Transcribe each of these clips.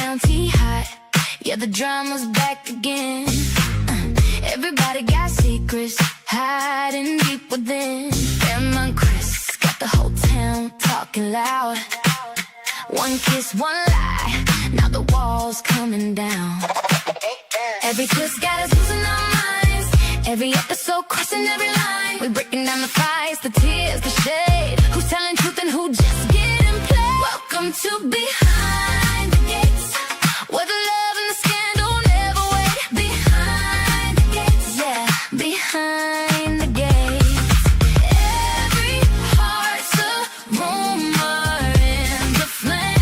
county hot. Yeah, the drama's back again. Everybody got secrets hiding deep within. Them and Chris got the whole town talking loud. One kiss, one lie, now the wall's coming down. Every twist got us losing our minds. Every episode crossing every line. We breaking down the fights, the tears, the shade. Who's telling truth and who just getting played? Welcome to Behind the Gates, where the love and the scandal never wait. Behind the gates, yeah, behind the gates. Every heart's a rumor in the flames.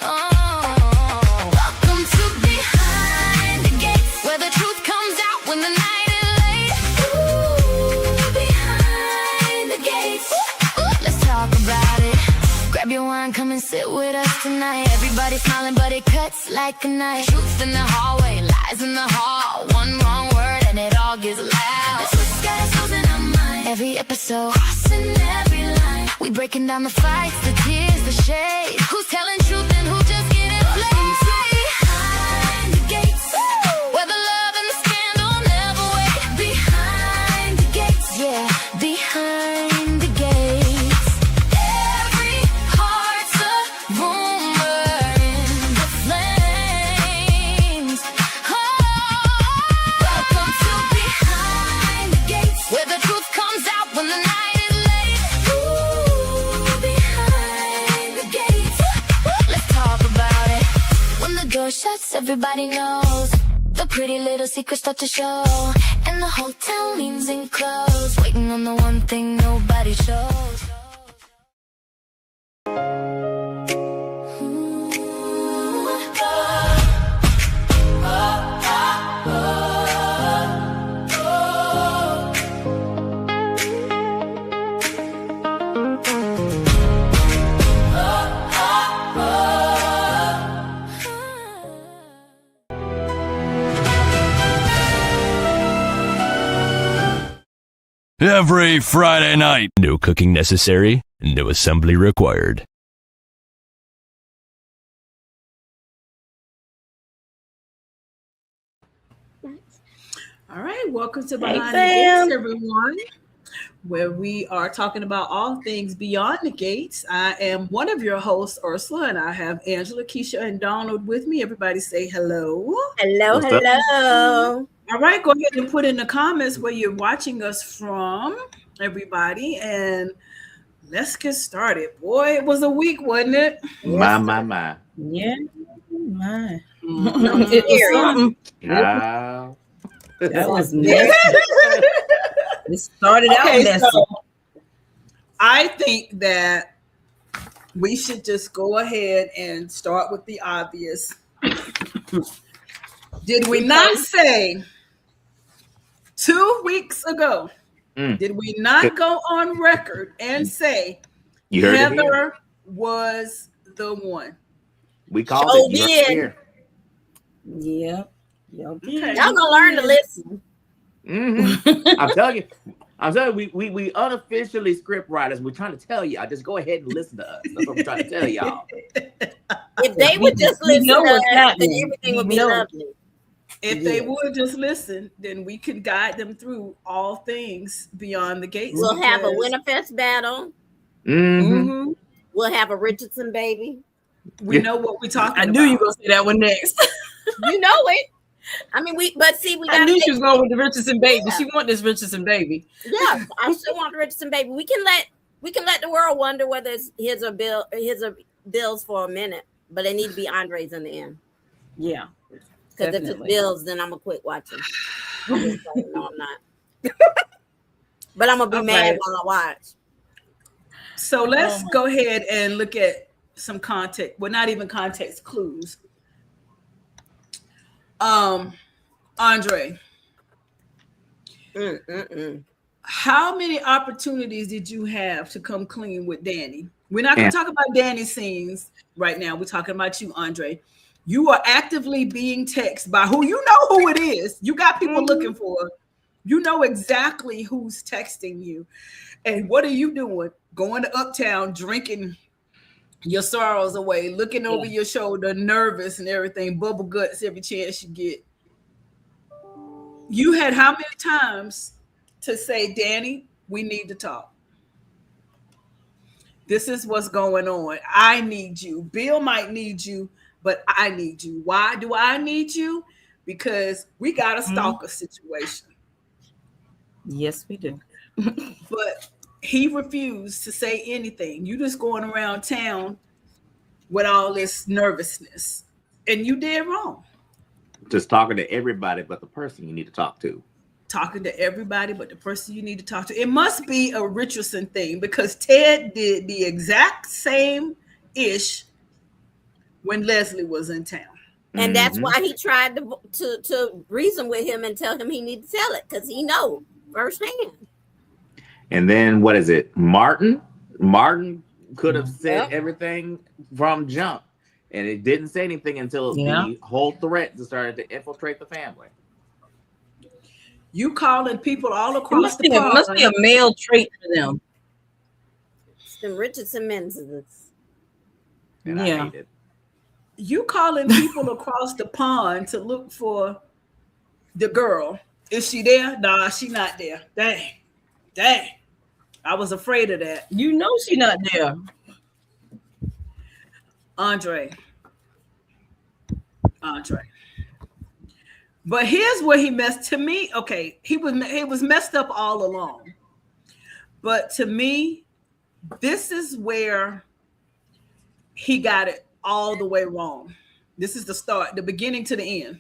Oh, welcome to Behind the Gates, where the truth comes out when the night is late. Ooh, behind the gates. Let's talk about it. Grab your wine, come and sit with us tonight. Everybody smiling, but it cuts like a knife. Truth in the hallway, lies in the hall. One wrong word and it all gets loud. The twist got us losing our mind. Every episode, crossing every line. We breaking down the fights, the tears, the shade. Who's telling truth and who just getting played? Behind the gates, where the love and the scandal never wait. Behind the gates, yeah, behind the gates. Every heart's a rumor in the flames. Oh, welcome to Behind the Gates, where the truth comes out when the night is late. Ooh, behind the gates. Let's talk about it. When the door shuts, everybody knows. The pretty little secrets start to show. And the whole town leans in close, waiting on the one thing nobody shows. Every Friday night. No cooking necessary, no assembly required. All right, welcome to Behind the Gates, everyone, where we are talking about all things beyond the gates. I am one of your hosts, Ursula, and I have Angela, Keisha, and Donald with me. Everybody say hello. Hello, hello. All right, go ahead and put in the comments where you're watching us from, everybody, and let's get started. Boy, it was a week, wasn't it? My. Yeah, my. It was something. That was messy. It started out messy. So I think that we should just go ahead and start with the obvious. Did we not say 2 weeks ago? Did we not go on record and say Heather was the one? We called it. Here. Yeah. Okay. Y'all gonna learn to listen. I'm telling you, we unofficially script writers. We're trying to tell y'all, just go ahead and listen to us. That's what we're trying to tell y'all. If they would just listen to us, then everything would be lovely. If they would just listen, then we could guide them through all things beyond the gates. We'll have a Winterfest battle. Mm-hmm. We'll have a Richardson baby. We know what we're talking about. I knew you were going to say that one next. You know it. I mean, we got. I knew she was going with the Richardson baby. Yeah. She want this Richardson baby. Yeah, I still want the Richardson baby. We can let the world wonder whether it's his or Bill's for a minute, but they need to be Andre's in the end. Yeah, because if it's Bill's, then I'm gonna quit watching. No, I'm not. But I'm gonna be mad while I watch. So let's go ahead and look at some context. Well, not even context clues. Andre, how many opportunities did you have to come clean with Danny? We're not going to talk about Danny's scenes right now. We're talking about you, Andre. You are actively being texted by who it is. You got people looking for. You know exactly who's texting you. And what are you doing? Going to Uptown, drinking your sorrows away, looking over your shoulder, nervous and everything, bubble guts every chance you get. You had how many times to say, Danny, we need to talk. This is what's going on. I need you. Bill might need you, but I need you. Why do I need you? Because we got a stalker situation. Yes, we do. But he refused to say anything. You just going around town with all this nervousness. And you did wrong. Just talking to everybody but the person you need to talk to. Talking to everybody but the person you need to talk to. It must be a Richardson thing because Ted did the exact same ish when Leslie was in town. And that's why he tried to reason with him and tell him he need to tell it, because he know firsthand. And then what is it? Martin could have said everything from jump, and it didn't say anything until the whole threat started to infiltrate the family. You calling people all across the pond. It must be a male trait for them. It's the Richardson men's. And I hate it. You calling people across the pond to look for the girl. Is she there? Nah, she not there. Dang. I was afraid of that. You know she not there. Andre. But here's where he messed to me. Okay, he was messed up all along. But to me, this is where he got it all the way wrong. This is the start, the beginning to the end.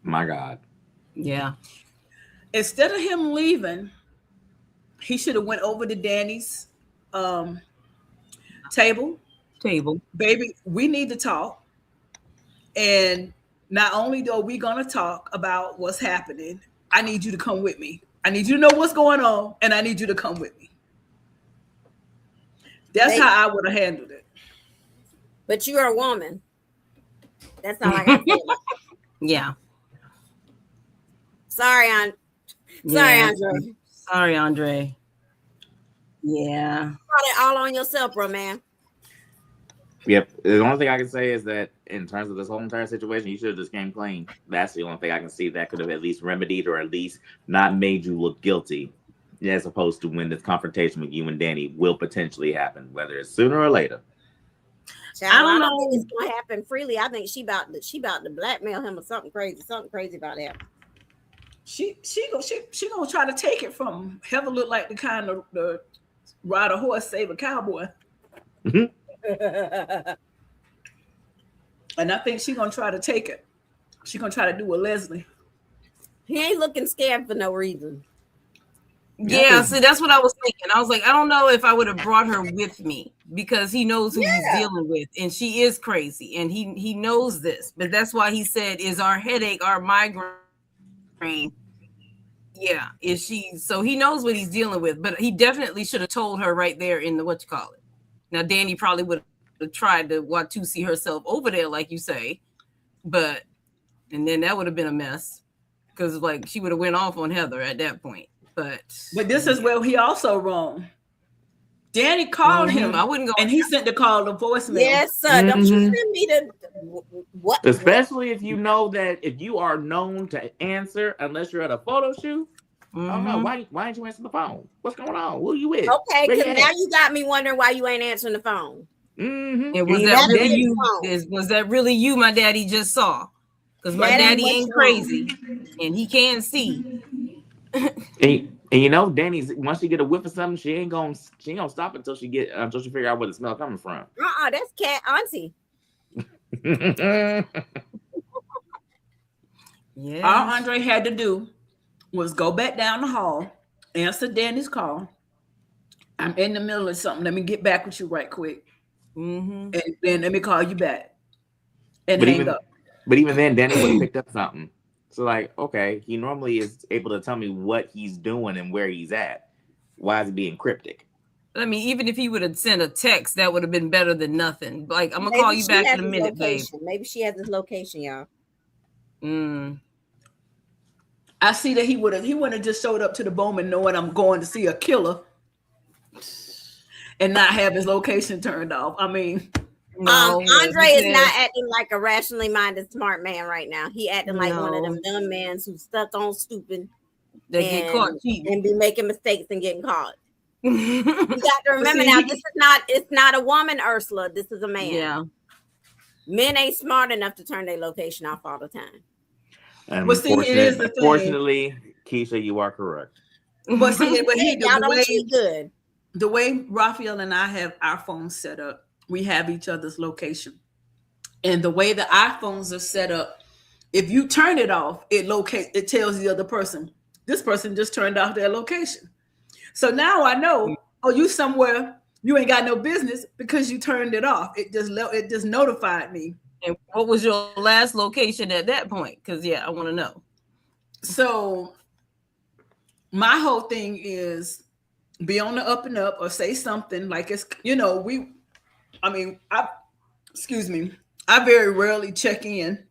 My God. Yeah. Instead of him leaving, he should have went over to Danny's table. Baby, we need to talk. And not only are we going to talk about what's happening, I need you to come with me. I need you to know what's going on, and I need you to come with me. That's how I would have handled it. But you're a woman. That's not like I feel. Yeah. Sorry, Andre. Sorry, Andre. Yeah. You brought it all on yourself, bro, man. Yep. The only thing I can say is that in terms of this whole entire situation, you should have just came clean. That's the only thing I can see that could have at least remedied or at least not made you look guilty, as opposed to when this confrontation with you and Danny will potentially happen, whether it's sooner or later. Child, I don't know. Think it's gonna happen freely. I think she about to blackmail him or something crazy about him. She gonna try to take it from him. Heather looked like the kind of the ride a horse, save a cowboy. And I think she's gonna try to take it. She's gonna try to do a Leslie. He ain't looking scared for no reason. Yeah, see, that's what I was thinking. I was like, I don't know if I would have brought her with me because he knows who he's dealing with, and she is crazy, and he knows this. But that's why he said, "Is our headache, our migraine?" Yeah, is she? So he knows what he's dealing with, but he definitely should have told her right there in the Now, Danny probably would have tried to Watusi herself over there, like you say, and then that would have been a mess because like she would have went off on Heather at that point. But this is where he also wrong. Danny called him. I wouldn't go. And he sent the call to voicemail. Yes, sir. Don't you send me the what? Especially if you know that if you are known to answer, unless you're at a photo shoot. Oh no! Why ain't you answering the phone? What's going on? Who are you with? Okay, because now you got me wondering why you ain't answering the phone. And was that really you? Was that really you? My daddy just saw, because my daddy ain't crazy, and he can see. And you know, Danny's once she get a whiff of something, she ain't gonna stop until she figure out where the smell coming from. That's cat auntie. Yeah. All Andre had to do was go back down the hall, answer Danny's call. I'm in the middle of something. Let me get back with you right quick, and then let me call you back and hang up. But even then, Danny would have picked up something. So like, okay, he normally is able to tell me what he's doing and where he's at. Why is he being cryptic? I mean, even if he would have sent a text, that would have been better than nothing. Like, I'm gonna call you back in a minute, babe. Maybe she has his location, y'all. I see that he wouldn't have just showed up to the Bowman knowing I'm going to see a killer and not have his location turned off. I mean, no, Andre is not acting like a rationally minded smart man right now. He acting like one of them dumb men who's stuck on stupid get caught cheating and be making mistakes and getting caught. You got to remember now, it's not a woman, Ursula. This is a man. Yeah. Men ain't smart enough to turn their location off all the time. Unfortunately, Keisha, you are correct. But see, the way Raphael and I have our phones set up, we have each other's location. And the way the iPhones are set up, if you turn it off, it tells the other person, this person just turned off their location. So now I know, you somewhere you ain't got no business because you turned it off. It just notified me. And what was your last location at that point? Because I want to know. So my whole thing is be on the up and up or say something like it's, I very rarely check in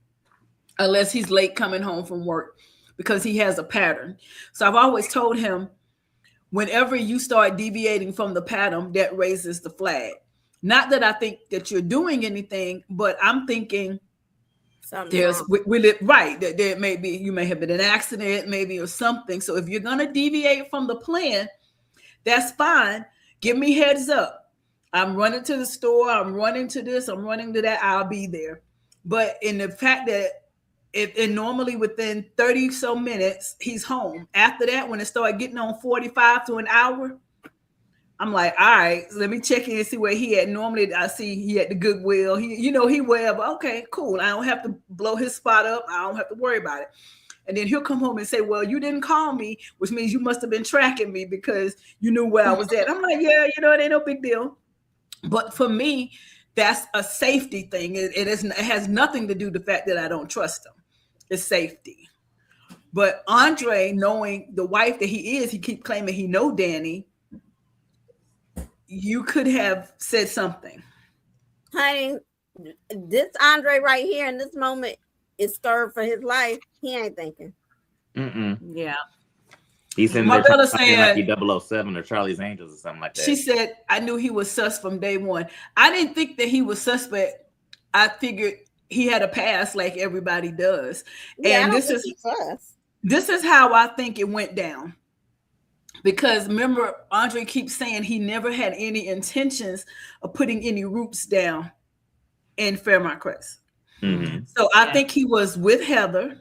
unless he's late coming home from work because he has a pattern. So I've always told him, whenever you start deviating from the pattern, that raises the flag. Not that I think that you're doing anything, but I'm thinking that there may be, you may have been an accident, maybe, or something. So if you're going to deviate from the plan, that's fine. Give me heads up. I'm running to the store. I'm running to this. I'm running to that. I'll be there. But in the fact that and normally within 30 so minutes, he's home. After that, when it started getting on 45 to an hour, I'm like, all right, let me check in and see where he at. Normally, I see he at the Goodwill. He well, but okay, cool. I don't have to blow his spot up. I don't have to worry about it. And then he'll come home and say, well, you didn't call me, which means you must have been tracking me because you knew where I was at. I'm like, yeah, it ain't no big deal. But for me, that's a safety thing. It has nothing to do with the fact that I don't trust him. It's safety. But Andre, knowing the wife that he is, he keep claiming he know Danny. You could have said something. Honey, this Andre right here in this moment is scared for his life. He ain't thinking. Yeah. He's in there like he 007 or Charlie's Angels or something like that. She said, I knew he was sus from day one. I didn't think that he was suspect. I figured he had a past like everybody does. Yeah, and this is how I think it went down. Because remember, Andre keeps saying he never had any intentions of putting any roots down in Fairmont Crest. Mm-hmm. So I think he was with Heather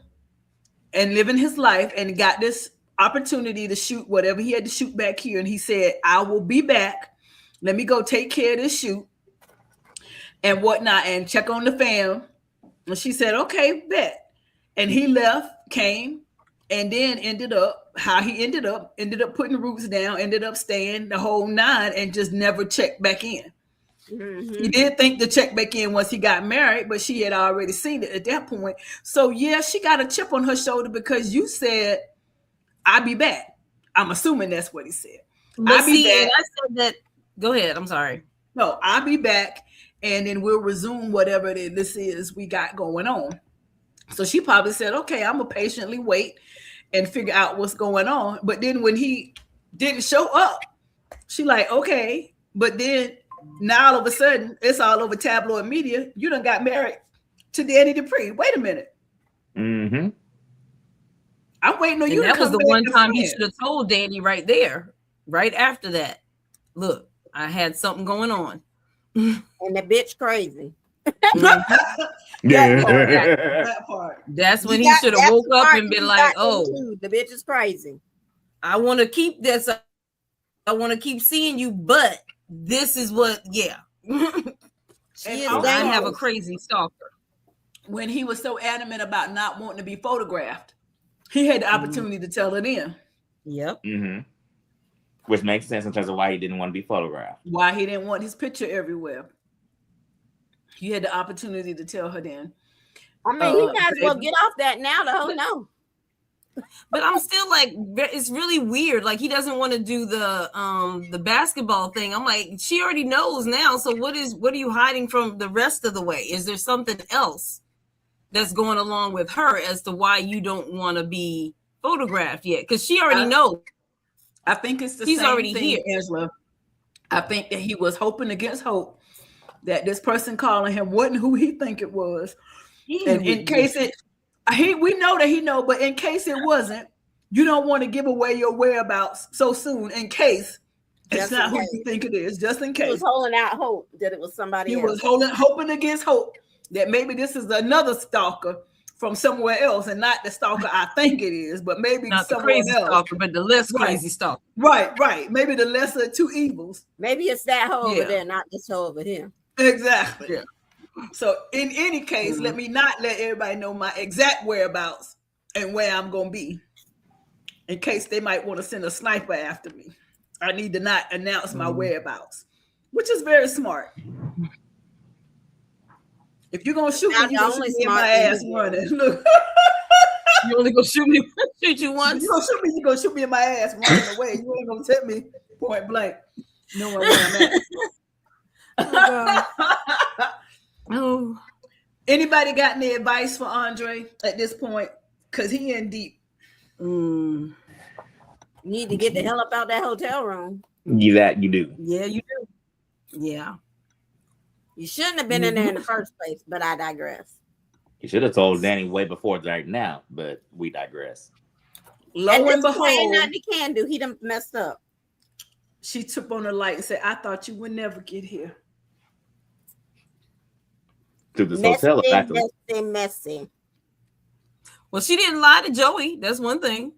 and living his life and got this opportunity to shoot whatever he had to shoot back here. And he said, I will be back. Let me go take care of this shoot and whatnot and check on the fam. And she said, okay, bet. And he left, came, and then ended up putting roots down, ended up staying the whole 9 and just never checked back in. Mm-hmm. He did think to check back in once he got married, but she had already seen it at that point. So yeah, she got a chip on her shoulder because you said, I'll be back. I'm assuming that's what he said. I'll be back. I said that. Go ahead. I'm sorry. No, I'll be back. And then we'll resume whatever this is we got going on. So she probably said, okay, I'm going to patiently wait and figure out what's going on. But then when he didn't show up, she like, okay. But then now all of a sudden, it's all over tabloid media. You done got married to Danny Dupree. Wait a minute. Mm-hmm. I'm waiting on you to come back. That was the one time he should have told Danny right there, right after that. Look, I had something going on. And the bitch crazy. That part. That's when he should have woke up and been like, oh, the bitch is crazy. I want to keep this. I want to keep seeing you, but this is what, I have a crazy stalker. When he was so adamant about not wanting to be photographed, he had the opportunity to tell it in. Yep. Mm-hmm. Which makes sense in terms of why he didn't want to be photographed. Why he didn't want his picture everywhere. He had the opportunity to tell her then. I mean, he might as well get off that now. The whole no. But I'm still like, it's really weird. Like he doesn't want to do the basketball thing. I'm like, she already knows now. So what are you hiding from the rest of the way? Is there something else that's going along with her as to why you don't want to be photographed yet because she already knows. I think it's the He's same already thing, here. Angela. I think that he was hoping against hope that this person calling him wasn't who he think it was. And in case we know that he know, but in case it wasn't, you don't want to give away your whereabouts so soon in case it's not who you think it is, just in case. He was holding out hope that it was somebody else. He was hoping against hope that maybe this is another stalker from somewhere else and not the stalker I think it is, but maybe not the someone crazy else. stalker, but the less crazy stalker. Right. Maybe the lesser of two evils. Maybe it's that hoe over there, not this hoe over here. Exactly. Yeah. So in any case, let me not let everybody know my exact whereabouts and where I'm gonna be, in case they might want to send a sniper after me. I need to not announce my whereabouts, which is very smart. If you're gonna shoot me, you're gonna shoot me in my ass running. Look. You only gonna shoot you once? You're gonna shoot me in my ass running away. You ain't gonna tell me point blank knowing where I'm at. Oh. Anybody got any advice for Andre at this point? Because he in deep. You need to get the hell up out that hotel room. You do. Yeah, you do. Yeah. You shouldn't have been in there in the first place, but I digress. You should have told Danny way before right now, but we digress. Lo and behold, ain't nothing he can do. He done messed up. She took on the light and said, I thought you would never get here. To this hotel, messy. Well, she didn't lie to Joey. That's one thing.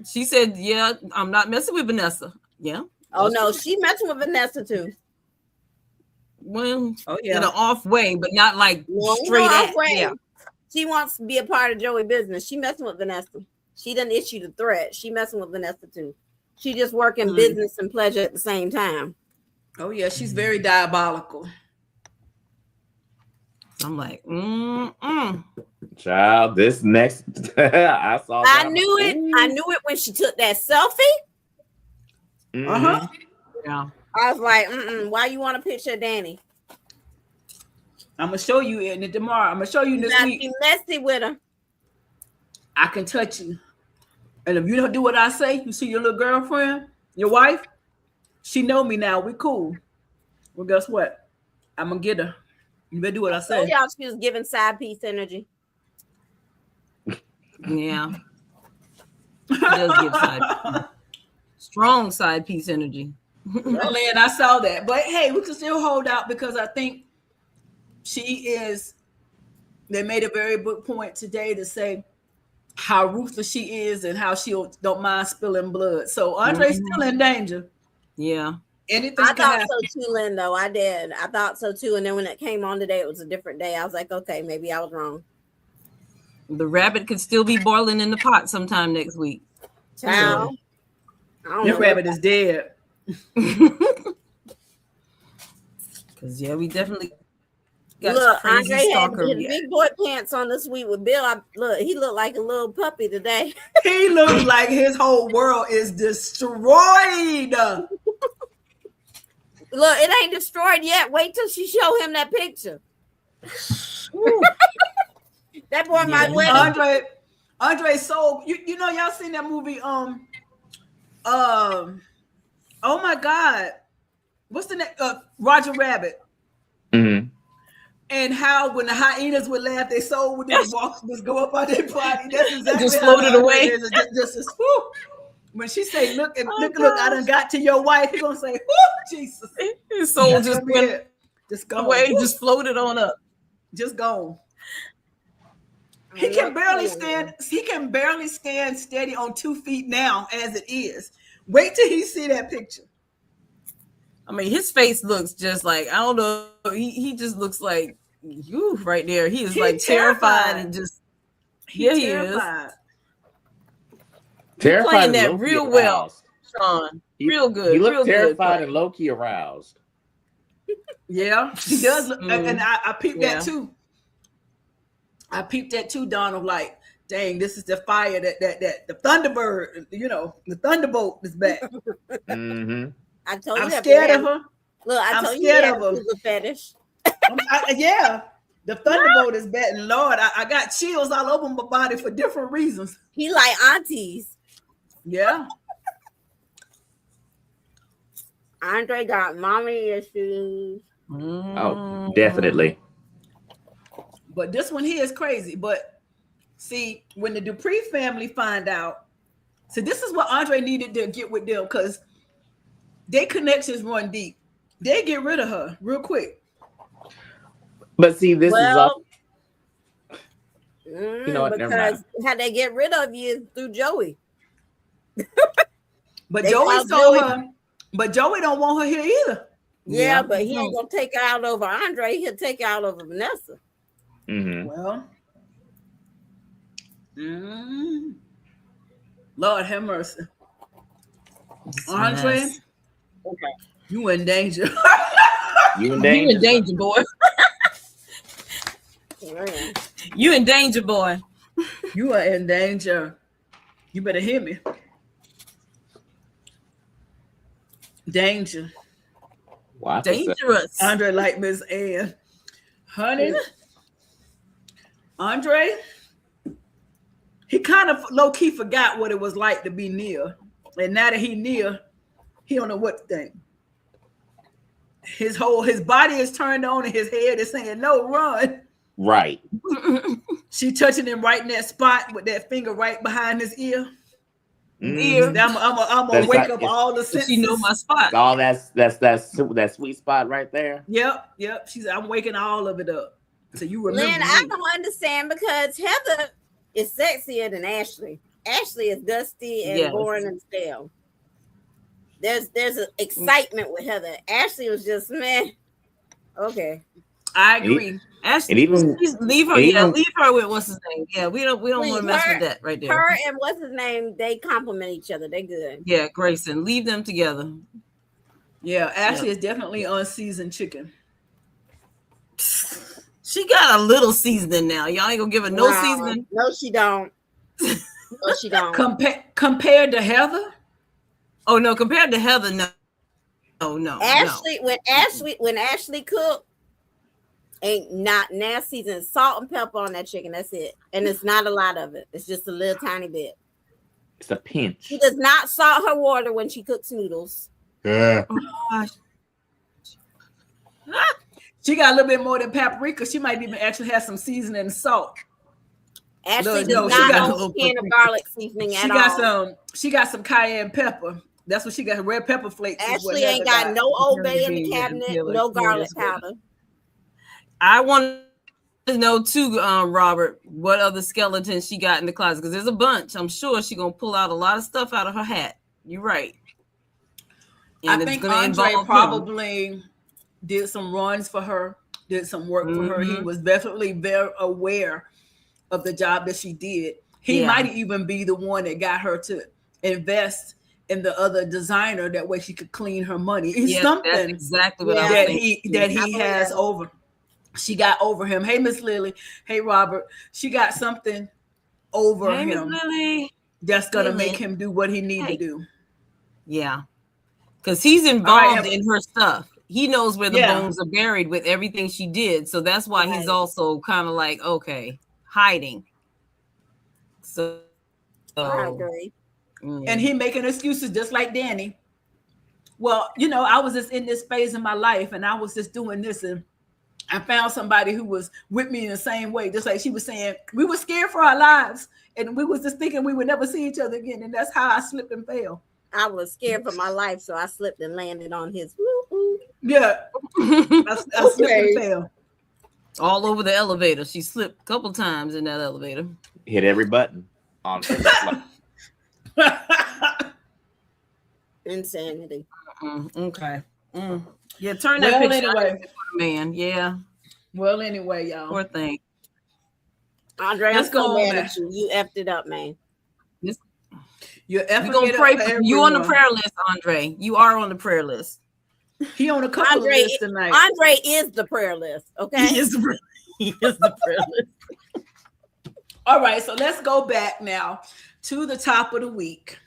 She said, yeah, I'm not messing with Vanessa. Yeah. Oh, no, she messing with Vanessa, too. Well, in an off way, but not like straight off way. Yeah. She wants to be a part of Joey's business. She messing with Vanessa. She done issued a threat. She messing with Vanessa, too. She just working business and pleasure at the same time. Oh, yeah, she's very diabolical. I'm like, Child, this next I saw that. I knew it when she took that selfie. Mm-hmm. Yeah. I was like, why you want a picture of Danny? I'm gonna show you it tomorrow. I'm gonna show you this week. Be messy with her. I can touch you. And if you don't do what I say, you see your little girlfriend, your wife, she know me now. We cool. Well, guess what? I'm gonna get her. You better do what I say. Y'all, she was giving side piece Yeah. She does give strong side piece energy. Well, and I saw that. But hey, we can still hold out because I think they made a very good point today to say how ruthless she is and how she don't mind spilling blood. So Andre's still in danger. Yeah. I thought so too, Lindo. I did. I thought so too. And then when it came on today, it was a different day. I was like, okay, maybe I was wrong. The rabbit could still be boiling in the pot sometime next week. Child. Your rabbit is dead. Because we definitely got Andre had his big boy pants on this week with Bill. He looked like a little puppy today. He looks like his whole world is destroyed. Look, it ain't destroyed yet. Wait till she show him that picture. That boy might win. Andre's soul. You know, y'all seen that movie? Oh my God, what's the name? Roger Rabbit. Mm-hmm. And how when the hyenas would laugh, their soul would just go up on their body. That's exactly just floated away. When she say, "Look, I done got to your wife," he's gonna say, Jesus. His soul just went away, just floated on up, just gone. He can barely stand. He can barely stand steady on 2 feet now, as it is. Wait till he see that picture. I mean, his face looks just like, I don't know. He just looks like you right there. He is like terrified and just he terrified. Is. Terrified, playing that real well, Sean. Real good. He looked terrified and low key aroused. Yeah, he does. Look, and I peeped that too. I peeped that too, Donald. Like, dang, this is the fire that the Thunderbird, the Thunderbolt is back. Mm-hmm. I told you. I'm scared of her. Look, I told scared you of her. A fetish. Yeah. The Thunderbolt is bad, and Lord, I got chills all over my body for different reasons. He like aunties. Yeah. Andre got mommy issues. Oh, definitely. But this one here is crazy. But see, when the Dupree family find out, so this is what Andre needed to get with them because their connections run deep. They get rid of her real quick. But see, this is all. You know what, never mind. Because how they get rid of you through Joey. But They Joey found told Joey. her, but Joey don't want her here either. Yeah, but he ain't gonna take her out over Andre. He'll take her out over Vanessa. Mhm. Well, Lord have mercy. Andre, you in danger. You in You danger. in danger, boy. You in danger, boy. You are in danger. You better hear me. Danger. Watch yourself. Dangerous. Andre like Miss Ann. Honey, Andre, he kind of low-key forgot what it was like to be near. And now that he near, he don't know what to think. His body is turned on and his head is saying, no, run. Right. She touching him right in that spot with that finger right behind his ear. Ear. I'm gonna wake up all the senses. She know my spot. All that sweet spot right there. Yep. I'm waking all of it up. So you remember Lynn, me. I don't understand because Heather is sexier than Ashley. Ashley is dusty and boring and stale. There's an excitement with Heather. Ashley was just meh. Okay. I agree. Ashley, And even leave her. Yeah, leave her with what's his name. Yeah, we don't want to mess with that right there. Her and what's his name, they compliment each other. They good. Yeah, Grayson, leave them together. Yeah, Ashley is definitely unseasoned chicken. She got a little seasoning now. Y'all ain't gonna give her no seasoning. No, she don't. No, she don't. Compared to Heather? Oh no, compared to Heather, no. Ashley, when Ashley cooked, ain't not now season salt and pepper on that chicken. That's it. And it's not a lot of it. It's just a little tiny bit. It's a pinch. She does not salt her water when she cooks noodles. Yeah. Oh, gosh. She got a little bit more than paprika. She might even actually have some seasoning and salt. Ashley No, does she not got own a can of garlic seasoning at all. She got some cayenne pepper. That's what she got. Red pepper flakes. Ashley ain't got no Old Bay in the cabinet, no garlic powder. I want to know too, Robert, what other skeletons she got in the closet, because there's a bunch. I'm sure she's gonna pull out a lot of stuff out of her hat. You're right. And I think Andre probably did some runs for her, did some work for her. He was definitely very aware of the job that she did. He might even be the one that got her to invest in the other designer. That way she could clean her money. It's something that's exactly what that he has over. She got over him. Hey, Miss Lily. Hey, Robert. She got something over him. Miss Lily. That's gonna make him do what he need to do. Yeah, because he's involved in her stuff. He knows where the bones are buried with everything she did. So that's why he's also kind of like, okay, hiding. So I agree. And he making excuses just like Danny. Well, I was just in this phase in my life and I was just doing this, and I found somebody who was with me in the same way. Just like she was saying, we were scared for our lives and we was just thinking we would never see each other again. And that's how I slipped and fell. I was scared for my life, so I slipped and landed on his. Yeah. I slipped and fell. All over the elevator. She slipped a couple times in that elevator. Hit every button on Insanity. Okay. Yeah, turn that picture anyway. Man. Yeah. Well, anyway, y'all. Poor thing. Andre, Let's I'm so go mad on, at you. You effed it up, man. You're gonna pray for you on the prayer list, Andre. You are on the prayer list. He on a couple of lists tonight. Andre is the prayer list. Okay. He is the prayer list. All right, so let's go back now to the top of the week.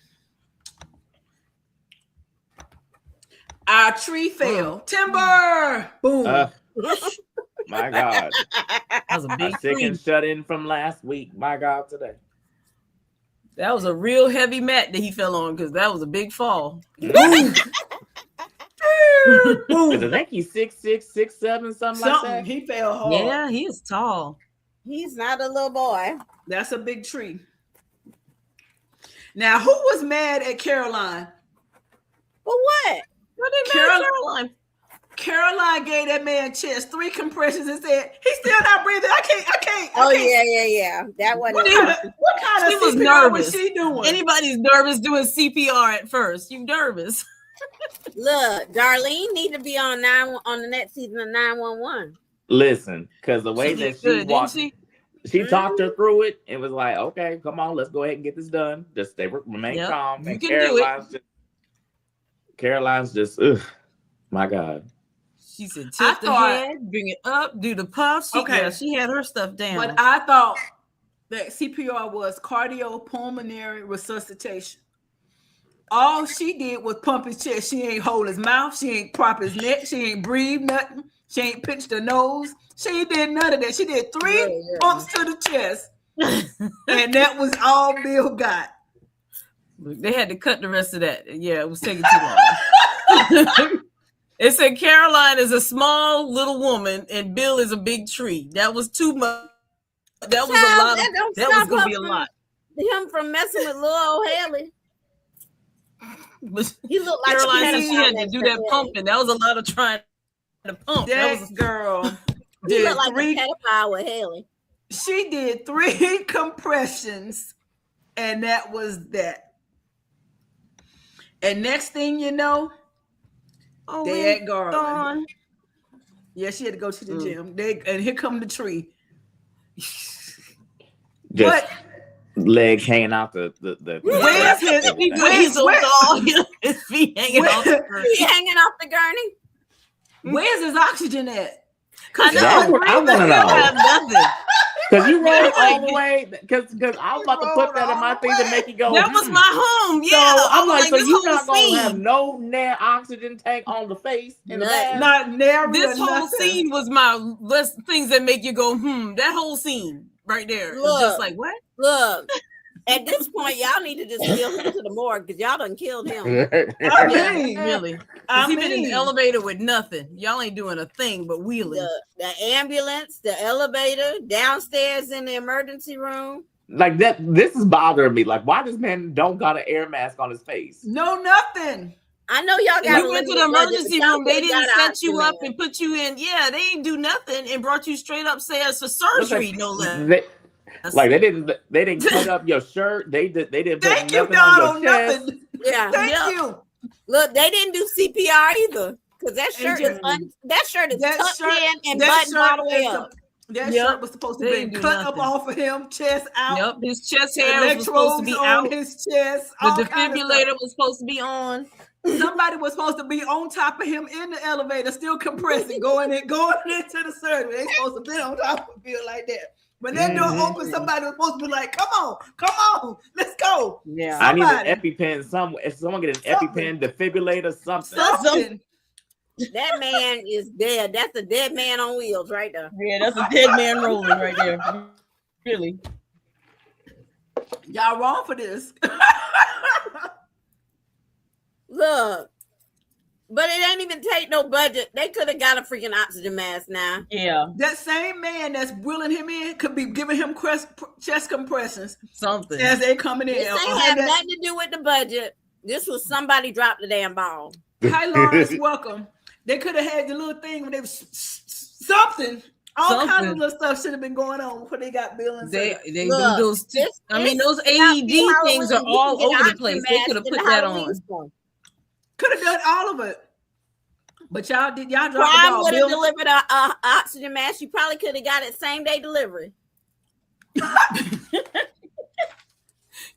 Our tree fell. Timber. Boom. My God. That was a A big sick tree. and shut in from last week. My God, today. That was a real heavy mat that he fell on because that was a big fall. Because I think he's 6'6", 6'7", something like that. He fell hard. Yeah, he is tall. He's not a little boy. That's a big tree. Now, who was mad at Caroline? For what? What did Caroline? Caroline gave that man chest 3 compressions and said, he's still not breathing. I can't. Oh, yeah. That wasn't. What kind of She was CPR nervous. was she doing? Anybody's nervous doing CPR at first. You nervous. Look, Darlene need to be on the next season of 911. Listen, because the way that she walked, she talked her through it and was like, okay, come on, let's go ahead and get this done. Just remain calm. You And can do it. Caroline's just, ugh, my God. She said, tilt the head, bring it up, do the puff. She had her stuff down. But I thought that CPR was cardiopulmonary resuscitation. All she did was pump his chest. She ain't hold his mouth. She ain't prop his neck. She ain't breathe nothing. She ain't pinched her nose. She did none of that. She did 3 pumps to the chest. And that was all Bill got. They had to cut the rest of that. Yeah, it was taking too long. It said Caroline is a small little woman and Bill is a big tree. That was too much. That was a lot. That was going to be a lot. Him from messing with little old Haley. But he looked like Caroline, she had to do that pumping. That was a lot of trying to pump. That was girl. He looked like a pedophile with Haley. She did 3 compressions, and that was that. And next thing you know, they at Garland. Yeah, she had to go to the gym. And here come the tree. Just legs hanging out the where's his his feet hanging off the gurney. He hanging off the gurney. Where's his oxygen at? I want to know. Nothing. Because you rolled all the way. Because I was about to put that in my thing to make you go. That was my home. Yeah. So I'm like, so you're not going to have no oxygen tank on the face? Not nary. This whole scene was my list things that make you go, That whole scene right there. Look, just like, what? Look. At this point, y'all need to just wheel him to the morgue because y'all done killed him. I mean, really? He been in the elevator with nothing. Y'all ain't doing a thing but wheeling. The ambulance, the elevator, downstairs in the emergency room. Like that. This is bothering me. Like, why this man don't got an air mask on his face? No, nothing. I know y'all got. You went to the emergency room. They didn't set you up and put you in. Yeah, they didn't do nothing and brought you straight upstairs for surgery. No less. Like they didn't cut up your shirt. They didn't put Thank you, nothing on your chest. nothing. Yeah, Thank you. Look, they didn't do CPR either because that shirt is tucked in and buttoned all the way up. That shirt was supposed to be cut up off of him, chest out. Yep, his chest hair was supposed to be out. His chest. The defibrillator was supposed to be on. Somebody was supposed to be on top of him in the elevator, still compressing, going into the surgery. They supposed to be on top of Bill like that. When that door opened, somebody was supposed to be like, come on, let's go. Yeah. Somebody. I need an EpiPen. If someone get an EpiPen, defibrillator, something. That man is dead. That's a dead man on wheels right there. Yeah, that's a dead man rolling right there. Really. Y'all wrong for this. Look. But it ain't even take no budget. They could have got a freaking oxygen mask now. Yeah. That same man that's wheeling him in could be giving him chest compressions. Something. As they coming in. This ain't have nothing to do with the budget. This was somebody dropped the damn ball. Hi, Lawrence. Welcome. They could have had the little thing when they was something. All kinds of little stuff should have been going on before they got Bill and they do those. Those AED things are all over the place. They could have put that on. Could have done all of it, but y'all drop the Prime ball. would have delivered a oxygen mask. You probably could have got it same day delivery.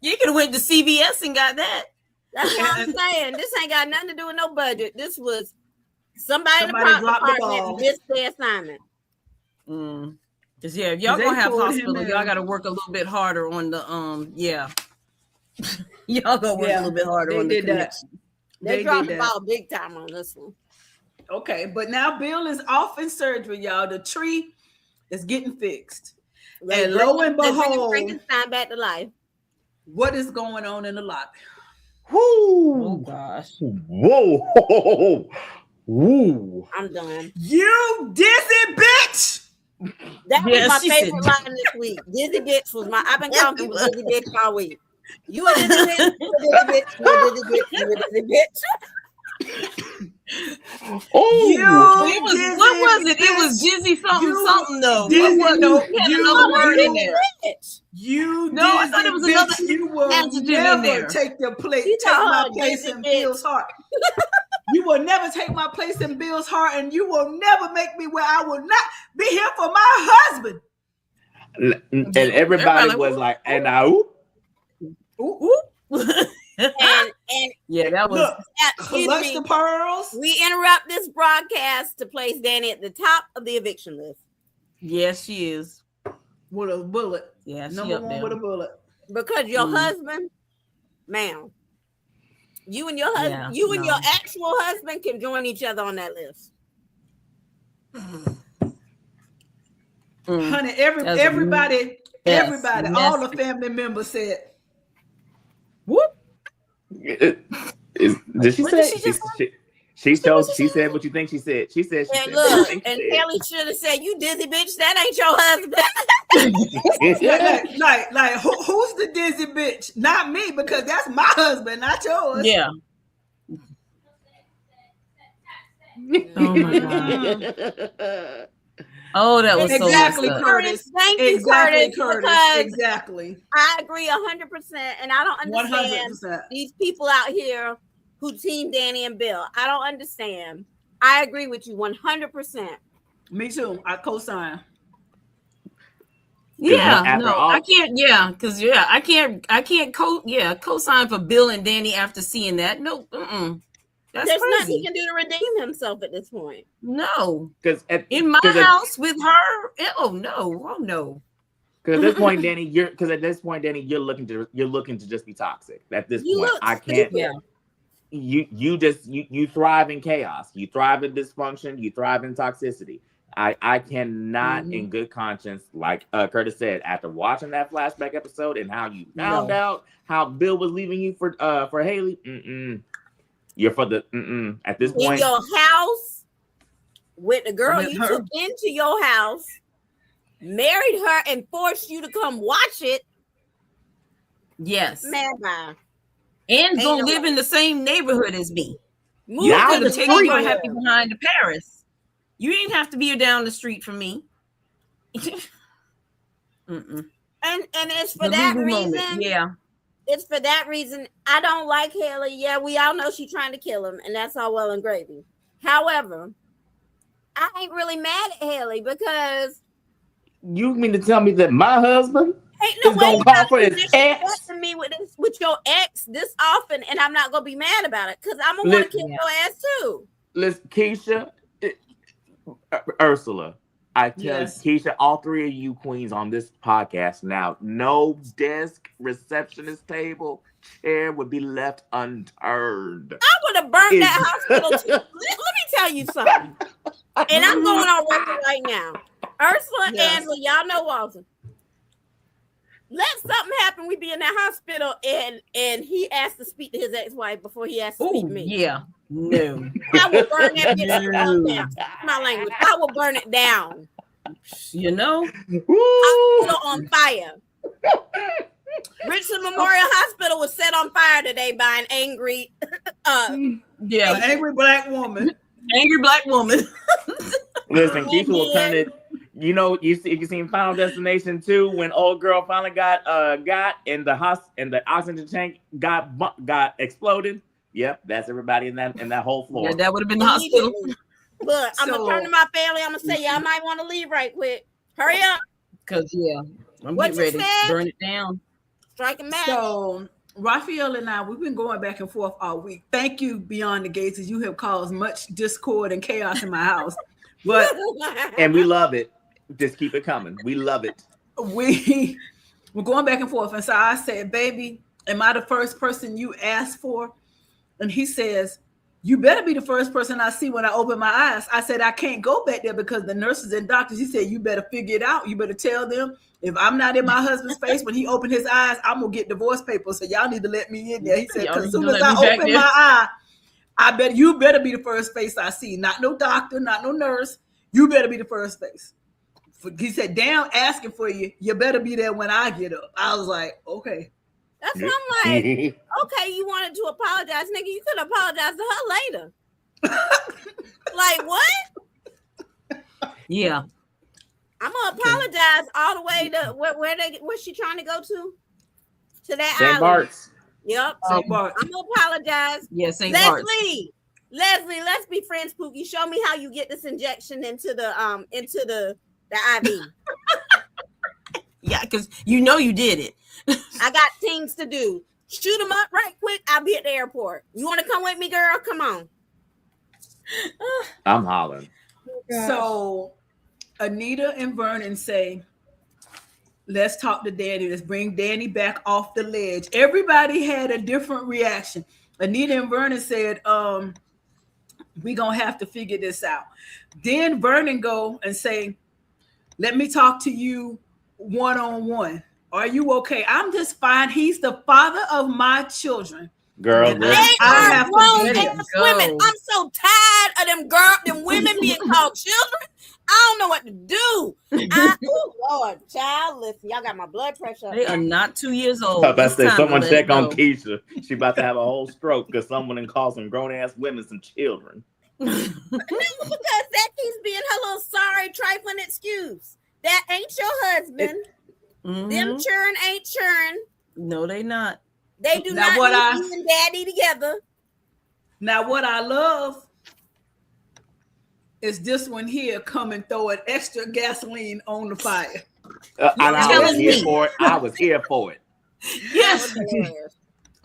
You could have went to CVS and got that. That's what I'm saying. This ain't got nothing to do with no budget. This was somebody in the department missed their assignment. Because if y'all gonna have hospital, y'all got to work a little bit harder on the y'all gonna work a little bit harder on the connection. They dropped the ball big time on this one. Okay, but now Bill is off in surgery, y'all. The tree is getting fixed. And lo and behold, Frankenstein back to life. what is going on in the lobby? Oh gosh. Whoa. Woo. I'm done. You dizzy bitch! That was Yeah, my she favorite said- line this week. Dizzy bitch was my. I've been calling people dizzy bitch all week. You a dizzy bitch. You a dizzy bitch. You a dizzy bitch. You a dizzy bitch. Oh, It was what was it? It was Jizzy something though. Another word in there. Bitch. You No, I dizzy thought it was bitch, another you will adjective in never there. take your place, You take told my her place dizzy in bitch. Bill's heart. You will never take my place in Bill's heart, and you will never make me where I will not be here for my husband. and everybody was like, and now. Ooh. And Yeah, that was Look, excuse clutch me, the pearls. we interrupt this broadcast to place Danny at the top of the eviction list yes, she is. With a bullet. Yeah, she Number up one there. with a bullet. because your husband, ma'am, you and your husband, Yeah, you and no. your actual husband can join each other on that list. Honey, That's everybody, yes, everybody, all the messy. family members said, Whoop. Did she What say? did she just She told. She said what you think she said. She said. She And said. What you look, think she and said. Kelly should have said, "You dizzy bitch, that ain't your husband." like, who's the dizzy bitch? Not me, because that's my husband, not yours. Yeah. Oh my god. Oh, that was Exactly, so messed up. Curtis. Thank you, Exactly, Curtis. Curtis. Because Exactly. I agree 100%, and I don't understand 100%. these people out here who team Danny and Bill. I don't understand. I agree with you 100%. Me too. I co-sign. Yeah, after no, all- I can't. Yeah, because I can't co-sign for Bill and Danny after seeing that. No, that's There's nothing crazy. he can do to redeem himself at this point. No, Because in my house with her. Oh no. Because at this point, Danny, you're looking to just be toxic. At this point, I can't. Yeah. You thrive in chaos. You thrive in dysfunction. You thrive in toxicity. I cannot, in good conscience, like Curtis said, after watching that flashback episode and how you found out how Bill was leaving you for Haley. You're for the at this point In your house with the girl With you her. took into your house, married her, and forced you to come watch it. Yes. Man, bye. And gonna no live in the same neighborhood as me. Move Yeah, to Could the have taken you neighborhood. happy behind the Paris. You didn't have to be down the street from me. And it's for The that legal reason. moment. Yeah. It's for that reason I don't like Haley. Yeah, we all know she's trying to kill him, and that's all well and gravy. However, I ain't really mad at Haley because you mean to tell me that my husband ain't no is way gonna call for his ex? disrespecting me with your ex this often, and I'm not gonna be mad about it because I'm gonna want to kill your ass too. Listen, Keisha, Ursula, I tell Yes. you, Keisha, all three of you queens on this podcast now, no desk, receptionist table, chair would be left unturned. I would have burned that hospital too. Let me tell you something. And I'm going on record right now. Ursula, Yes. Angela, y'all know Walter. Let something happen. We be in that hospital, and he asked to speak to his ex-wife before he asked to speak Oh to me. yeah. No. I will burn that bitch No. down. My language. I will burn it down. You know. Woo! Hospital on fire. Richland Memorial Hospital was set on fire today by an angry. Yeah. An angry black woman. Angry black woman. Listen, Keisha will turn it. You know, you seen Final Destination 2 when old girl finally got in the oxygen tank got exploded. Yep, that's everybody in that whole floor. Yeah, that would have been the hospital. Look, I'm gonna turn to my family. I'm gonna say y'all might want to leave right quick. Hurry up. Because I'm What getting ready you to said? burn it down. Strike a match. So Raphael and I, we've been going back and forth all week. Thank you, Beyond the Gates, as you have caused much discord and chaos in my house. But And we love it. Just keep it coming. We love it. we're going back and forth. And so I said, baby, am I the first person you asked for? And he says, you better be the first person I see when I open my eyes. I said, I can't go back there because the nurses and doctors, he said, you better figure it out. You better tell them if I'm not in my husband's face when he opened his eyes, I'm going to get divorce papers. So y'all need to let me in there. He said, because as soon as I open my eye, you better be the first face I see. Not no doctor, not no nurse. You better be the first face. He said, damn, asking for you. You better be there when I get up. I was like, okay. That's what I'm like. Okay, you wanted to apologize, nigga. You could apologize to her later. Like what? Yeah. I'm gonna apologize all the way to where's she trying to go to? To that St. island. Bart's. Yep. I'm gonna apologize. Yeah, St. Bart's. Leslie, let's be friends, Pookie. Show me how you get this injection into the IV. Yeah, because you know you did it. I got things to do. Shoot them up right quick. I'll be at the airport. You want to come with me, girl? Come on. I'm hollering. So Anita and Vernon say, let's talk to Danny. Let's bring Danny back off the ledge. Everybody had a different reaction. Anita and Vernon said, we're going to have to figure this out. Then Vernon go and say, let me talk to you one-on-one. Are you okay? I'm just fine. He's the father of my children. Girl, they are grown ass women. I'm so tired of them women being called children. I don't know what to do. Oh Lord, child, listen, y'all got my blood pressure. They are not 2 years old. I about to say, someone check on Keisha. She about to have a whole stroke because someone calls some grown ass women some children. No, because that keeps being her little sorry trifling excuse. That ain't your husband. Them churn ain't churn. No, they not. They do not need you and daddy together. Now, what I love is this one here come and throw an extra gasoline on the fire. I was here for it. I was here for it. Yes.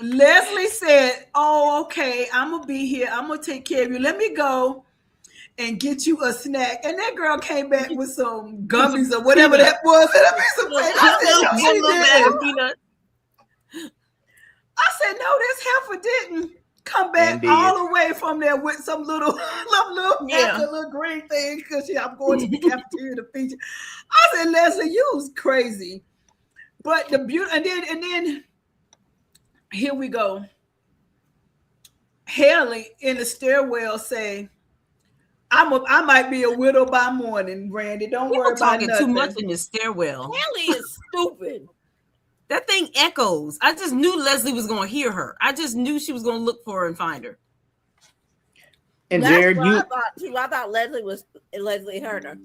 Leslie said, oh, okay, I'm going to be here. I'm going to take care of you. Let me go and get you a snack. And that girl came back with some gummies or whatever that was. I said, no, this heifer didn't come back all the way from there with some little green thing because I'm going to the cafeteria to feed you. I said, Leslie, you was crazy. But the beauty, and then here we go. Haley in the stairwell say, I might be a widow by morning, Randy. Don't worry about nothing. Too much in the stairwell. Haley is stupid. That thing echoes. I just knew Leslie was going to hear her. I just knew she was going to look for her and find her. And that's Jared, I thought too. I thought Leslie heard her.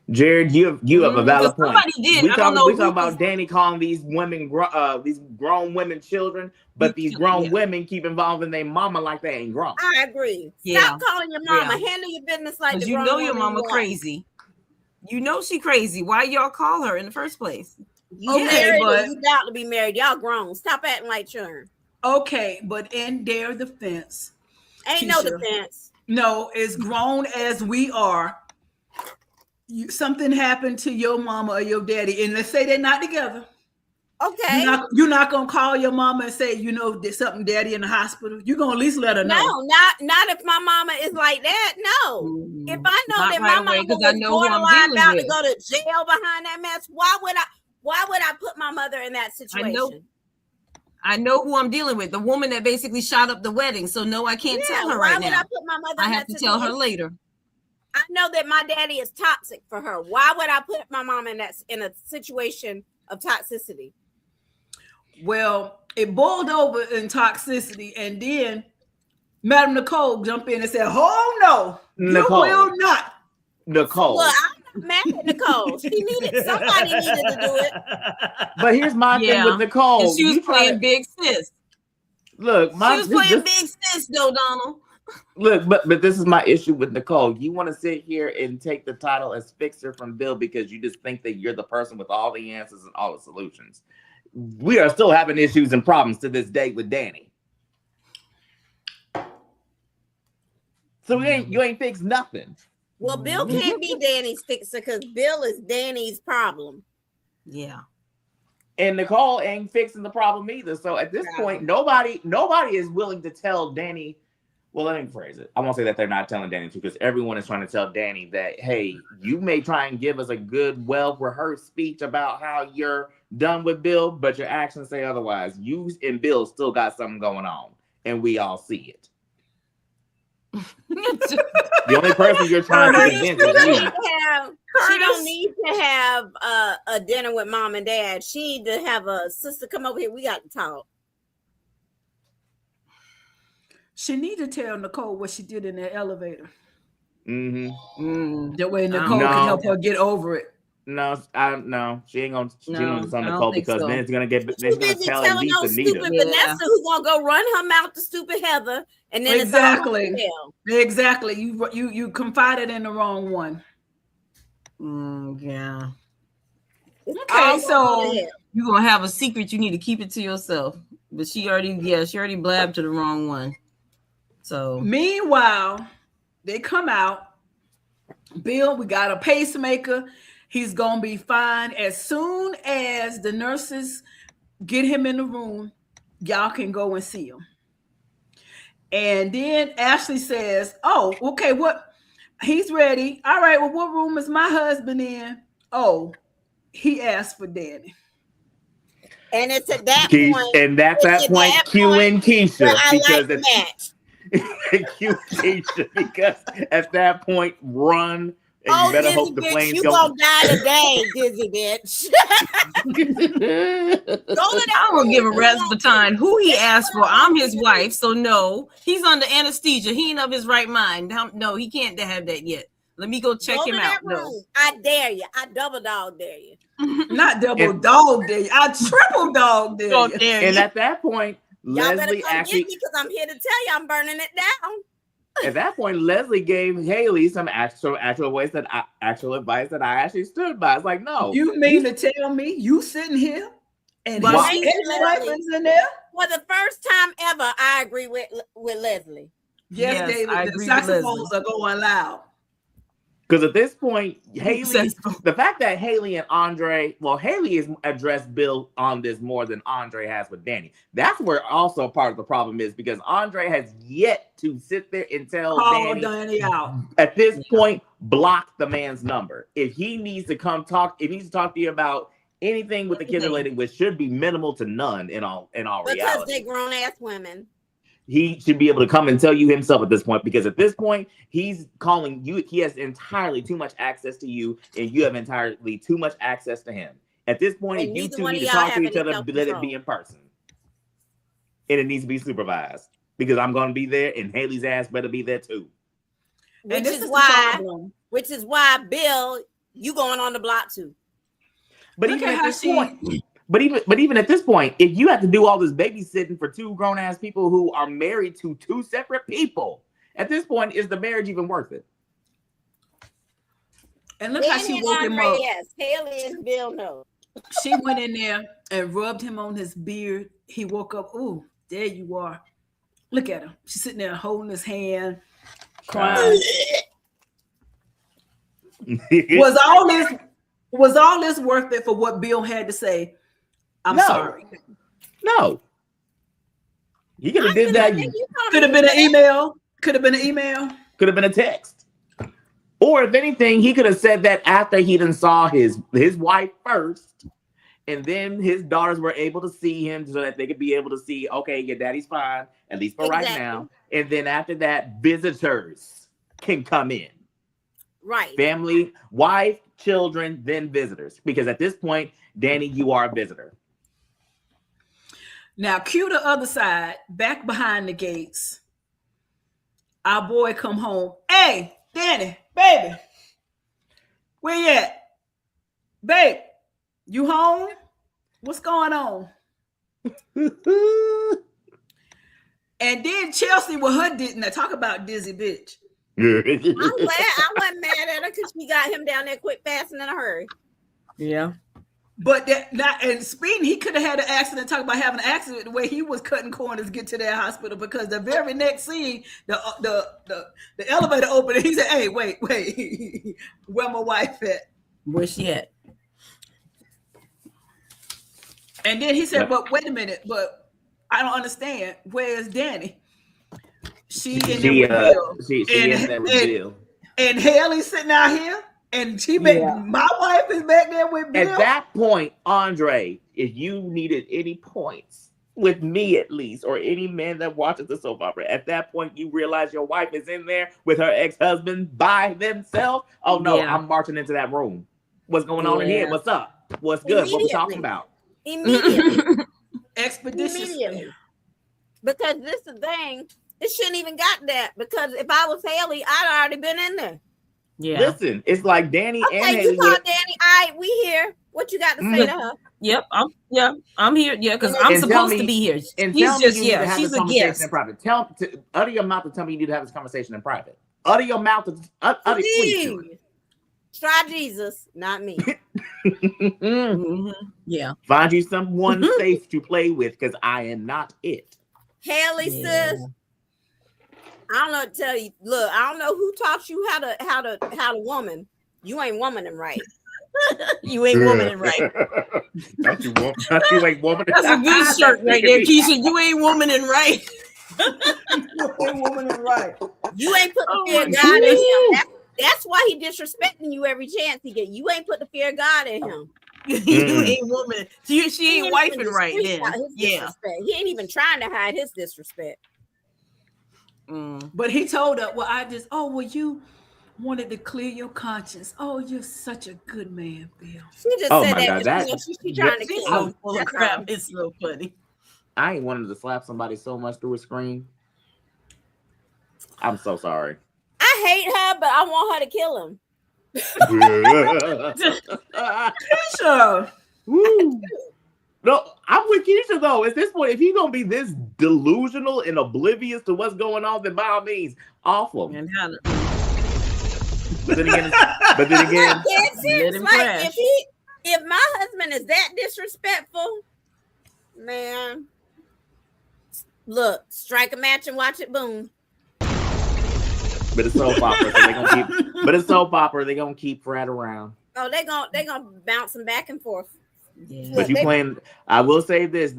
Jared, you have a valid point. We talk about Danny calling these women, these grown women children, but these grown women keep involving their mama like they ain't grown. I agree. Stop calling your mama. Handle your business like the you know your mama crazy. You know she crazy. Why y'all call her in the first place? You married, but you about to be married. Y'all grown. Stop acting like children. Okay, but in their defense, ain't Keisha, no defense. No, as grown as we are, something happened to your mama or your daddy, and let's say they're not together. Okay, you're not gonna call your mama and say, you know, there's something daddy in the hospital. You're gonna at least let her know. No, not if my mama is like that. No, if I know that my mama was borderline about to go to jail behind that mess, why would I put my mother in that situation? I know who I'm dealing with. The woman that basically shot up the wedding. So no, I can't tell her right now. Why would I put my mother? I have to tell her later. I know that my daddy is toxic for her. Why would I put my mom in a situation of toxicity? Well, it boiled over in toxicity, and then Madam Nicole jumped in and said, "Oh no, Nicole. You will not." Nicole. Well, I'm not mad at Nicole. Somebody needed to do it. But here's my thing with Nicole. And she was playing big sis. Look, she was playing big sis, though, Donald. Look, but this is my issue with Nicole. You want to sit here and take the title as fixer from Bill because you just think that you're the person with all the answers and all the solutions. We are still having issues and problems to this day with Danny. So you ain't fixed nothing. Well, Bill can't be Danny's fixer because Bill is Danny's problem. Yeah. And Nicole ain't fixing the problem either. So at this point, nobody is willing to tell Danny Well, let me phrase it. I won't say that they're not telling Danny because everyone is trying to tell Danny that, hey, you may try and give us a good, well-rehearsed speech about how you're done with Bill, but your actions say otherwise. You and Bill still got something going on, and we all see it. The only person you're trying to convince is you. She don't need to have a dinner with mom and dad. She need to have a sister come over here. We got to talk. She need to tell Nicole what she did in the elevator. Mm-hmm. That way Nicole can help her get over it. No, she ain't gonna. She gonna tell Nicole because so. then it's gonna get. She's busy telling no stupid Vanessa who's gonna go run her mouth to stupid Heather, and then exactly, exactly. You confided in the wrong one. Yeah. Okay, so you're gonna have a secret. You need to keep it to yourself. But she already blabbed to the wrong one. So meanwhile, they come out. Bill, we got a pacemaker. He's gonna be fine. As soon as the nurses get him in the room, y'all can go and see him. And then Ashley says, "Oh, okay, what? He's ready. All right, well, what room is my husband in? Oh, he asked for Danny." And it's at that point, and that's that point, Q and Keisha, because it's Q and Keisha, because at that point, run. And you better Dizzy hope the bitch, flames you go. Gonna die today, Dizzy bitch. I'm gonna give a Rasputin who he asked for. I'm his wife, so no, he's under anesthesia. He ain't of his right mind. No, he can't have that yet. Let me go check him out. No, I dare you. I double dog dare you. Not double dog dare you. I triple dog dare you. And at that point, y'all better Leslie come actually, get me because I'm here to tell you I'm burning it down. At that point, Leslie gave Haley some actual advice that I actually stood by. It's like, no. You mean to tell me you sitting here and his wife is in there? For the first time ever, I agree with Leslie. Yes, David. The saxophones are going loud. Because at this point, Haley, the fact that Haley and Andre, Haley has addressed Bill on this more than Andre has with Danny. That's where also part of the problem is because Andre has yet to sit there and tell Danny out. At this point, block the man's number. If he needs to come talk, if he needs to talk to you about anything with the kids related, which should be minimal to none in all reality. Because they're grown ass women. He should be able to come and tell you himself at this point, because at this point, he's calling you. He has entirely too much access to you, and you have entirely too much access to him. At this point, if you two need to talk to each other, let it be in person. And it needs to be supervised, because I'm going to be there, and Haley's ass better be there too. Which is why, Bill, you going on the block too. But even at this point... But even at this point, if you have to do all this babysitting for two grown ass people who are married to two separate people, at this point, is the marriage even worth it? And look how she woke him up. Yes, Haley and Bill know. She went in there and rubbed him on his beard. He woke up. Ooh, there you are. Look at her. She's sitting there holding his hand, crying. Was all this worth it for what Bill had to say? I'm sorry. No. He could have did that. Could have been an email. Could have been an email. Could have been a text. Or if anything, he could have said that after he done saw his wife first, and then his daughters were able to see him so that they could be able to see, okay, your daddy's fine, at least for right now. And then after that, visitors can come in. Right. Family, wife, children, then visitors. Because at this point, Danny, you are a visitor. Now, cue the other side, back behind the gates. Our boy come home. Hey, Danny, baby, where you at? Babe, you home? What's going on? And then Chelsea with her didn't talk about dizzy bitch. I'm glad I wasn't mad at her because she got him down there quick, fast, and in a hurry. Yeah. But speeding, he could have had an accident. Talk about having an accident the way he was cutting corners to get to that hospital, because the very next scene, the elevator opened and he said, "Hey, wait, where my wife at? Where's she at?" And then he said, "But wait a minute, but I don't understand. Where's Danny?" She in there with Bill. She in there with Bill. And Haley sitting out here, and my wife is back there with Bill. At that point, Andre, if you needed any points with me at least, or any man that watches the soap opera, at that point you realize your wife is in there with her ex-husband by themselves. Oh no, I'm marching into that room. What's going on in here? What's up? What's good? What we talking about? Immediately. Expeditiously. Immediately. Because this is the thing. It shouldn't even got that, because if I was Haley, I'd already been in there. Yeah. Listen, it's like Danny and Haley. You call Danny. All right, we here. What you got to say to her? Yep, I'm here. Yeah, because I'm supposed to be here. And she's tell just me you need to have she's this a conversation guest. in private. Utter your mouth to tell me you need to have this conversation in private. Utter your mouth to please do it. Try Jesus, not me. Yeah. Find you someone safe to play with, because I am not it. Haley, sis. I don't know what to tell you. Look, I don't know who taught you how to woman. You ain't womaning right. You ain't womaning right. You ain't womaning. That's a good shirt right there, Keisha. You ain't womaning right. You ain't womaning right. You ain't put the fear of God in him. That's why he disrespecting you every chance he get. You ain't put the fear of God in him. You ain't woman. She ain't wifing right then. Yeah. He ain't even trying to hide his disrespect. But he told her, you wanted to clear your conscience. Oh, you're such a good man, Bill. She just said that. She's trying to kill him. Full of crap. It's so funny. I ain't wanted to slap somebody so much through a screen. I'm so sorry. I hate her, but I want her to kill him. Keisha. Woo. No, I'm with Keisha though. At this point, if he's gonna be this delusional and oblivious to what's going on, then by all means, awful. And how to... But then again, like if my husband is that disrespectful, man, look, strike a match and watch it boom. But it's soap opera, so they're gonna keep. But it's soap opera, they're gonna keep Fred around. Oh, they're gonna bounce them back and forth. Yeah. But you playing. I will say this: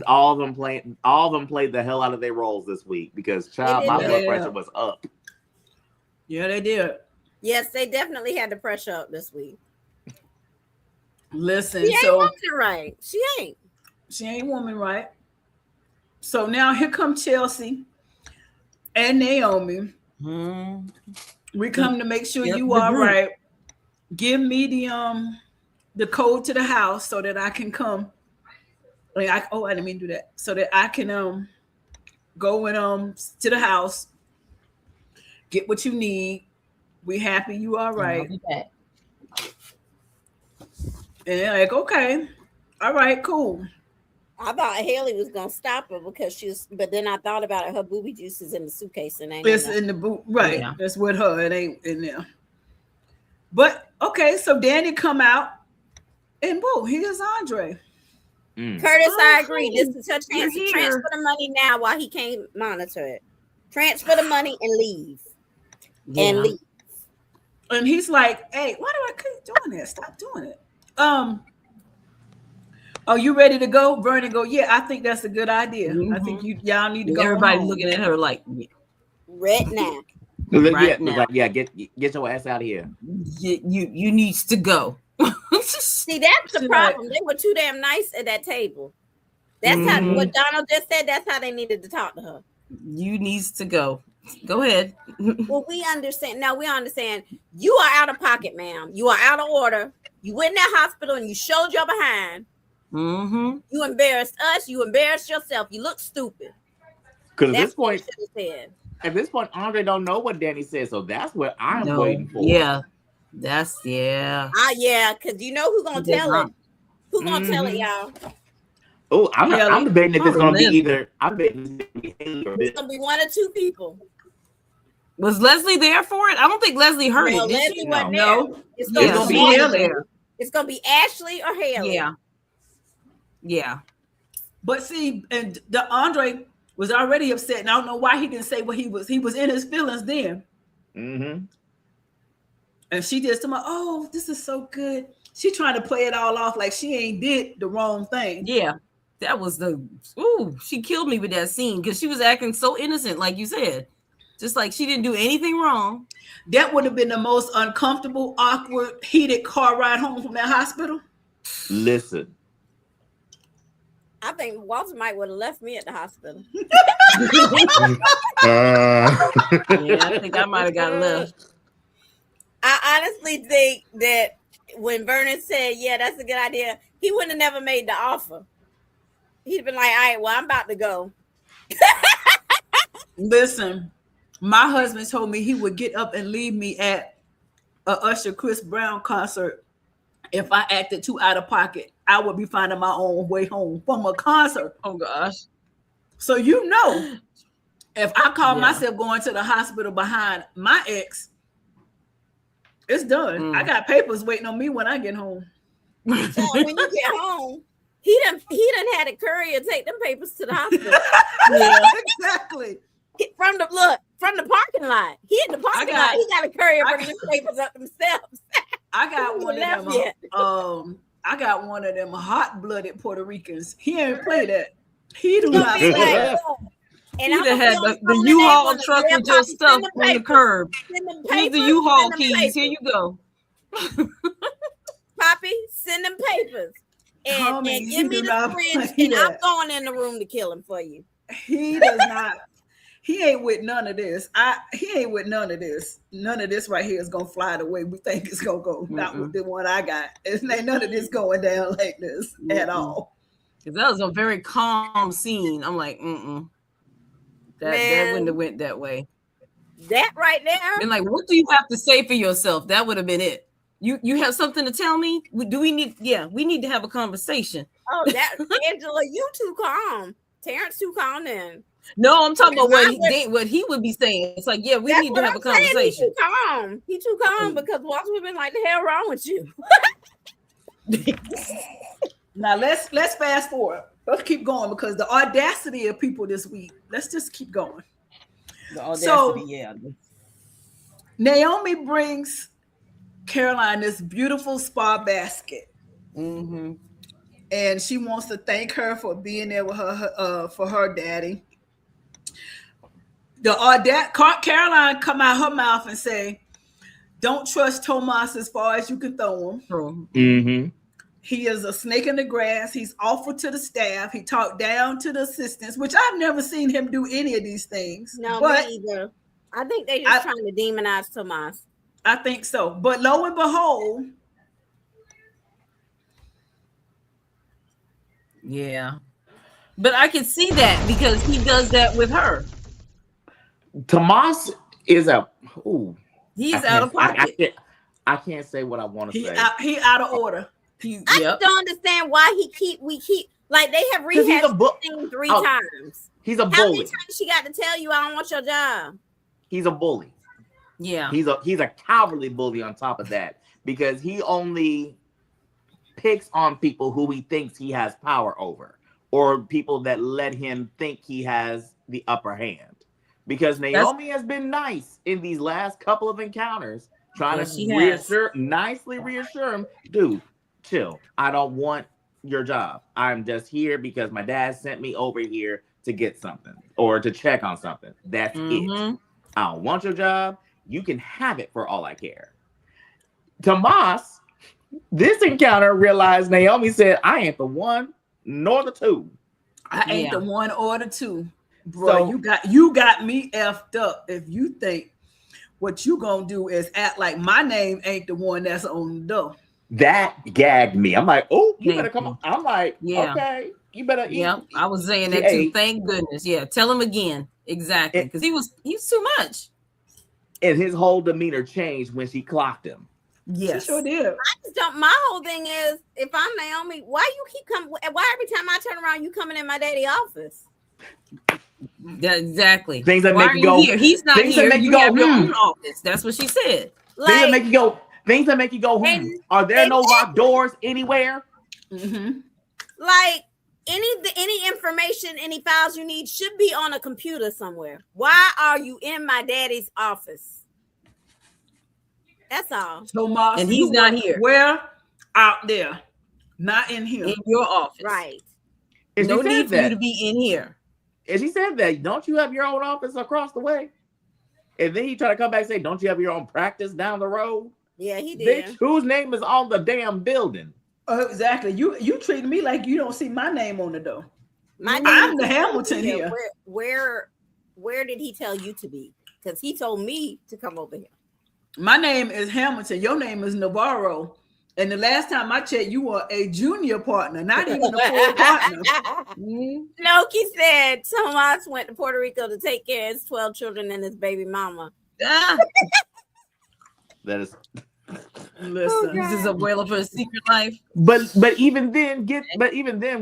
all of them played the hell out of their roles this week, because my blood pressure was up. Yeah, they did. Yes, they definitely had the pressure up this week. Listen, she ain't woman right. She ain't woman right. So now here come Chelsea and Naomi. We come to make sure you are right. Give me the code to the house so that I can come. I didn't mean to do that. So that I can go and to the house, get what you need. We happy you all right. And like, okay, all right, cool. I thought Haley was gonna stop her because but then I thought about it. Her booby juice is in the suitcase and it's in the boot, right? Yeah. It's with her. It ain't in there. But okay, so Danny come out, and whoa, here's Andre. Curtis, I agree. This is her chance to transfer the money now while he can't monitor it. Transfer the money and leave. And leave. And he's like, "Hey, why do I keep doing that? Stop doing it." Are you ready to go? Vernon go, yeah, I think that's a good idea. I think y'all need to go. Everybody looking at her like, right now. Right now. Like, get your ass out of here. You needs to go. See, that's the problem. They were too damn nice at that table. That's how what Donald just said. That's how they needed to talk to her. You needs to go. Go ahead. Well, we understand. No, we understand. You are out of pocket, ma'am. You are out of order. You went in that hospital and you showed your behind. You embarrassed us. You embarrassed yourself. You look stupid. Because at this point, Andre don't know what Danny said, so that's what I'm waiting for. Yeah, because you know who's gonna tell it. Who's gonna tell it, y'all? Oh, I'm debating if it's gonna be either. I'm debating it's gonna be one or two people. Was Leslie there for it? I don't think Leslie heard it. Leslie wasn't there. No, it's gonna be Haley. It's gonna be Ashley or Haley. Yeah. But see, and the Andre was already upset, and I don't know why he didn't say what he was. He was in his feelings then. And she just told me, "Oh, this is so good." She trying to play it all off like she ain't did the wrong thing. Yeah, that was she killed me with that scene because she was acting so innocent, like you said. Just like she didn't do anything wrong. That would have been the most uncomfortable, awkward, heated car ride home from that hospital. Listen. I think Walter might would have left me at the hospital. Yeah, I think I might have got left. I honestly think that when Vernon said, yeah, that's a good idea, he wouldn't have never made the offer. He'd been like, all right, well, I'm about to go. Listen, my husband told me he would get up and leave me at a Usher Chris Brown concert. If I acted too out of pocket, I would be finding my own way home from a concert. Oh gosh. So you know, if I call myself going to the hospital behind my ex, it's done. I got papers waiting on me when I get home. So when you get home, he done had a courier take them papers to the hospital. Yeah, exactly. From the parking lot. He in the parking lot. He got a courier bringing the papers up themselves. I got one of them. I got one of them hot-blooded Puerto Ricans. He ain't play that. He do not play that. And he had the U-Haul truck with your stuff on the curb. Here's the U-Haul keys. Here you go. Poppy, send them papers. And give me the fridge, and I'm going in the room to kill him for you. He does not. He ain't with none of this. He ain't with none of this. None of this right here is gonna fly the way we think it's gonna go. Not with the one I got. It's ain't none of this going down like this at all. Because that was a very calm scene. I'm like, that wouldn't have went that way. That right there. And like, what do you have to say for yourself? That would have been it. You have something to tell me? Do we need? Yeah, we need to have a conversation. Oh, that Angela, you too calm. Terrence too calm then. No, I'm talking about what he would be saying. It's like, yeah, we need to have a conversation. He too calm because Walter would have been like, the hell wrong with you? Now let's fast forward. Let's keep going because the audacity of people this week. Let's just keep going. The audacity, Naomi brings Caroline this beautiful spa basket. Mm-hmm. And she wants to thank her for being there with her for her daddy. Caroline come out her mouth and say, "Don't trust Tomas as far as you can throw him. Mm-hmm. He is a snake in the grass. He's awful to the staff. He talked down to the assistants, which I've never seen him do any of these things. No, me either. I think they're just trying to demonize Tomas. I think so. But lo and behold, yeah. But I can see that because he does that with her. Tomas is he's out of pocket. I can't say what I want to say. He out of order. I just don't understand why we keep like they have rehashed the thing 3 times. He's a bully. How many times she got to tell you I don't want your job? He's a bully. Yeah. He's a cowardly bully on top of that because he only picks on people who he thinks he has power over or people that let him think he has the upper hand. Because Naomi has been nice in these last couple of encounters, trying to nicely reassure him, dude, chill. I don't want your job. I'm just here because my dad sent me over here to get something or to check on something. That's it. I don't want your job. You can have it for all I care. Tomas, this encounter realized Naomi said, I ain't the one nor the two. I ain't the one or the two. Bro, so, you got me effed up if you think what you gonna do is act like my name ain't the one that's on the door. That gagged me. I'm like, oh, you better come on. I'm like, okay, you better eat. Yeah, I was saying that too. Thank goodness. Yeah, tell him again. Exactly. Because he's too much. And his whole demeanor changed when she clocked him. Yes, she sure did. I just don't. My whole thing is, if I'm Naomi, why you keep coming? Why every time I turn around, you coming in my daddy's office? Exactly. Things that make you go. Here? He's not here. You have your own office. That's what she said. Like, things that make you go. Things that make you go. Are there no locked doors anywhere? Mm-hmm. Like any information, any files you need should be on a computer somewhere. Why are you in my daddy's office? That's all. Tomas, and he's not here. Where? Out there, not in here. In your office, right? No need for you to be in here. And she said that. Don't you have your own office across the way? And then he tried to come back and say, don't you have your own practice down the road? Yeah, he did. Bitch, whose name is on the damn building? Exactly. You treating me like you don't see my name on the door. My I'm the Hamilton here. Where did he tell you to be? Because he told me to come over here. My name is Hamilton. Your name is Navarro. And the last time I checked, you were a junior partner, not even a full partner. Loki said Tomas went to Puerto Rico to take care of his 12 children and his baby mama. Ah, That is. Listen, this is a whale for a secret life. But even then,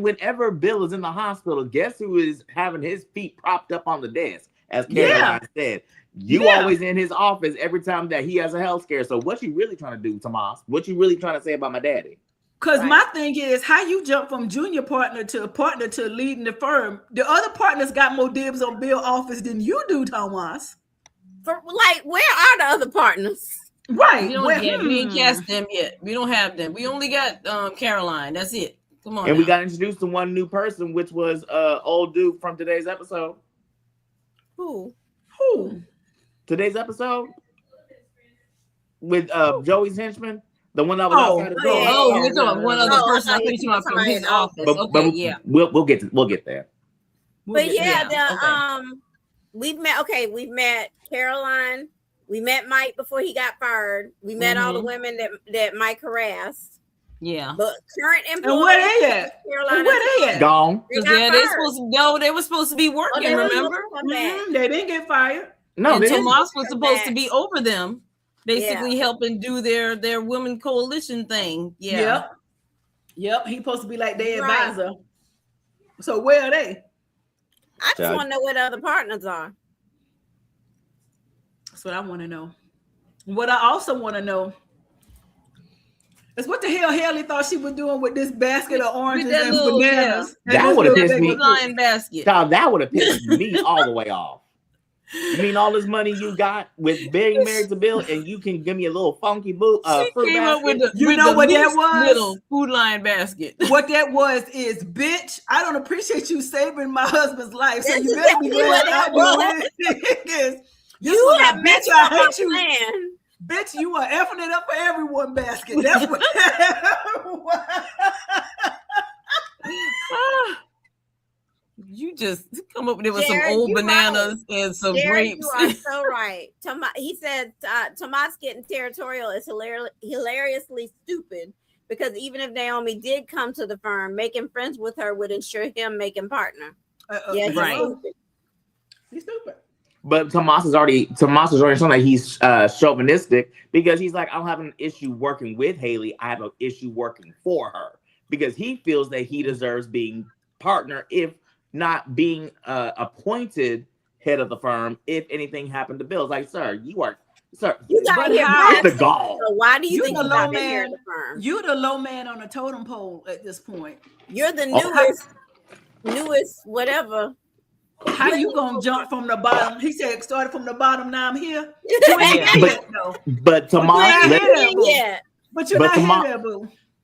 whenever Bill is in the hospital, guess who is having his feet propped up on the desk? As Caroline said, you always in his office every time that he has a health scare. So what you really trying to do, Tomas? What you really trying to say about my daddy? Because my thing is, how you jump from junior partner to leading the firm? The other partners got more dibs on Bill's office than you do, Tomas. Where are the other partners? Right. We ain't cast them yet. We don't have them. We only got Caroline. That's it. Come on. And we got introduced to one new person, which was old dude from today's episode. Who? Today's episode with Joey's henchman, the one that was outside the door. Oh, you're talking about one other person. I'm thinking about from his office. But we'll get there. We've met Caroline. We met Mike before he got fired. We met all the women that Mike harassed. Yeah. But current employees. And where they at? Where they at? Gone. They were supposed to be working, remember? They didn't get fired. No, and Tomas was supposed to be over them, basically helping do their women coalition thing. Yeah. Yep. He's supposed to be like their advisor. So where are they? I just want to know where the other partners are. That's what I want to know. What I also want to know is what the hell Haley thought she was doing with this basket of oranges and bananas. That would have pissed me. Basket. That would have pissed me all the way off. You mean all this money you got with being married to Bill, and you can give me a little funky fruit basket? Up with what that was? Little Food Line basket. What that was is, bitch, I don't appreciate you saving my husband's life, so you better be glad I do it. You have bitch, I hate you. Plan. Bitch, you are effing it up for everyone basket. That's what. You just come up with some old bananas and some grapes. You are so right. He said Tomas getting territorial is hilariously stupid because even if Naomi did come to the firm, making friends with her would ensure him making partner. He's stupid. He's stupid. But Tomas is already showing that he's chauvinistic because he's like, I don't have an issue working with Haley. I have an issue working for her because he feels that he deserves being partner, if not being appointed head of the firm, if anything happened to Bill. It's like, sir, you got the gall. So why do you think you got here at the firm? You're the low man on the totem pole at this point. You're the newest whatever. How you gonna jump from the bottom? He said started from the bottom. Now I'm here. But Tomas,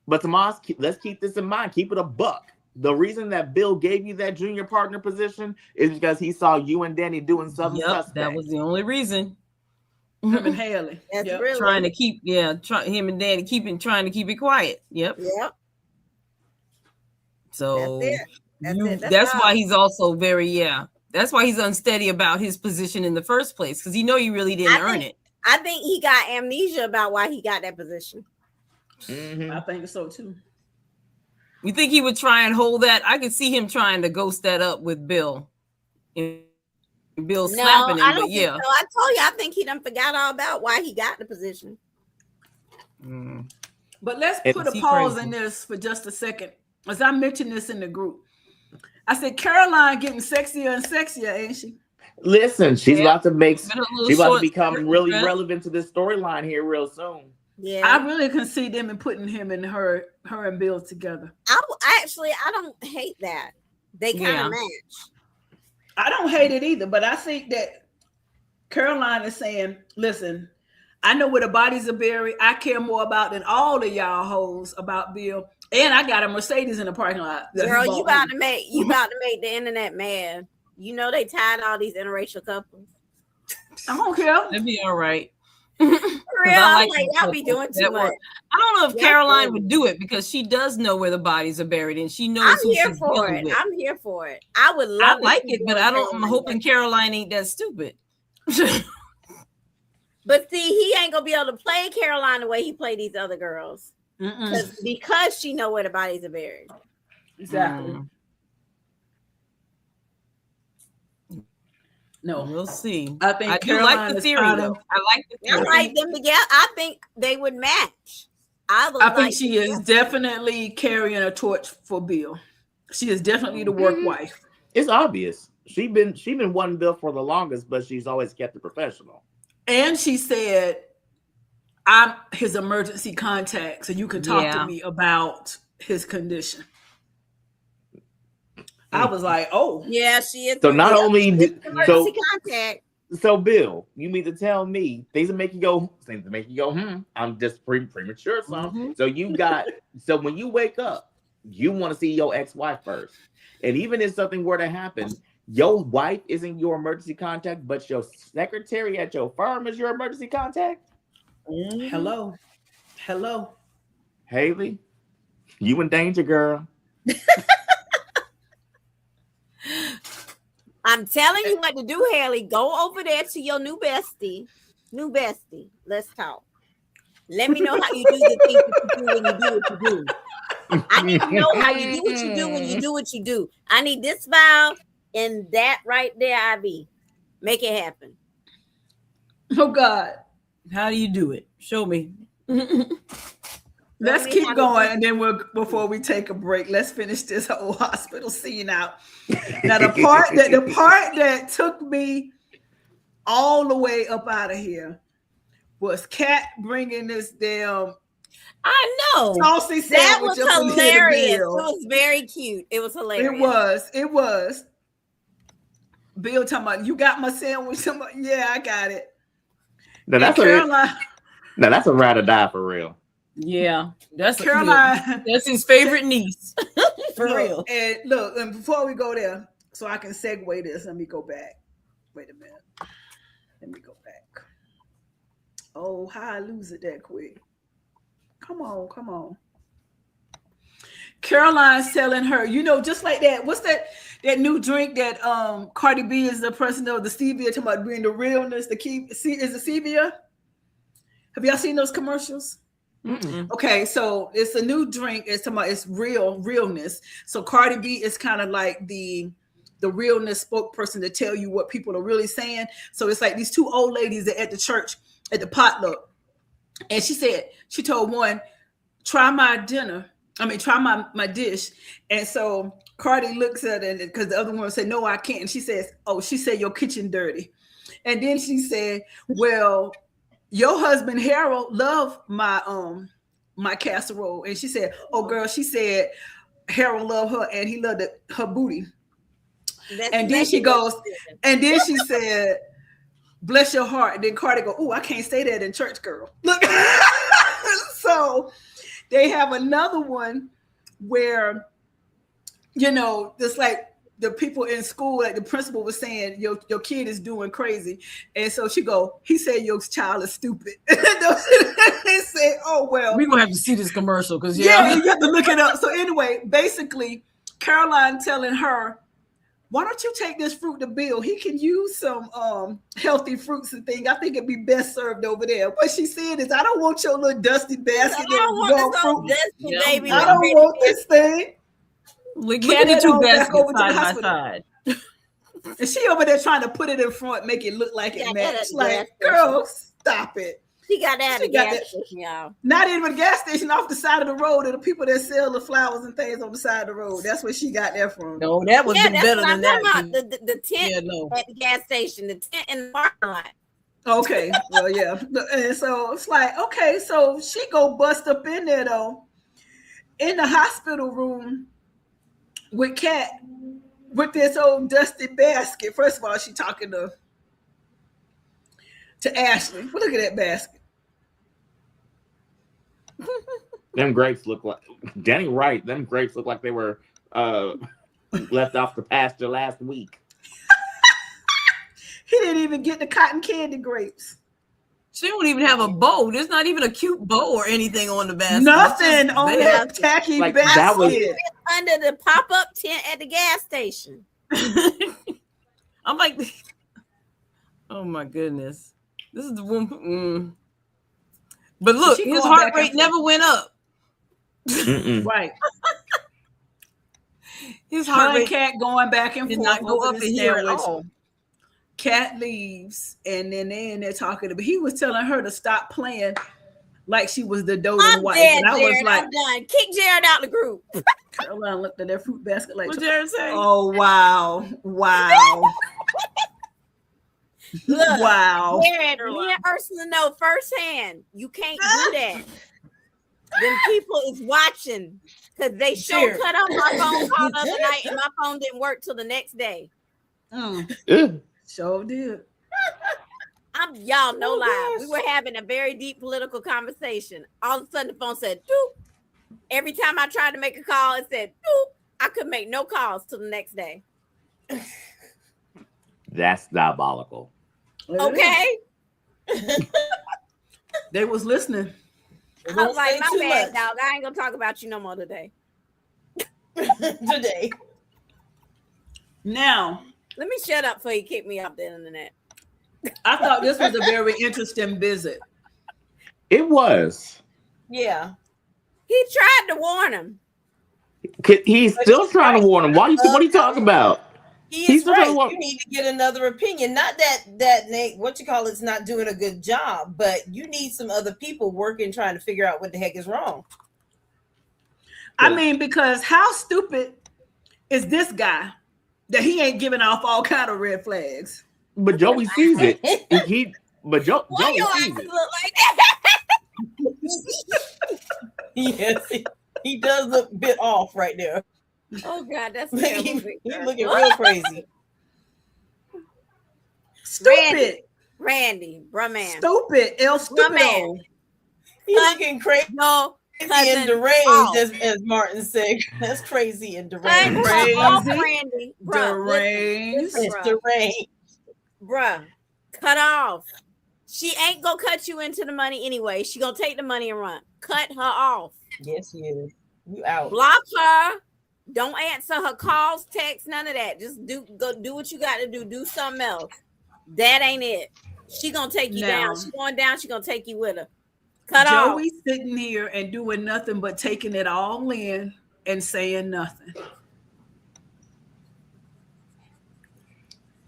But Tomas, let's keep this in mind. Keep it a buck. The reason that Bill gave you that junior partner position is because he saw you and Danny doing something suspect. That was the only reason. Him and Haley. That's really trying to keep him and Danny trying to keep it quiet. Yep. So that's why he's also that's why he's unsteady about his position in the first place, because he know you really didn't earn it. I think he got amnesia about why he got that position. I think so too. You think he would try and hold that? I could see him trying to ghost that up with Bill. Bill slapping him, I told you, I think he done forgot all about why he got the position. But let's put a pause in this for just a second. As I mentioned this in the group, I said Caroline getting sexier and sexier, ain't she? Listen, she's about to become really relevant to this storyline here real soon. Yeah, I really can see them and putting him and her and Bill together. I don't hate that. They kind of match. I don't hate it either, but I think that Caroline is saying, listen, I know where the bodies are buried. I care more about than all of y'all hoes about Bill. And I got a Mercedes in the parking lot. Girl, you about to make the internet mad. You know they tied all these interracial couples. I don't care. That'd be all right. For real, I'm like, that y'all be couple. doing too That much. work. I don't know if Y'all Caroline crazy. would do it because she does know where the bodies are buried and she knows I'm who here she's for dealing it. with. I'm here for it. I would I love like to it, but I'm hoping Caroline ain't that stupid. But see, he ain't gonna be able to play Caroline the way he played these other girls because she know where the bodies are buried. Exactly. No, We'll see. I think I do Caroline like the is theory, kind though. of. I like the I theory. like them together. I think they would match. I think she is definitely carrying a torch for Bill. She is definitely the work wife. It's obvious. She been wanting Bill for the longest, but she's always kept it professional. And she said, "I'm his emergency contact, so you can talk to me about his condition." I was like, "Oh, yeah, she is." So not only emergency contact. So Bill, you mean to tell me things that make you go, I'm just premature, son. So you got, so when you wake up, you want to see your ex-wife first. And even if something were to happen, your wife isn't your emergency contact, but your secretary at your firm is your emergency contact. Hello. Haley, you in danger, girl. I'm telling you what to do, Haley. Go over there to your new bestie. Let's talk. Let me know how you do the things that you do when you do what you do. I need to know how you do what you do when you do what you do. I need this file and that right there, IV. Make it happen. Oh God. How do you do it? Show me. Let's keep going, and then before we take a break, let's finish this whole hospital scene out. Now, the part that took me all the way up out of here was Kat bringing this damn. I know. Saucy that was sandwich up hilarious. It Bill. was very cute. It was hilarious. It was. Bill talking about, you got my sandwich? Yeah, I got it. Now that's a ride or die for real. Yeah, that's Caroline. That's his favorite niece. For real. And look, and before we go there, so I can segue this, let me go back. Wait a minute. Let me go back. Oh, how I lose it that quick. Come on. Caroline's telling her, just like that. What's that new drink that Cardi B is the person of the stevia, talking about being the realness, the key is the stevia? Have y'all seen those commercials? Mm-mm. Okay, so it's a new drink. It's talking about it's realness. So Cardi B is kind of like the realness spokesperson to tell you what people are really saying. So it's like these two old ladies at the church at the potluck, and she told one, try my dish. And so Cardi looks at it because the other one said, no, I can't. And she says, oh, she said your kitchen dirty. And then she said, well, your husband Harold loved my casserole. And she said, oh girl, she said Harold loved her and he loved her booty. And then she goes, and then she said, bless your heart. And then Cardi go, oh, I can't say that in church, girl. Look. So they have another one where, it's like the people in school, like the principal was saying, your kid is doing crazy. And so she go, he said your child is stupid. They say, oh, well. We're going to have to see this commercial because, yeah, you have to look it up. So anyway, basically, Caroline telling her, why don't you take this fruit to Bill? He can use some healthy fruits and things. I think it'd be best served over there. What she said is, I don't want your little dusty basket. I don't want this old dusty baby. I don't want this thing. We can't do two baskets side by side. And she over there trying to put it in front, make it look like it matched. Like, girl, stop it. She got that at a gas station, y'all. Not even a gas station, off the side of the road. And the people that sell the flowers and things on the side of the road. That's where she got that from. No, that was better than that. The tent at the gas station, the tent in the parking lot. Okay, well, yeah. And so it's like, okay, so she go bust up in there though, in the hospital room with Kat, with this old dusty basket. First of all, she talking to Ashley. Well, look at that basket. Them grapes look like Danny Wright. Them grapes look like they were left off the pasture last week. He didn't even get the cotton candy grapes. She don't even have a bow. There's not even a cute bow or anything on the basket. Nothing on that tacky Like, basket. that was- Under the pop-up tent at the gas station. I'm like, oh my goodness. This is the one. But look, She his going heart back and rate never went up. Right. His Her heart and rate Cat going back and did forth not go over up the in here at sandwich. all. Cat leaves, and then they in there talking. But he was telling her to stop playing like she was the doting I'm wife. dead, And I Jared. was like, I'm done. Kick Jared out the group. Caroline looked at that fruit basket like, What Jared say? oh, wow. Wow. Look, Wow. Jared, me and Ursula know firsthand. You can't do that. Them people is watching because they Jared. cut off my phone call the other night, and my phone didn't work till the next day. Sure did. Y'all no Oh, lie. gosh. We were having a very deep political conversation. All of a sudden, the phone said, doop. Every time I tried to make a call, it said, doop. I couldn't make no calls till the next day. That's diabolical. Okay. They was listening. I was like, my bad, dog. I ain't gonna talk about you no more today. Today. Now, Let me shut up before you kick me off the internet. I thought this was a very interesting visit. It was. Yeah. He tried to warn him. He's still trying to warn him. What are you talking about? He He's is right. the one- You need to get another opinion. Not that Nate, what you call it's not doing a good job, but you need some other people working trying to figure out what the heck is wrong. I mean, because how stupid is this guy that he ain't giving off all kind of red flags? But Joey sees it. Why Joey your sees eyes it. look like that? Yes, he does look a bit off right there. Oh God, that's He's terrible. looking real crazy. Stupid. Randy, bruh man. Stupid. El Stupido. He's looking crazy No, and cousin. deranged, as Martin said. That's crazy and deranged. Randy. Bruh, Deranged. listen, It's bruh. deranged. Bruh, cut off. She ain't gonna cut you into the money anyway. She gonna take the money and run. Cut her off. Yes, he is. You out. Block her. Don't answer her calls, texts, none of that. Just go do what you got to do. Do something else. That ain't it. She gonna take you down. She going down. She gonna take you with her. Cut off. Joey sitting here and doing nothing but taking it all in and saying nothing.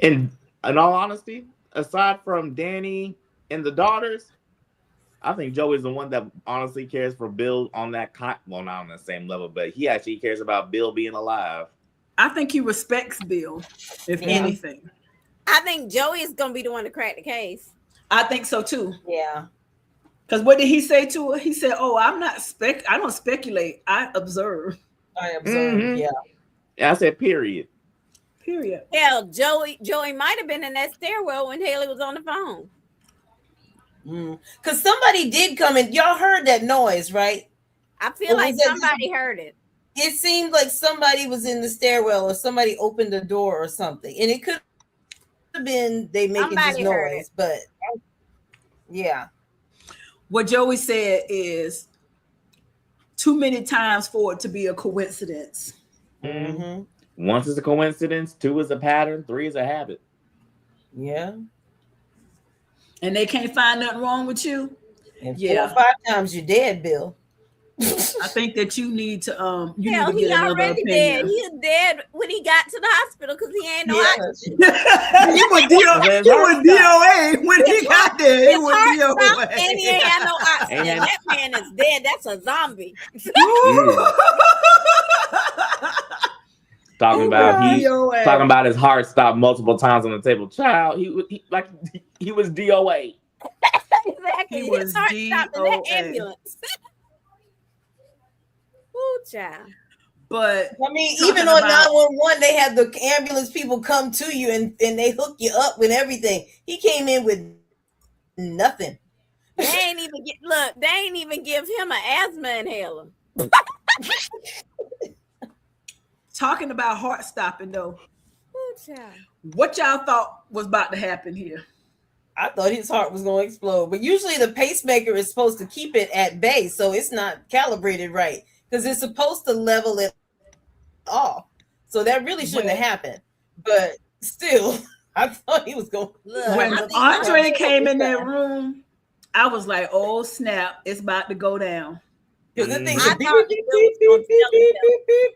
In all honesty, aside from Danny and the daughters, I think Joey's the one that honestly cares for Bill on that well, not on the same level, but he actually cares about Bill being alive. I think he respects Bill, if anything. I think Joey is gonna be the one to crack the case. I think so too. Yeah. Because what did he say to her? He said, "Oh, I don't speculate. I observe." I observe. Mhm. Yeah. Yeah, I said period. Period. Hell, Joey might have been in that stairwell when Haley was on the phone. Because somebody did come in. Y'all heard that noise, right? I feel Or like was that somebody heard it. It seemed like somebody was in the stairwell or somebody opened the door or something. And it could have been they making Somebody this heard noise, but yeah. What Joey said is too many times for it to be a coincidence. Mm-hmm. Once is a coincidence, two is a pattern, three is a habit. Yeah. And they can't find nothing wrong with you. And Yeah. 4 or 5 times you're dead, Bill. I think that you need to Hell, get he another already opinion. dead. He was dead when he got to the hospital because he ain't no Yeah. oxygen. He was DOA when he got there. He His was heart stopped DOA. and he ain't had no oxygen. Ain't That man is dead. That's a zombie. Talking about his heart stopped multiple times on the table. Child, he was DOA. Exactly. He His was heart stopped in that DOA. ambulance. Ooh, child. But I mean, talking even on about- 911, they had the ambulance people come to you and they hook you up with everything. He came in with nothing. They ain't even give him an asthma inhaler. talking about heart stopping though, Ooh, What y'all thought was about to happen here? I thought his heart was going to explode, but usually the pacemaker is supposed to keep it at bay, so it's not calibrated right because it's supposed to level it off. So that really shouldn't have happened. But still, I thought he was going. When Andre came in that room, I was like, "Oh snap! It's about to go down." Because the thing, I thought Bill was going to kill him,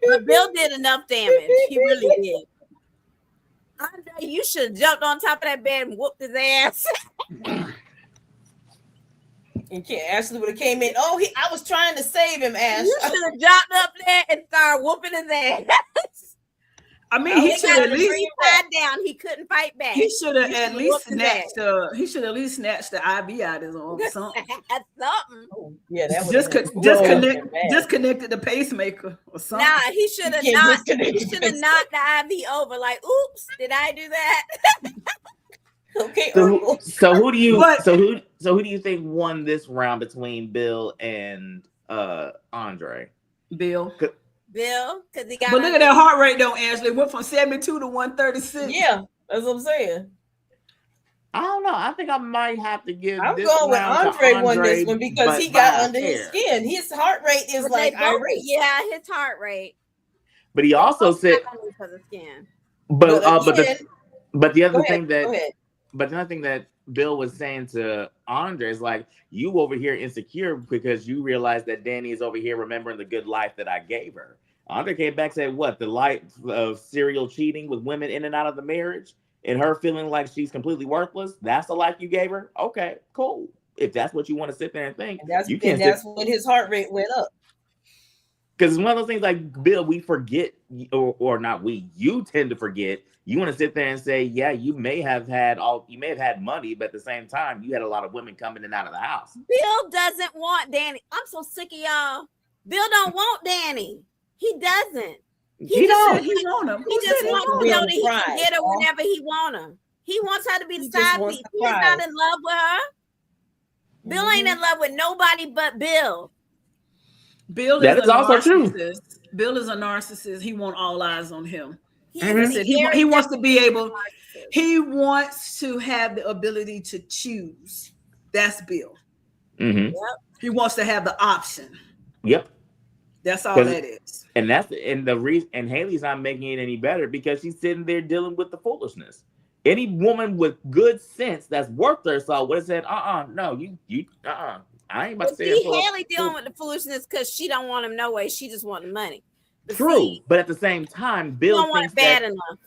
but Bill did enough damage. He really did. Andre, you should have jumped on top of that bed and whooped his ass. And Ashley would have came in. Oh, I was trying to save him, Ash. You should have jumped up there and started whooping his ass. I mean, he should at least down. He couldn't fight back. He should have at least snatched. He should at least snatched the IV out of his arm. Something. Something. Oh, yeah, that disconnected the pacemaker or something. Nah, he should have knocked the IV over. Like, oops, did I do that? Okay. So who do you think won this round between Bill and Andre? Bill, because he got. But look at that heart rate, though, Ashley. It went from 72 to 136. Yeah, that's what I'm saying. I don't know. I think I might have to give. I'm this going with round Andre to won this one because he got under his skin. His heart rate is But like they both- irate. Yeah, his heart rate. But he also said. Because of skin. But the other Go the other thing that Bill was saying to Andre is like, you over here insecure because you realize that Danny is over here remembering the good life that I gave her. Andre came back and said, what, the life of serial cheating with women in and out of the marriage and her feeling like she's completely worthless? That's the life you gave her? Okay, cool. If that's what you want to sit there and think, that's when his heart rate went up. Because it's one of those things like, Bill, we forget, or not we, you tend to forget. You want to sit there and say, yeah, you may have had money, but at the same time, you had a lot of women coming in and out of the house. Bill doesn't want Danny. I'm so sick of y'all. Bill don't want Danny. He doesn't. He don't. He want him. He just wants to know that he can get her whenever he want her. He wants her to be the side piece. He's not in love with her. Bill ain't in love with nobody but Bill. Bill is also true. Bill is a narcissist. He wants all eyes on him. He wants to be able. He wants to have the ability to choose. That's Bill. Mm-hmm. Yep. He wants to have the option. Yep. That's all that is. And the reason. And Haley's not making it any better because she's sitting there dealing with the foolishness. Any woman with good sense that's worth their salt would have said, no, you I ain't about to say Haley dealing with the foolishness because she don't want him no way. She just want the money. True, but at the same time, Bill don't want it bad enough.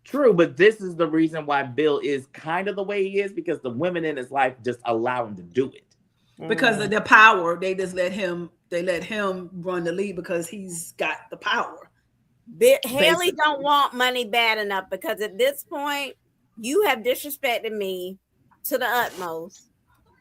True, but this is the reason why Bill is kind of the way he is because the women in his life just allow him to do it. Because of their power, they just let him. They let him run the lead because he's got the power. Haley don't want money bad enough because at this point, you have disrespected me to the utmost.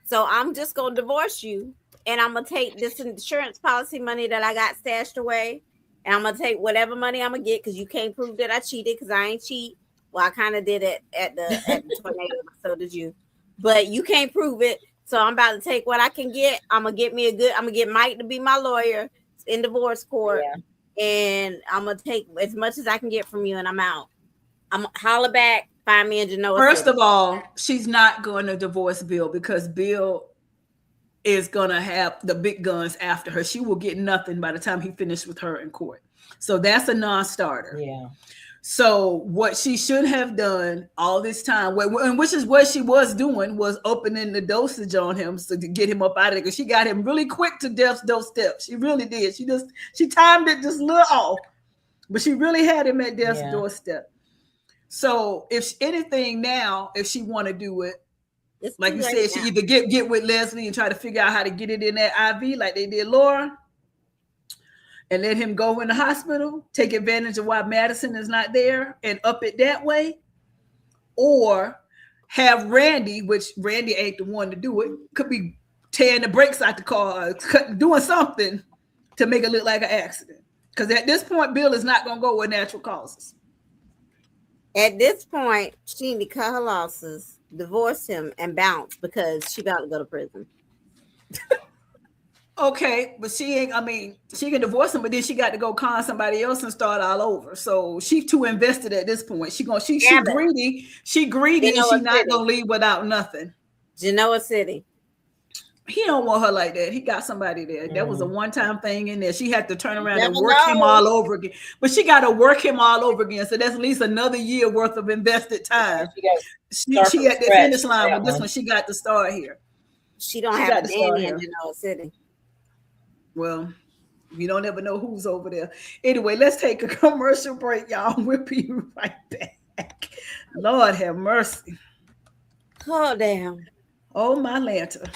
So I'm just gonna divorce you, and I'm gonna take this insurance policy money that I got stashed away, and I'm gonna take whatever money I'm gonna get because you can't prove that I cheated because I ain't cheat. Well, I kind of did it at the tornado, so did you, but you can't prove it. So I'm about to take what I can get. I'm gonna get Mike to be my lawyer in divorce court, and I'm gonna take as much as I can get from you, and I'm out. I'm holler back. Find me in Genoa. First of all, she's not going to divorce Bill because Bill is going to have the big guns after her. She will get nothing by the time he finished with her in court. So that's a non-starter. Yeah. So what she should have done all this time, which is what she was doing, was opening the dosage on him to get him up out of there because she got him really quick to death's doorstep. She really did. She timed it just a little off, but she really had him at death's doorstep. So if anything now, if she want to do it, like you said, she either get with Leslie and try to figure out how to get it in that IV like they did Laura and let him go in the hospital, take advantage of why Madison is not there and up it that way, or have Randy, which Randy ain't the one to do it, could be tearing the brakes out the car, doing something to make it look like an accident. Because at this point, Bill is not going to go with natural causes. At this point, she need to cut her losses, divorce him, and bounce because she about to go to prison. Okay, but she ain't. I mean, she can divorce him, but then she got to go con somebody else and start all over. So she too invested at this point. She Damn it. greedy. She greedy, and Genoa she not City. gonna leave without nothing. Genoa City. He don't want her like that. He got somebody there. That was a one-time thing in there. She had to turn around and Never work him know. all over again. But she got to work him all over again. So that's at least another year worth of invested time. She at the finish line with this one. She got to start here. She don't She have got a to start Danny in here. Genoa City. Well, you don't ever know who's over there. Anyway, let's take a commercial break, y'all. We'll be right back. Lord have mercy. Oh, damn. Oh, my Lanta.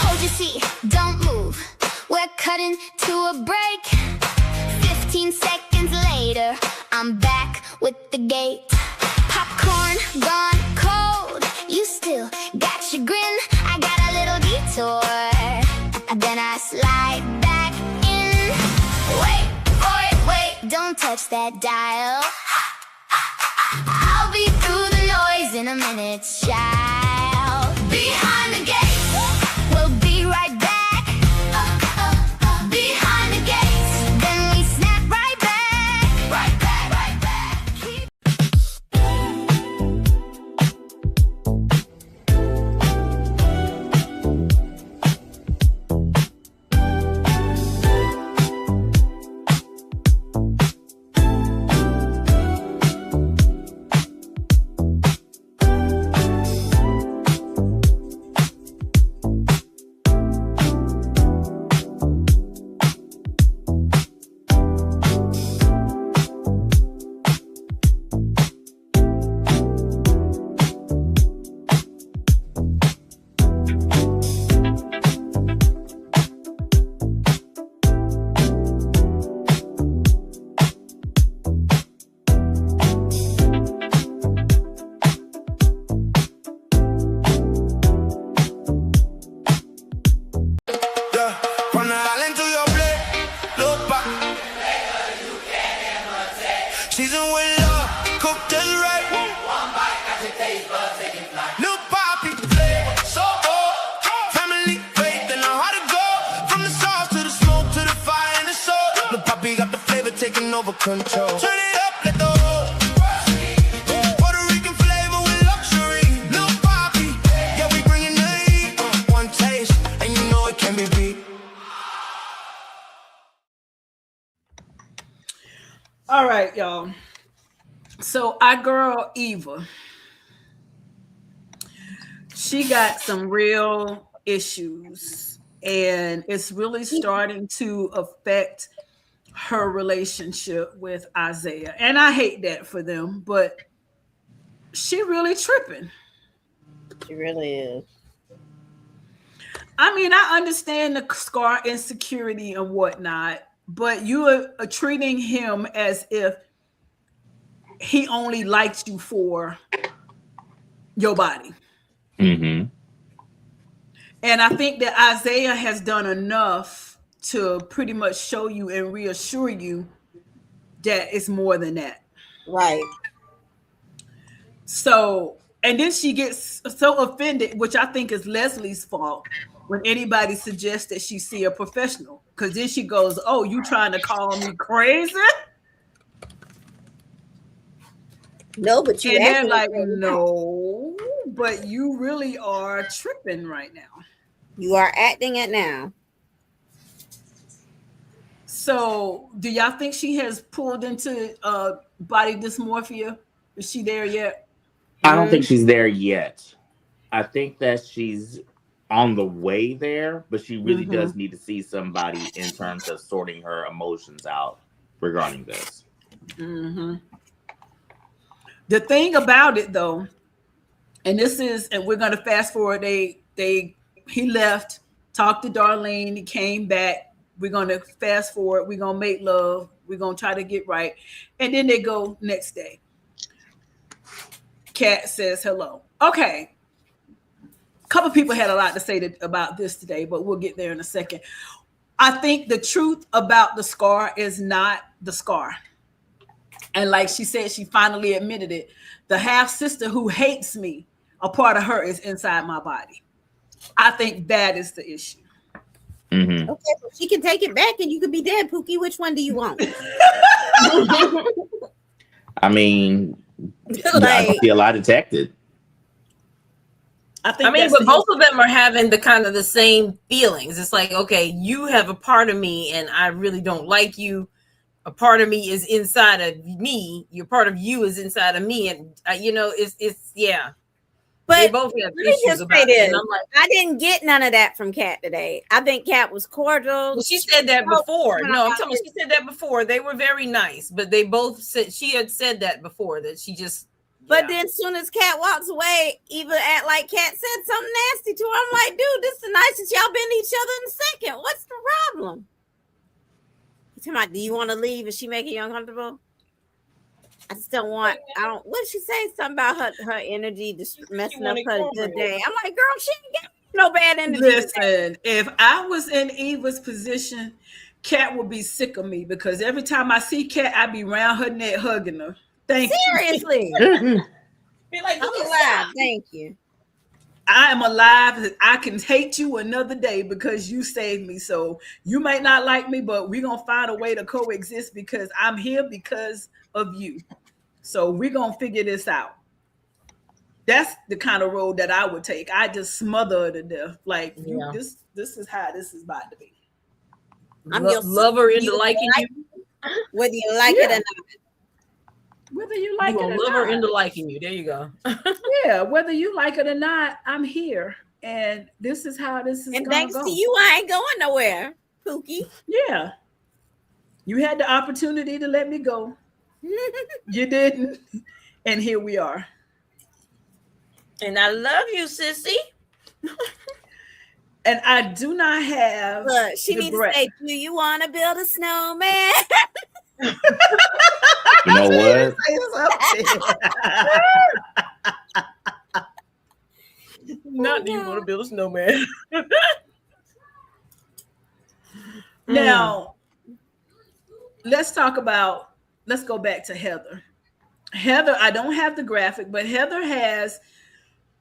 Hold your seat, don't move. We're cutting to a break. 15 seconds later, I'm back with the gate. Popcorn gone cold. You still got your grin. I got a little detour. Then I slide back in. Wait for it, wait. Don't touch that dial. I'll be through the noise in a minute, child. Behind the gates, we'll be right back. Behind the gates, then we snap right back. Right back, right back. Keep From the island to your plate, look back. Season with love, cooked just right. One bite, got your taste buds taking flight. Look poppy, flavor, so old. Family, faith, and know how to go. From the sauce to the smoke to the fire and the soul. Look poppy got the flavor taking over control. Turn it up, let the whole Puerto Rican flavor with luxury. Look poppy, yeah, we bringing the heat. One taste, and you know it can be beat. All right, y'all. So our girl Eva, she got some real issues, and it's really starting to affect her relationship with Isaiah. And I hate that for them, but she really tripping. She really is. I mean, I understand the scar insecurity and whatnot, but you are treating him as if he only likes you for your body. Mm-hmm. And I think that Isaiah has done enough to pretty much show you and reassure you that it's more than that. Right. So, and then she gets so offended, which I think is Leslie's fault, when anybody suggests that she see a professional. Because then she goes, "Oh, you trying to call me crazy?" No, but you And they're acting like, crazy. "No, but you really are tripping right now." You are acting it now. So, do y'all think she has pulled into body dysmorphia? Is she there yet? I don't think she's there yet. I think that she's on the way there, but she really does need to see somebody in terms of sorting her emotions out regarding this. The thing about it, though, and we're gonna fast forward. He left, talked to Darlene, he came back. We're gonna fast forward. We're gonna make love. We're gonna try to get right, and then they go next day. Kat says hello. Okay. A couple people had a lot to say about this today, but we'll get there in a second. I think the truth about the scar is not the scar. And like she said, she finally admitted it. The half sister who hates me, a part of her is inside my body. I think that is the issue. Mm-hmm. Okay, well, she can take it back and you could be dead, Pookie. Which one do you want? I mean, I Like, feel I detected. I mean, but both of them are having the kind of the same feelings. It's like, okay, you have a part of me and I really don't like you. A part of me is inside of me. Your part of you is inside of me. And, it's yeah. but they both have let me issues just about say it. this. And I'm like, I didn't get none of that from Kat today. I think Kat was cordial. well, she said that before. No, I'm talking about she said that before. They were very nice, but they both said she had said that before that she just. But then as soon as Kat walks away, even act like Kat said something nasty to her. I'm like, dude, this is the nicest y'all been to each other in a second. What's the problem? He's talking about, do you want to leave? Is she making you uncomfortable? I just don't want, what did she say? Something about her energy just messing up her good day. I'm like, girl, she ain't got no bad energy. Listen, if I was in Eva's position, Kat would be sick of me because every time I see Kat, I be around her neck hugging her. Seriously. Be like, I'm alive. Thank you. I am alive. I can hate you another day because you saved me. So you might not like me, but we're going to find a way to coexist because I'm here because of you. So we're going to figure this out. That's the kind of road that I would take. I just smother her to death. Like, this is how this is about to be. I'm your love her into liking you. Whether you like it or not. Whether you like it or love not. her into liking you. There you go. Yeah, whether you like it or not, I'm here. And this is how this is going to go. And thanks to you, I ain't going nowhere, Pookie. Yeah. You had the opportunity to let me go. You didn't. And here we are. And I love you, sissy. And I do not have. Look, she needs to say, do you want to build a snowman? You know what? Not do you want to build a snowman? Now, let's go back to Heather. Heather, I don't have the graphic, but Heather has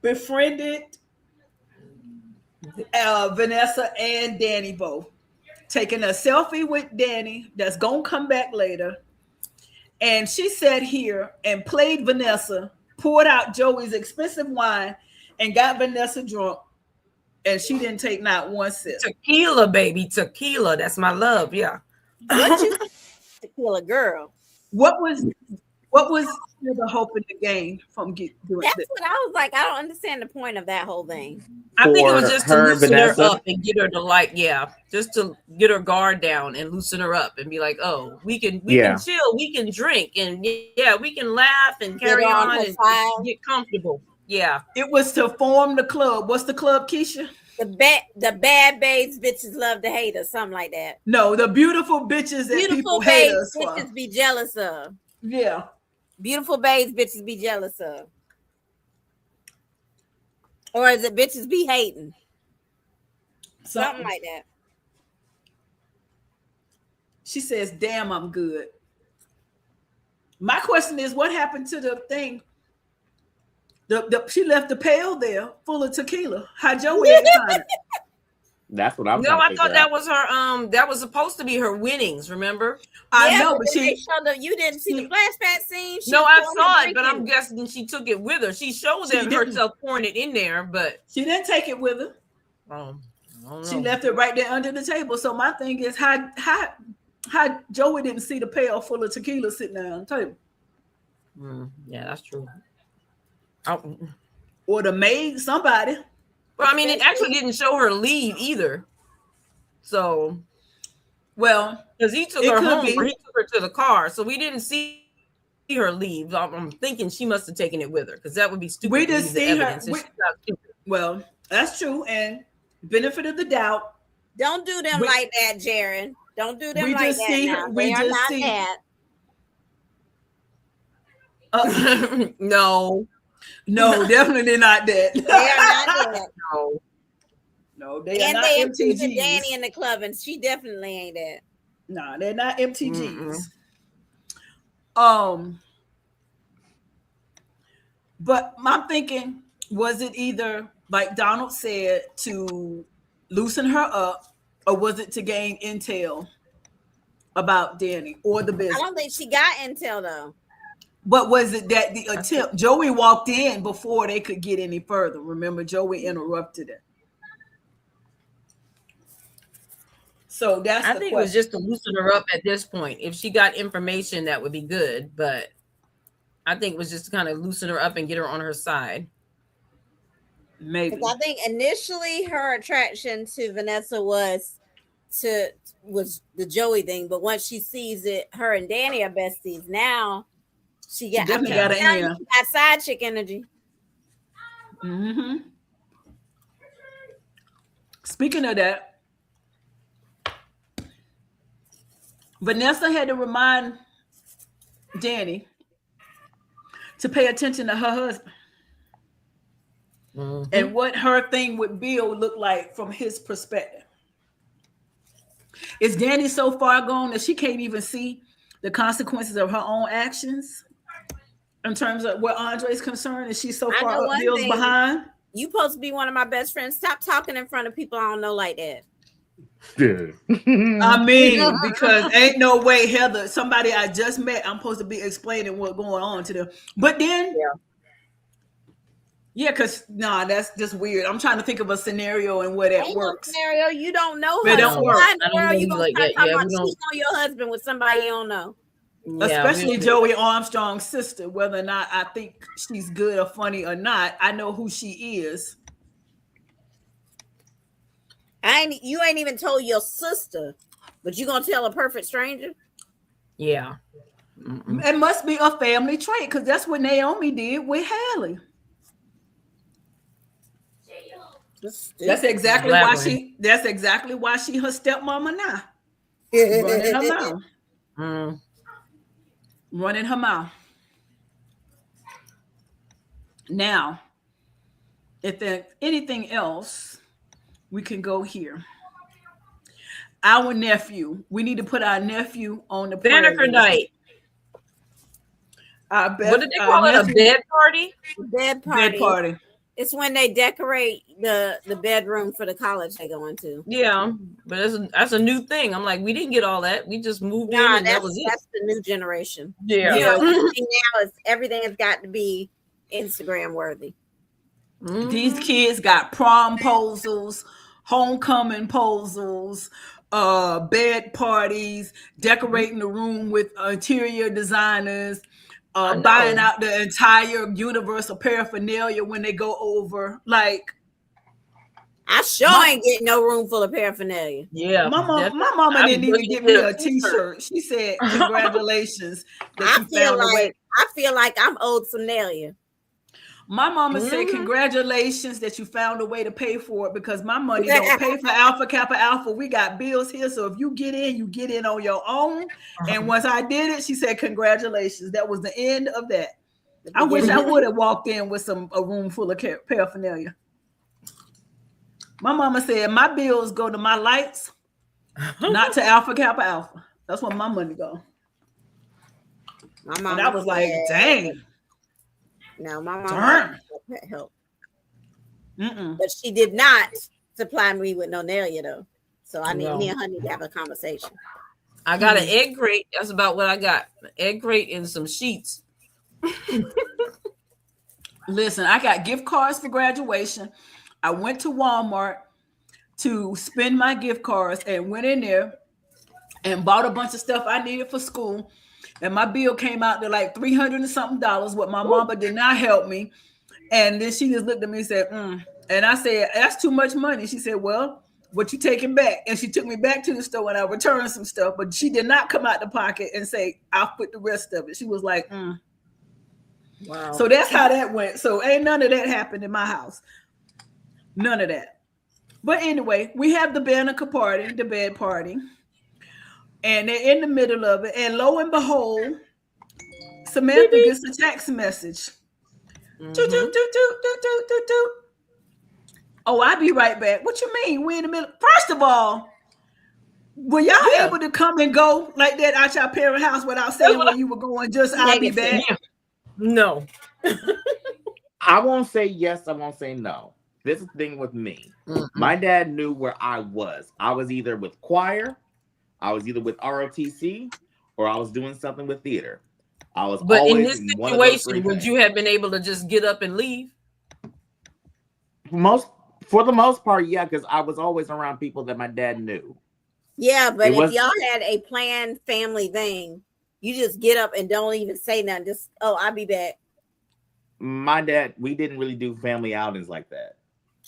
befriended Vanessa and Danny both. Taking a selfie with Danny that's going to come back later. And she sat here and played Vanessa, poured out Joey's expensive wine, and got Vanessa drunk. And she didn't take not one sip. Tequila, baby. Tequila. That's my love. Yeah. What you tequila girl? What was the hope in the game from doing That's this? what I was like. I don't understand the point of that whole thing. I think it was just to loosen Vanessa. her up and get her to just to get her guard down and loosen her up and be like, oh, we can chill, we can drink, and we can laugh and carry on and get comfortable. Yeah. It was to form the club. What's the club, Keisha? The bad babes bitches love to hate us, something like that. No, the beautiful bitches that people hate us for. Bitches be jealous of. Yeah. Beautiful babes bitches be jealous of. Or is it bitches be hating? Something like that. She says, damn, I'm good. My question is, what happened to the thing? She left the pail there full of tequila. How Joey find it? That's what I'm. No, I thought that was her. That was supposed to be her winnings. Remember? I know, but you didn't see the flashback scene. No, I saw it, but I'm guessing she took it with her. She showed herself pouring it in there, but she didn't take it with her. I don't know. She left it right there under the table. So my thing is, how Joey didn't see the pail full of tequila sitting there on the table? Yeah, that's true. Or the maid, somebody. Well, I mean, it actually didn't show her leave either. So, well, because he took her home, or he took her to the car, so we didn't see her leave. I'm thinking she must have taken it with her, because that would be stupid. We didn't see her. Well, that's true, and benefit of the doubt. Don't do them like that, Jaron. Don't do them like that. Now. They are not that. No, definitely not that. They are not that. No. No, they are And not they included MTGs. Danny in the club, and she definitely ain't that. No, they're not MTGs. But I'm thinking, was it either, like Donald said, to loosen her up, or was it to gain intel about Danny or the I business? don't think she got intel though. But was it that the attempt? Joey walked in before they could get any further. Remember, Joey interrupted it. So that's I the think question. it was just to loosen her up at this point. If she got information, that would be good. But I think it was just to kind of loosen her up and get her on her side. Maybe. I think initially her attraction to Vanessa was the Joey thing, but once she sees it, her and Danny are besties. Now she definitely got an ear. She got side chick energy. Mm-hmm. Speaking of that, Vanessa had to remind Danny to pay attention to her husband and what her thing with Bill looked like from his perspective. Is Danny so far gone that she can't even see the consequences of her own actions in terms of where Andre's concerned? Is she so far up Bill's behind? You supposed to be one of my best friends. Stop talking in front of people I don't know like that. I mean, because ain't no way, Heather, somebody I just met, I'm supposed to be explaining what's going on to them. But then, because that's just weird. I'm trying to think of a scenario and where that works. No scenario, you don't know her. It don't work. Why in the world you gonna like start that. talking Yeah, about cheating on your husband with somebody you don't know? Especially Joey Armstrong's sister, whether or not I think she's good or funny or not, I know who she is. You ain't even told your sister, but you gonna tell a perfect stranger? Yeah. It must be a family trait, because that's what Naomi did with Hallie. That's exactly why she. That's exactly why she her stepmama now. Running her mouth. Running her mouth. Now, if there's anything else, we can go here. Our nephew. We need to put our nephew on the Banneker night. What did they call it? A bed party? Bed party. Bed party. It's when they decorate the bedroom for the college they go into. Yeah, but that's a new thing. I'm like, we didn't get all that. We just moved in and that was it. That's the new generation. Yeah. Now everything has got to be Instagram worthy. These kids got prom posals, homecoming posals, bed parties, decorating the room with interior designers, buying out the entire Universal paraphernalia when they go over. Like, I ain't getting no room full of paraphernalia. Yeah, my mama didn't even give me a t-shirt. She said, "Congratulations that you found a way." I feel like I'm owed some Nelia. My mama said, "Congratulations that you found a way to pay for it, because my money don't pay for Alpha Kappa Alpha. We got bills here, so if you get in on your own." And once I did it, she said, "Congratulations." That was the end of that. I wish I would have walked in with a room full of paraphernalia. My mama said, "My bills go to my lights, not to Alpha Kappa Alpha." That's where my money go. My mama, and I was like, "Dang." No, my mama help. But she did not supply me with no Nelia though. So I need me and her need to have a conversation. I got an egg crate. That's about what I got. An egg crate and some sheets. Listen, I got gift cards for graduation. I went to Walmart to spend my gift cards and went in there and bought a bunch of stuff I needed for school. And my bill came out to like $300 and something. What my mama did not help me. And then she just looked at me and said, And I said, "That's too much money." She said, "Well, what you taking back?" And she took me back to the store and I returned some stuff, but she did not come out the pocket and say, "I'll put the rest of it." She was like, Wow. So that's how that went. So ain't none of that happened in my house. None of that. But anyway, we have the Banneker party, the bed party. And they're in the middle of it. And lo and behold, Samantha gets a text message. Oh, I'll be right back. What you mean? We in the middle. First of all, were y'all able to come and go like that out your parents' house without saying where you were going? Just I'll be back. Yeah. No. I won't say yes. I won't say no. This is the thing with me. My dad knew where I was. I was either with choir, I was either with ROTC, or I was doing something with theater. I was But in always this in one of those three situation, would things. you have been able to just get up and leave? For the most part, yeah, because I was always around people that my dad knew. Yeah, but if y'all had a planned family thing, you just get up and don't even say nothing. Just, oh, I'll be back. My dad, we didn't really do family outings like that.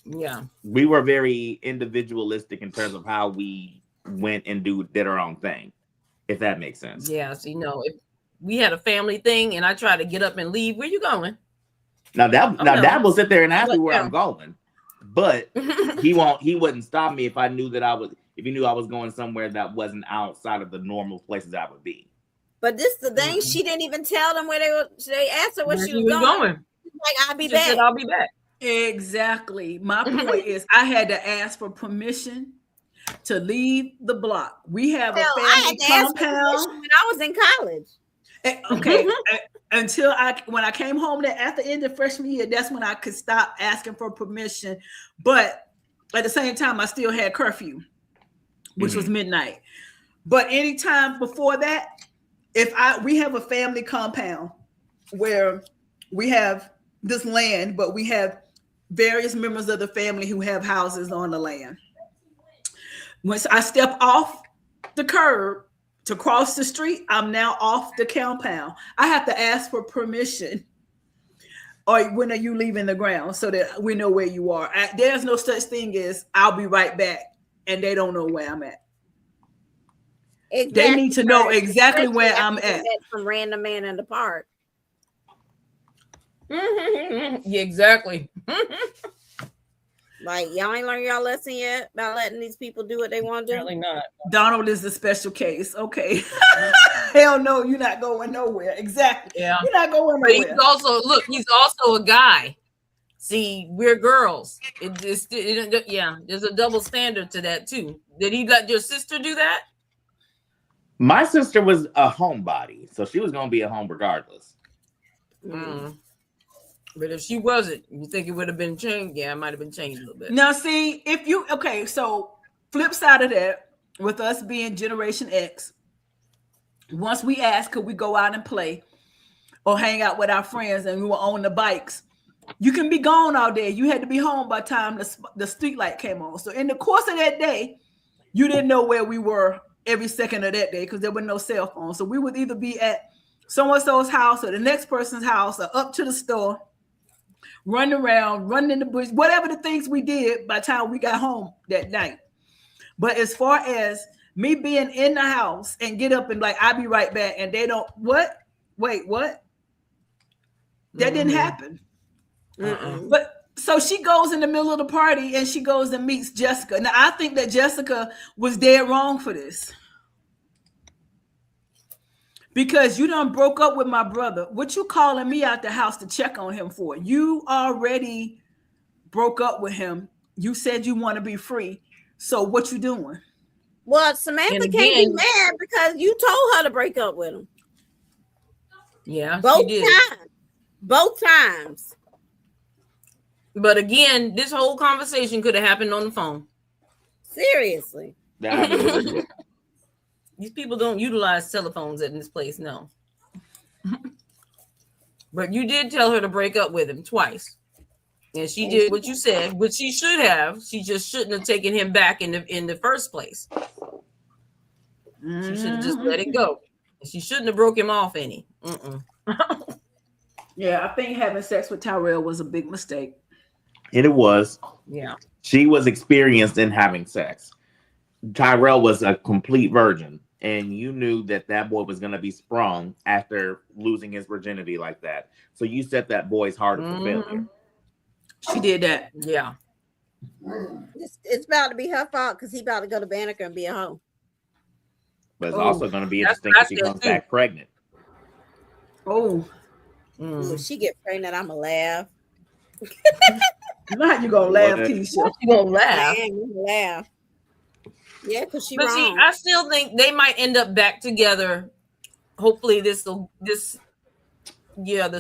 Yeah. We were very individualistic in terms of how we went and did our own thing, if that makes sense. Yeah, so if we had a family thing and I try to get up and leave, where you going? Dad will sit there and ask me where I'm going, but he wouldn't stop me if he knew I was going somewhere that wasn't outside of the normal places I would be. But this the thing, she didn't even tell them where they were. They asked her where she was going. Like, I'll be back. Said, I'll be back. Exactly. My point is, I had to ask for permission to leave the block. We have a family compound. When I was in college. Okay. When I came home at the end of freshman year, that's when I could stop asking for permission. But at the same time, I still had curfew, which was midnight. But anytime before that, we have a family compound where we have this land, but we have various members of the family who have houses on the land. Once I step off the curb to cross the street, I'm now off the compound. I have to ask for permission. Or when are you leaving the ground so that we know where you are? There's no such thing as I'll be right back and they don't know where I'm at. Exactly. They need to know exactly where I'm at. From random man in the park. Yeah, exactly. Like, y'all ain't learned y'all lesson yet about letting these people do what they want to do? Apparently not. Donald is the special case. Okay. Hell no, you're not going nowhere. Exactly. Yeah. You're not going nowhere. But he's also a guy. See, we're girls. There's a double standard to that too. Did he let your sister do that? My sister was a homebody, so she was going to be at home regardless. But if she wasn't, you think it would have been changed? Yeah, it might have been changed a little bit. Now, see, so flip side of that, with us being Generation X, once we asked, could we go out and play or hang out with our friends and we were on the bikes, you can be gone all day. You had to be home by the time the street light came on. So in the course of that day, you didn't know where we were every second of that day because there were no cell phones. So we would either be at so-and-so's house or the next person's house or up to the store, running around, running in the bush, whatever the things we did by the time we got home that night. But as far as me being in the house and get up and like, I'll be right back. And they don't, what? Wait, what? That didn't happen. But so she goes in the middle of the party and she goes and meets Jessica. Now, I think that Jessica was dead wrong for this. Because you done broke up with my brother. What you calling me out the house to check on him for? You already broke up with him. You said you want to be free. So what you doing? Well, Samantha can't be mad because you told her to break up with him. Yeah, both times. Both times. But again, this whole conversation could have happened on the phone. Seriously. These people don't utilize telephones in this place, no. But you did tell her to break up with him twice. And she did what you said, which she should have. She just shouldn't have taken him back in the first place. She should have just let it go. She shouldn't have broke him off any. Yeah, I think having sex with Tyrell was a big mistake. And it was. Yeah. She was experienced in having sex. Tyrell was a complete virgin. And you knew that boy was going to be sprung after losing his virginity like that. So you set that boy's heart up for failure. She did that. Yeah. It's about to be her fault because he about to go to Banneker and be a hoe. But it's also going to be interesting if she comes back pregnant. When she get pregnant, I'ma laugh. Now you gonna laugh, What? Keisha. You gonna laugh? Man, you laugh. Yeah, because she But wrong. see, I still think they might end up back together. Hopefully, the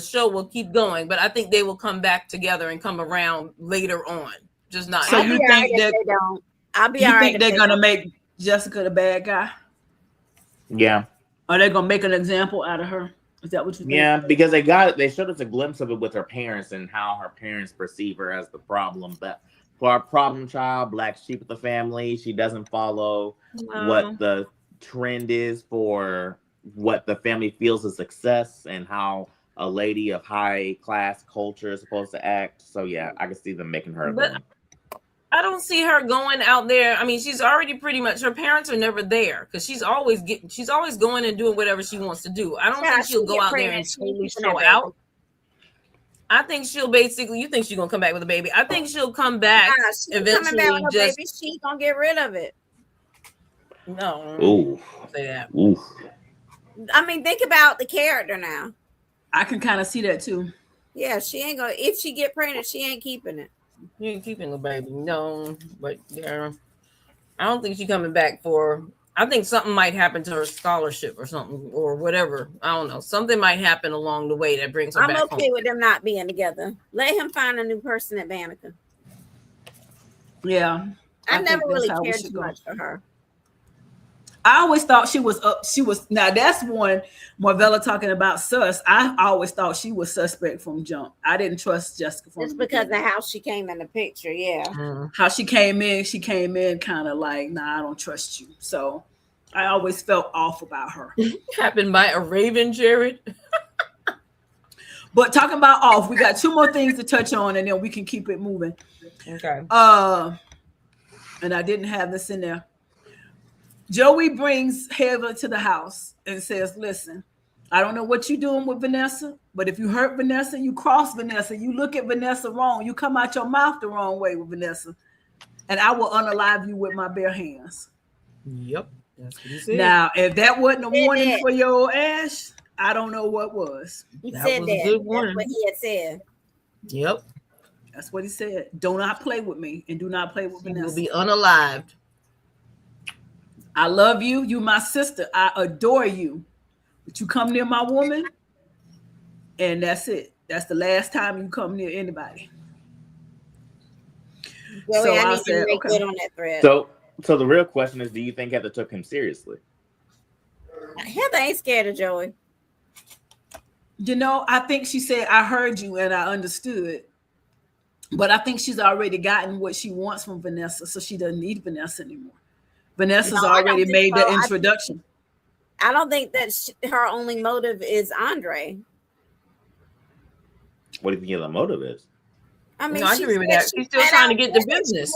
show will keep going. But I think they will come back together and come around later on. Just not. So I'll you be all right think if that they don't. I'll be you all right think if they're they gonna don't. make Jessica the bad guy? Yeah. Are they gonna make an example out of her? Is that what you think? Yeah, because they showed us a glimpse of it with her parents and how her parents perceive her as the problem. But for our problem child, black sheep of the family, she doesn't follow what the trend is for what the family feels is success and how a lady of high class culture is supposed to act. So yeah, I can see them making her a But villain. I don't see her going out there. I mean, she's already pretty much, her parents are never there because she's always going and doing whatever she wants to do. I don't think she'll go out there and totally show out. I think she'll basically, you think she's gonna come back with a baby? I think she'll come back eventually. Coming back with a baby, she's gonna get rid of it. No. Ooh. Don't say that. Ooh. I mean, think about the character now. I can kind of see that too. Yeah, she ain't gonna. If she get pregnant, she ain't keeping it. You ain't keeping the baby. No, but yeah, I don't think she's coming back for. I think something might happen to her scholarship or something or whatever. I don't know. Something might happen along the way that brings her back I'm okay home. with them not being together. Let him find a new person at Banneker. Yeah. I never really cared too much for her. I always thought she was up. She was now. That's one Marvella talking about sus. I always thought she was suspect from jump. I didn't trust Jessica from just because of how she came in the picture. Yeah, how she came in kind of like, nah, I don't trust you. So I always felt off about her. Happened by a raven, Jared. But talking about off, we got two more things to touch on, and then we can keep it moving. Okay. And I didn't have this in there. Joey brings Heather to the house and says, listen, I don't know what you're doing with Vanessa, but if you hurt Vanessa, you cross Vanessa, you look at Vanessa wrong, you come out your mouth the wrong way with Vanessa, and I will unalive you with my bare hands. Yep. That's what he said. Now, if that wasn't a warning for your ass, I don't know what was. He said that. That's what he had said. Yep. That's what he said. Do not play with me and do not play with Vanessa. Will be unalived. I love you. You my sister. I adore you. But you come near my woman, and that's it. That's the last time you come near anybody. Joey, so I need to make good on that thread. So the real question is, do you think Heather took him seriously? Heather ain't scared of Joey. You know, I think she said, I heard you and I understood. But I think she's already gotten what she wants from Vanessa, so she doesn't need Vanessa anymore. Vanessa's already made the introduction. I don't think that her only motive is Andre. What do you think the motive is? I mean, I agree with that. She's still trying to get the business.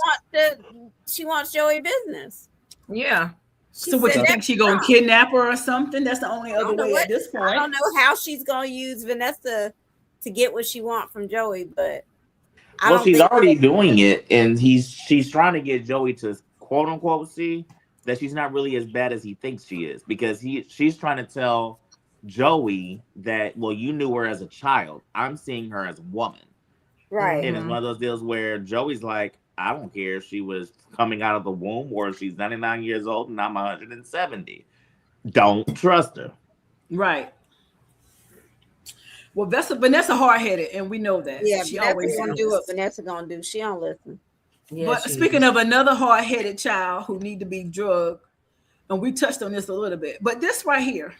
She wants Joey business. Yeah. So what, you think she gonna kidnap her or something? That's the only other way at this point. I don't know how she's gonna use Vanessa to get what she wants from Joey, but she's already doing it, and she's trying to get Joey to quote unquote see that she's not really as bad as he thinks she is, because she's trying to tell Joey that, well, you knew her as a child. I'm seeing her as a woman. Right. And it's one of those deals where Joey's like, I don't care if she was coming out of the womb or if she's 99 years old and I'm 170. Don't trust her. Right. Well, Vanessa hard-headed, and we know that. Yeah, she always gonna do what Vanessa gonna do. She don't listen. Yeah, but speaking of another hard-headed child who need to be drugged, and we touched on this a little bit, but this right here,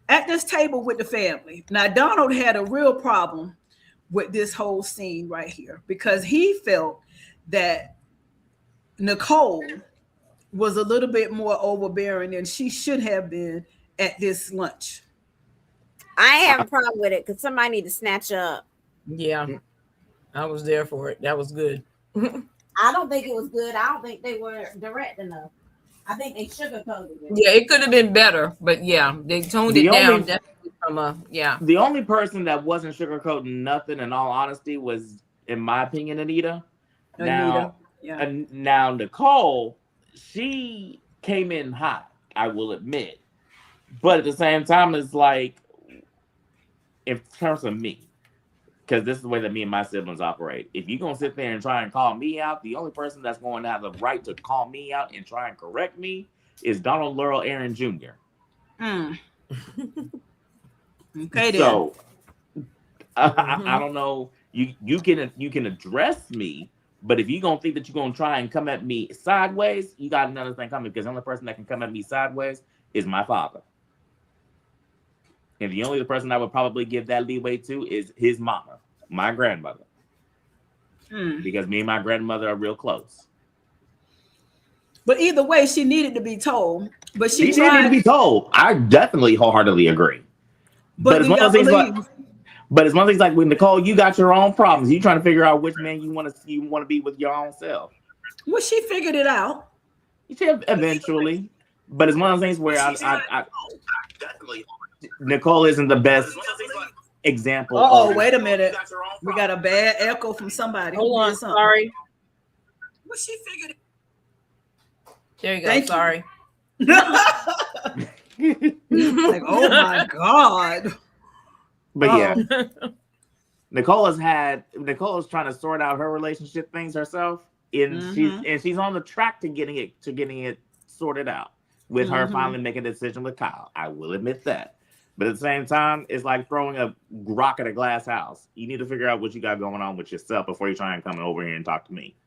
at this table with the family. Now, Donald had a real problem with this whole scene right here because he felt that Nicole was a little bit more overbearing than she should have been at this lunch. I ain't have a problem with it because somebody need to snatch her up. Yeah, I was there for it. That was good. I don't think it was good. I don't think they were direct enough. I think they sugarcoated it. Yeah, it could have been better, but yeah, they toned it down definitely from The only person that wasn't sugarcoating nothing, in all honesty, was, in my opinion, Anita. Now Nicole, she came in hot, I will admit. But at the same time, it's like, in terms of me, because this is the way that me and my siblings operate. If you're gonna sit there and try and call me out, the only person that's going to have the right to call me out and try and correct me is Donald Laurel Aaron Jr. Okay, then. So I don't know. You can address me, but if you're gonna think that you're gonna try and come at me sideways, you got another thing coming, because the only person that can come at me sideways is my father. And the only person I would probably give that leeway to is his mama, my grandmother. Because me and my grandmother are real close. But either way, she needed to be told. But she needed to be told. I definitely wholeheartedly agree. But it's one of those things like, with Nicole, you got your own problems. You trying to figure out which man you want to be with your own self. Well, she figured it out. Eventually. But it's one of those things where I definitely. Nicole isn't the best example. Wait a minute. We got a bad echo from somebody. Hold on, sorry. Well, she figured it. There you go. Thank sorry. Like, oh my God. But yeah. Nicola's trying to sort out her relationship things herself. And she's on the track to getting it sorted out. With her finally making a decision with Kyle. I will admit that. But at the same time, it's like throwing a rock at a glass house. You need to figure out what you got going on with yourself before you try and come over here and talk to me.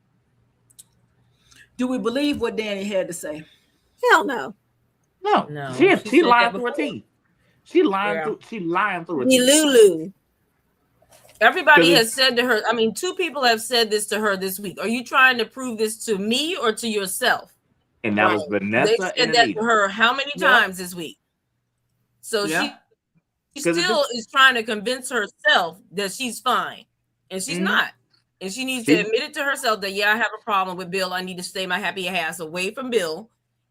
Do we believe what Danny had to say? Hell no. No. She lying through her teeth. She lying through her teeth. Lulu. Everybody has said to her, 2 people have said this to her this week. Are you trying to prove this to me or to yourself? And that was Vanessa. They said that to her how many times this week? So she still is trying to convince herself that she's fine, and she's not. And she needs to admit it to herself that, I have a problem with Bill. I need to stay my happy ass away from Bill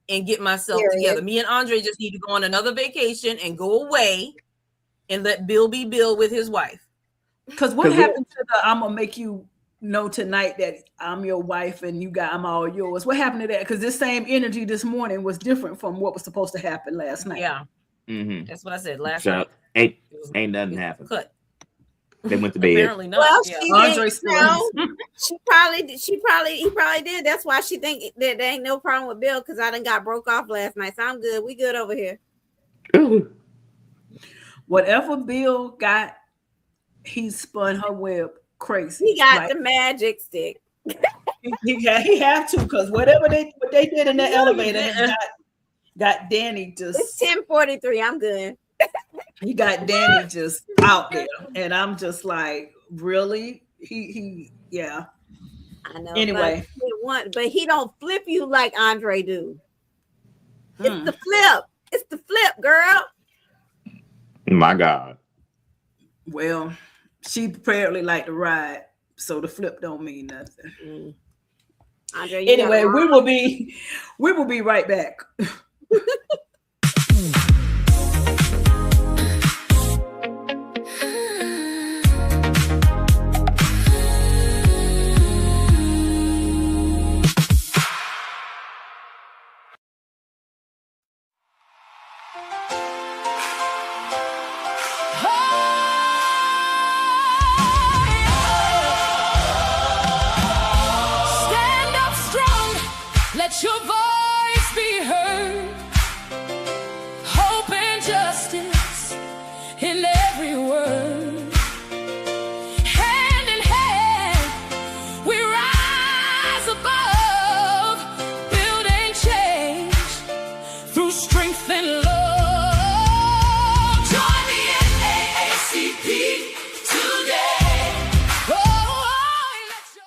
and get myself together. Me and Andre just need to go on another vacation and go away and let Bill be Bill with his wife. Because what happened to the I'm going to make you know tonight that I'm your wife and I'm all yours? What happened to that? Because this same energy this morning was different from what was supposed to happen last night. Yeah. That's what I said last night. Ain't nothing happened. Cut. They went to bed. Apparently not. Well, Andre he probably did. That's why she think that there ain't no problem with Bill, because I done got broke off last night. So I'm good. We good over here. Whatever Bill got, he spun her web crazy. He got the magic stick. he have to, because what they did in the elevator got Danny just. It's 10:43. I'm good. He got Danny just out there, and I'm just like, really? He I know. Anyway, but he don't flip you like Andre do. It's the flip. It's the flip, girl. My God. Well, she apparently liked to ride, so the flip don't mean nothing. Andre, anyway, we will be right back. Stand up strong, let your voice be heard. Hope and justice in every word. Hand in hand, we rise above, building change through strength and love. Join the NAACP today. Let's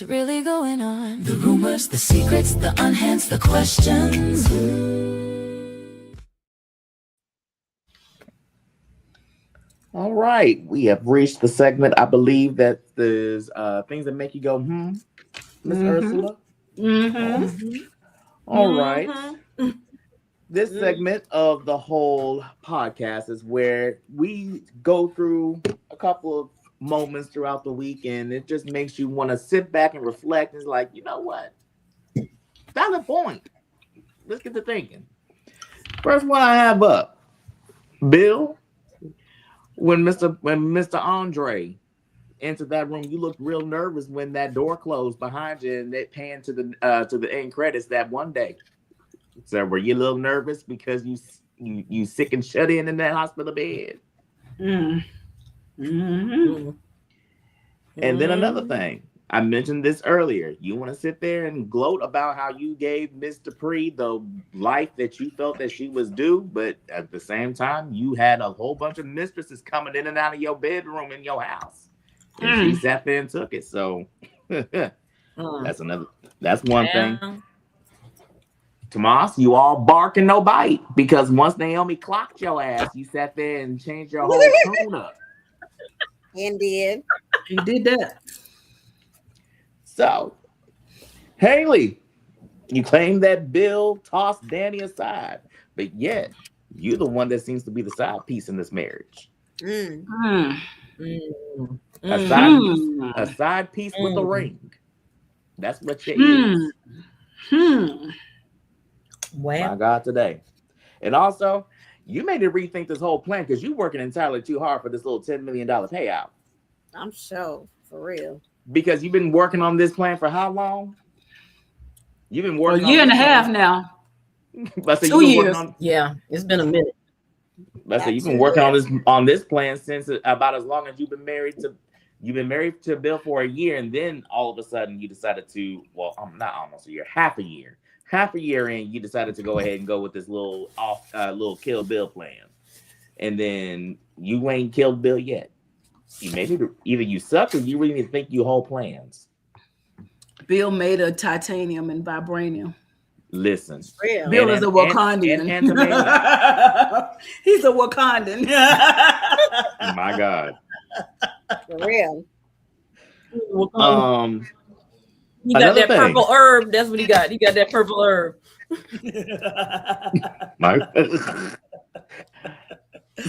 what's really going on. The rumors, the secrets, the unhands, the questions. All right, we have reached the segment. I believe that there's things that make you go, Miss Ursula. All right. This segment of the whole podcast is where we go through a couple of moments throughout the week, and it just makes you want to sit back and reflect. It's like, you know what? Valid point. Let's get to thinking. First one I have up, Bill. When Mr. Andre entered that room, you looked real nervous when that door closed behind you, and it panned to the end credits that one day. So were you a little nervous because you sick and shut in that hospital bed? And then another thing, I mentioned this earlier. You want to sit there and gloat about how you gave Miss Dupree the life that you felt that she was due, but at the same time, you had a whole bunch of mistresses coming in and out of your bedroom in your house, and she sat there and took it. So that's one thing. Tomas, you all bark and no bite, because once Naomi clocked your ass, you sat there and changed your whole tune up. And did. He did that. So, Haley, you claim that Bill tossed Danny aside, but yet you're the one that seems to be the side piece in this marriage. A side piece with a ring. That's what you is. Wow. My God, today. And also, you made to rethink this whole plan because you're working entirely too hard for this little $10 million payout. I'm sure, for real. Because you've been working on this plan for how long? You've been working a year and a half plan. now. Let's say 2 years. Yeah, it's been a minute. Let's say you've been working on this plan since about as long as you've been married to Bill for a year, and then all of a sudden you decided to, well, not almost a year, half a year in, you decided to go ahead and go with this little Kill Bill plan, and then you ain't killed Bill yet. You maybe either you suck or you really need to think your whole plans. Bill made of titanium and vibranium. Listen, Bill is a Wakandan. He's a Wakandan. My God. For real. He got that purple herb. That's what he got. He got that purple herb.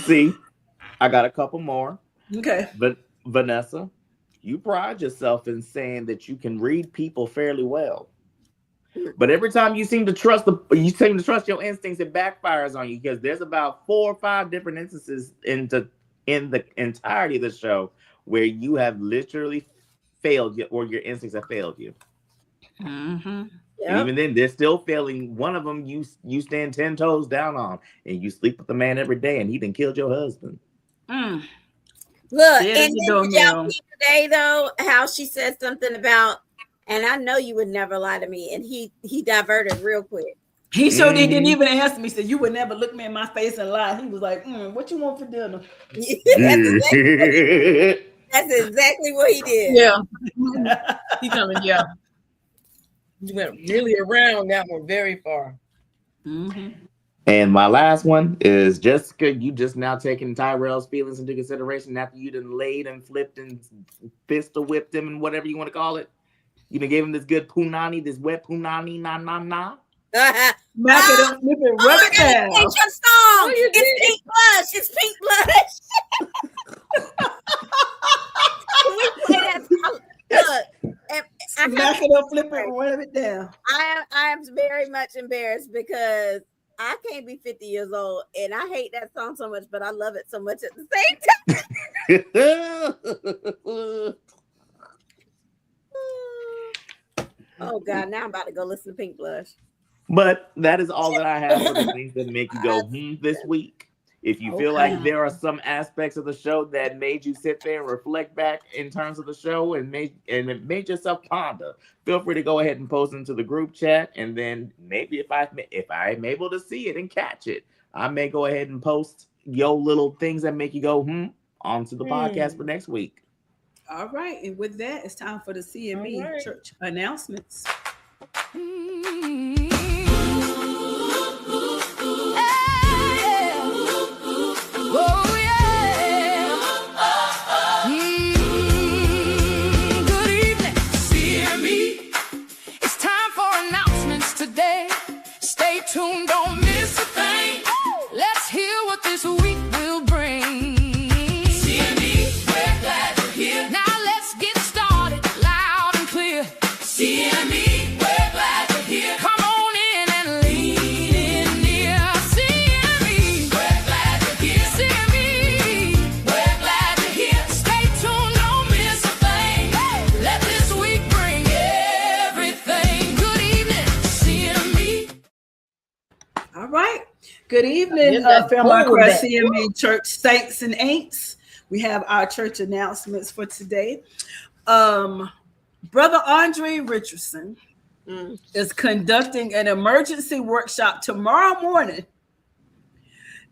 See, I got a couple more. Okay. But Vanessa, you pride yourself in saying that you can read people fairly well. But every time you seem to trust your instincts, it backfires on you, because there's about 4 or 5 different instances in the entirety of the show where you have literally failed you, or your instincts have failed you. Mm-hmm. Yep. Even then, they're still failing. One of them you stand 10 toes down on, and you sleep with the man every day, and he done killed your husband. Look, and then y'all see today though how she said something about, and I know you would never lie to me, and he diverted real quick. He sure didn't even ask me. He said, "You would never look me in my face and lie." He was like, "What you want for dinner?" That's exactly what he did. Yeah. He coming, yeah. You went really around that one very far. Mm-hmm. And my last one is Jessica. You just now taking Tyrell's feelings into consideration after you done laid and flipped and pistol whipped him and whatever you want to call it. You done gave him this good punani, this wet punani, na. Back it up, flip it, rub it down. It's your song. It's Pink Blush. It's Pink Blush. Can we play that? Look, back it up, flip it, rub it down. I am very much embarrassed because I can't be 50 years old, and I hate that song so much, but I love it so much at the same time. Oh God! Now I'm about to go listen to Pink Blush. But that is all that I have for the things that make you go this week. If you feel like there are some aspects of the show that made you sit there and reflect back in terms of the show and it made yourself ponder, feel free to go ahead and post into the group chat. And then maybe if I'm able to see it and catch it, I may go ahead and post your little things that make you go onto the podcast for next week. All right, and with that, it's time for the CME All right. church announcements. Oh, yeah. Good evening, CME. It's time for announcements today. Stay tuned, don't miss a thing. Let's hear what this week will bring. CME, we're glad you're here. Now let's get started loud and clear. CME, we're glad you're here. Come on in and lean in near. CME, we're glad you're here. CME, we're glad you're here. Stay tuned, don't miss a thing. Let this week bring everything. Good evening, CME. All right. Good evening, Get that Fairmont poll Crest back. CME Church Saints and Aints. We have our church announcements for today. Brother Andre Richardson is conducting an emergency workshop tomorrow morning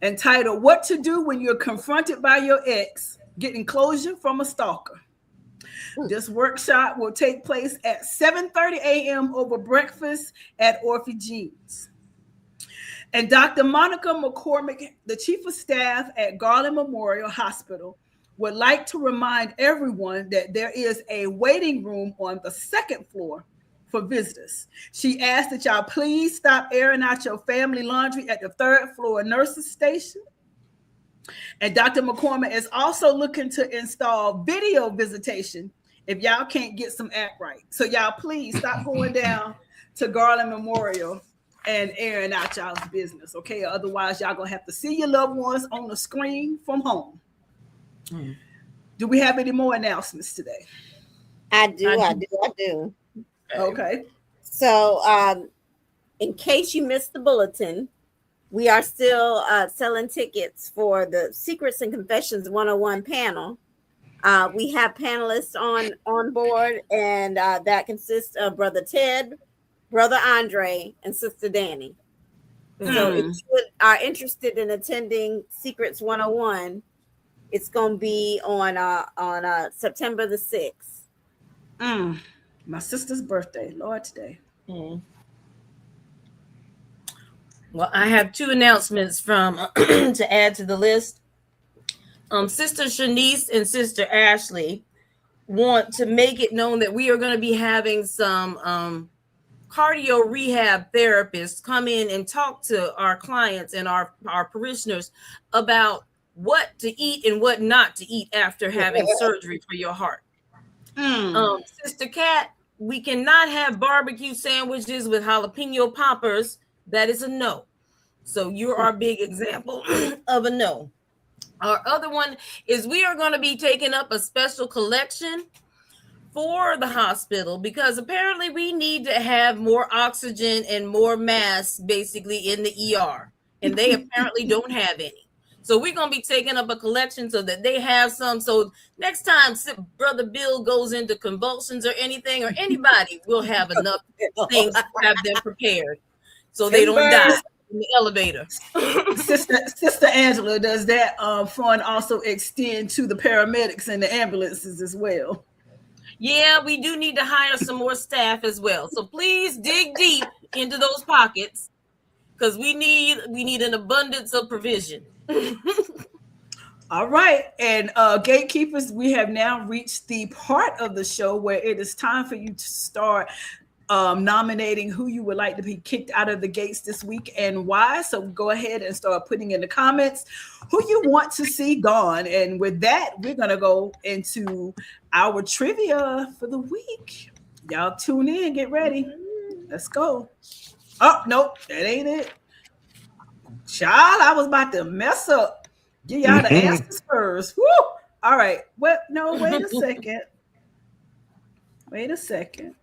entitled What to Do When You're Confronted by Your Ex, Getting Closure from a Stalker. This workshop will take place at 7:30 a.m. over breakfast at Orphe Jeans. And Dr. Monica McCormick, the chief of staff at Garland Memorial Hospital, would like to remind everyone that there is a waiting room on the second floor for visitors. She asked that y'all please stop airing out your family laundry at the third floor nurses station. And Dr. McCormick is also looking to install video visitation if y'all can't get some act right. So y'all please stop going down to Garland Memorial and airing out y'all's business, okay? Otherwise, y'all gonna have to see your loved ones on the screen from home. Do we have any more announcements today? I do. Okay. So, in case you missed the bulletin, we are still selling tickets for the Secrets and Confessions 101 panel. We have panelists on board, and that consists of Brother Ted, Brother Andre, and Sister Danny. So if you are interested in attending Secrets 101, it's going to be on September the 6th. My sister's birthday, Lord, today. Well, I have two announcements from to add to the list. Sister Shanice and Sister Ashley want to make it known that we are going to be having some cardio rehab therapists come in and talk to our clients and our parishioners about what to eat and what not to eat after having surgery for your heart. Sister Kat, we cannot have barbecue sandwiches with jalapeno poppers. That is a no. So you're our big example of a no. Our other one is we are going to be taking up a special collection for the hospital because apparently we need to have more oxygen and more masks basically in the ER, and they apparently don't have any. So we're going to be taking up a collection so that they have some. So next time Brother Bill goes into convulsions or anything, or anybody, will have enough things to have them prepared so they don't die in the elevator. Sister Angela, does that fund also extend to the paramedics and the ambulances as well? Yeah, we do need to hire some more staff as well. So please dig deep into those pockets because we need an abundance of provision. All right. And gatekeepers, we have now reached the part of the show where it is time for you to start nominating who you would like to be kicked out of the gates this week and why. So go ahead and start putting in the comments who you want to see gone. And with that, we're going to go into our trivia for the week. Y'all tune in, get ready. Let's go. Oh, nope, that ain't it. Child, I was about to mess up. Give y'all the answers first. Woo! All right. Well, no, wait a second. Wait a second.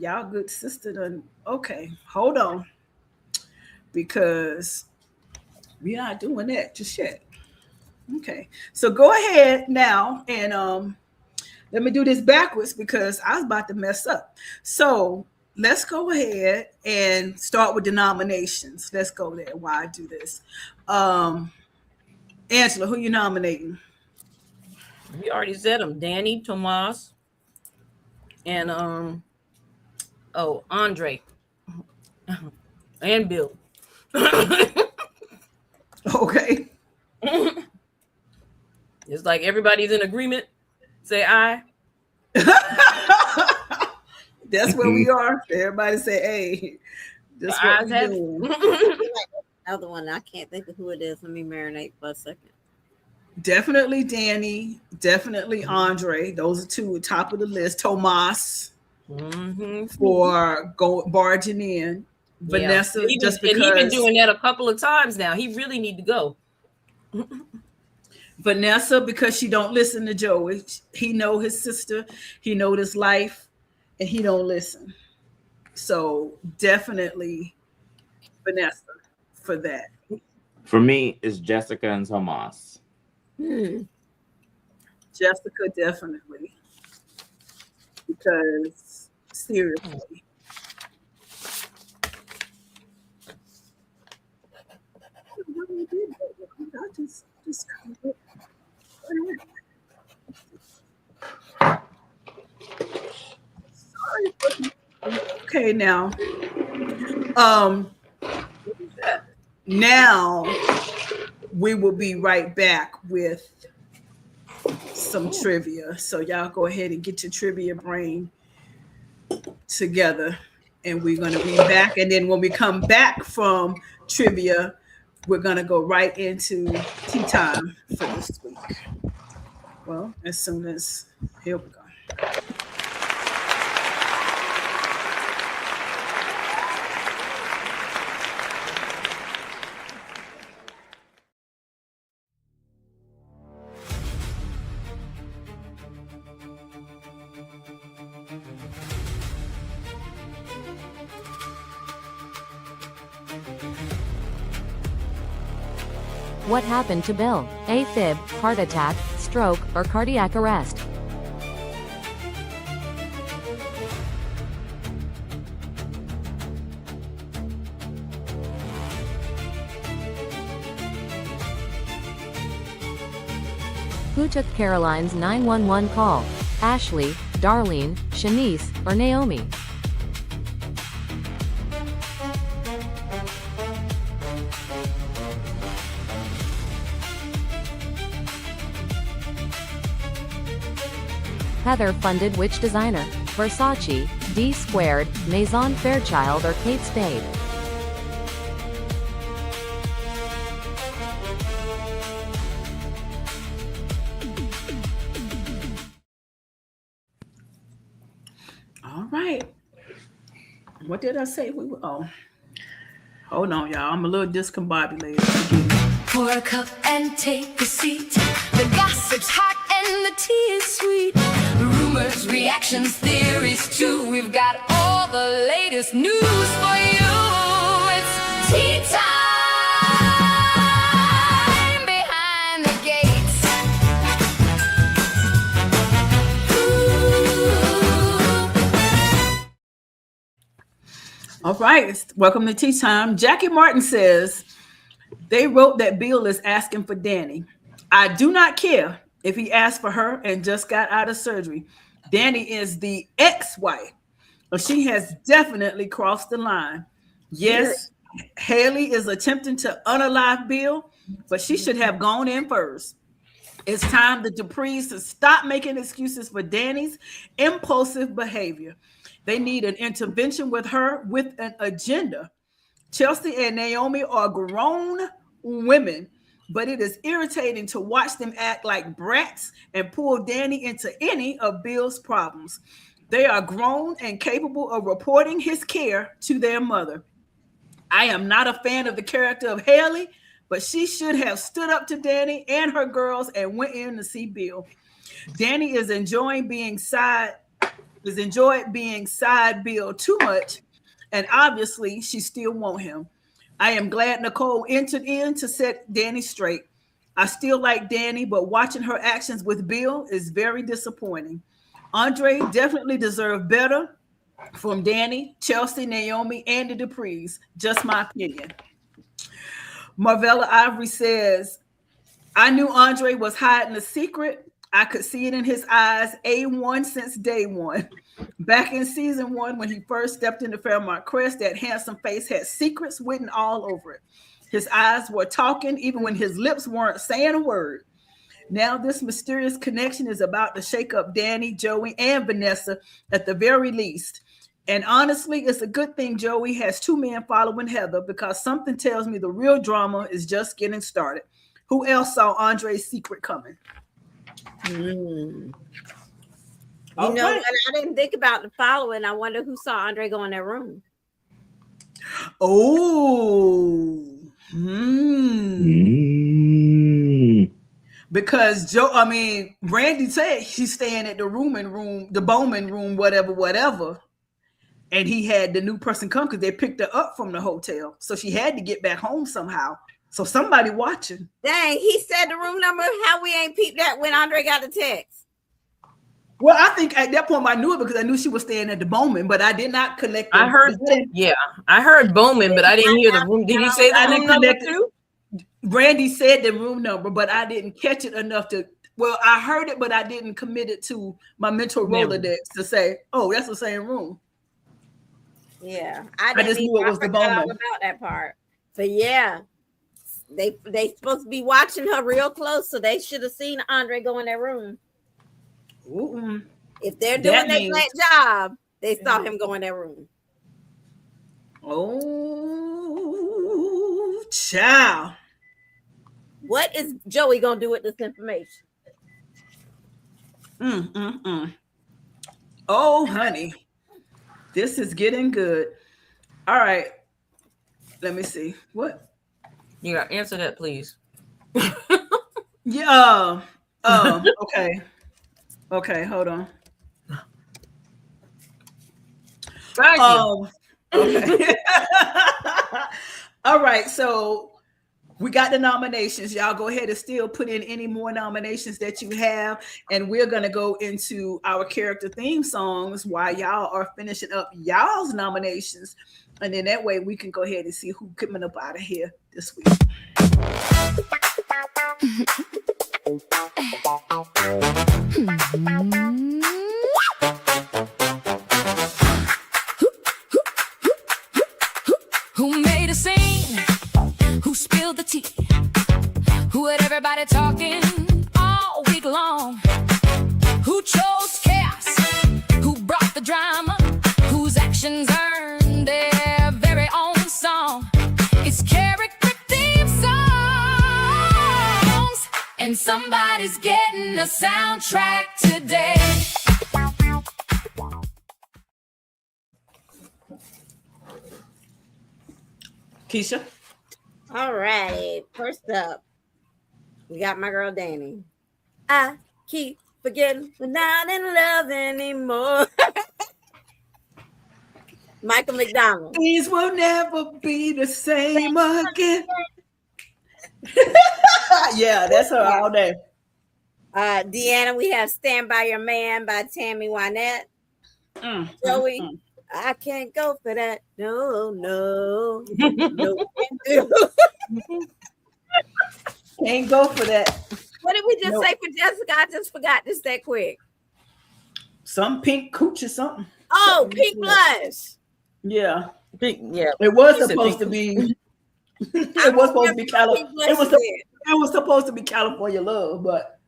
Y'all good sister done. Okay, hold on. Because we're not doing that just yet. Okay. So go ahead now and let me do this backwards because I was about to mess up. So let's go ahead and start with the nominations. Let's go there while I do this. Angela, who you nominating? We already said them. Danny, Tomas, and Andre and Bill. Okay. It's like everybody's in agreement. Say aye. That's where we are. Everybody say, hey, that's The what ayes we have doing. it. Another one. I can't think of who it is. Let me marinate for a second. Definitely Danny. Definitely Andre. Those are two top of the list. Tomas for barging in. Vanessa, just because. And he's been doing that a couple of times now. He really need to go. Vanessa, because she don't listen to Joey. He know his sister. He know this life, and he don't listen. So definitely Vanessa for that. For me, it's Jessica and Tomas. Jessica, definitely. Because seriously. Okay, now. Now we will be right back with some trivia. So y'all go ahead and get your trivia brain together. And we're going to be back. And then when we come back from trivia, we're going to go right into tea time for this week. Well, as soon as, here we go. What happened to Bill? AFib, heart attack, stroke, or cardiac arrest? Who took Caroline's 911 call? Ashley, Darlene, Shanice, or Naomi? Heather funded which designer? Versace, D Squared, Maison Fairchild, or Kate Spade? All right. What did I say? Hold on, y'all. I'm a little discombobulated. Pour a cup and take a seat. The gossip's hot and the tea is sweet. Rumors, reactions, theories too. We've got all the latest news for you. It's tea time behind the gates. All right. Welcome to tea time. Jackie Martin says they wrote that Bill is asking for Danny. I do not care if he asked for her and just got out of surgery. Danny is the ex-wife. But she has definitely crossed the line. Yes, Haley is attempting to unalive Bill, but she should have gone in first. It's time the Duprees to stop making excuses for Danny's impulsive behavior. They need an intervention with her with an agenda. Chelsea and Naomi are grown women, but it is irritating to watch them act like brats and pull Danny into any of Bill's problems. They are grown and capable of reporting his care to their mother. I am not a fan of the character of Haley, but she should have stood up to Danny and her girls and went in to see Bill. Danny is enjoyed being side Bill too much, and obviously she still wants him. I am glad Nicole entered in to set Danny straight. I still like Danny, but watching her actions with Bill is very disappointing. Andre definitely deserved better from Danny, Chelsea, Naomi, and the Duprees. Just my opinion. Marvella Ivory says, I knew Andre was hiding a secret. I could see it in his eyes. A1 since day one. Back in season 1, when he first stepped into Fairmont Crest, that handsome face had secrets written all over it. His eyes were talking even when his lips weren't saying a word. Now this mysterious connection is about to shake up Danny, Joey, and Vanessa at the very least. And honestly, it's a good thing Joey has 2 men following Heather, because something tells me the real drama is just getting started. Who else saw Andre's secret coming? You know what? I didn't think about the following. I wonder who saw Andre go in that room. Oh. Because Randy said she's staying at the the Bowman room, whatever. And he had the new person come because they picked her up from the hotel. So she had to get back home somehow. So somebody watching. Dang, he said the room number. How we ain't peeped that when Andre got the text? Well, I think at that point I knew it because I knew she was staying at the Bowman, but I did not collect. I heard Bowman, but I didn't hear the room. Did he say the room number too? Randy said the room number, but I didn't catch it enough to. Well, I heard it, but I didn't commit it to my mental Rolodex to say, "Oh, that's the same room." Yeah, I just knew it was the Bowman. About that part, but yeah, they supposed to be watching her real close, so they should have seen Andre go in that room. Ooh. If they're doing their black job, they saw him go in that room. Oh, child. What is Joey gonna do with this information? Oh, honey, this is getting good. All right, let me see. What? You got to answer that, please. Yeah. Okay. Okay, hold on. Thank you. Okay. All right, so we got the nominations. Y'all go ahead and still put in any more nominations that you have, and we're gonna go into our character theme songs while y'all are finishing up y'all's nominations, and then that way we can go ahead and see who's coming up out of here this week. Who made a scene? Who spilled the tea? Who had everybody talking all week long? Who chose chaos? Who brought the drama? Whose actions earned their very own song? It's character theme songs, and somebody's getting a soundtrack today. Keisha? All right. First up, we got my girl Danny. I keep forgetting we're not in love anymore. Michael McDonald. These will never be the same again. Yeah, that's her all day. Deanna, we have Stand By Your Man by Tammy Wynette. Joey, I can't go for that. No. Can't go for that. What did we just say for Jessica? I just forgot this that quick. Some pink cooch or something. Oh, pink blush. Yeah. Yeah. It was supposed to be. It was supposed to be California. It was supposed to be California Love, but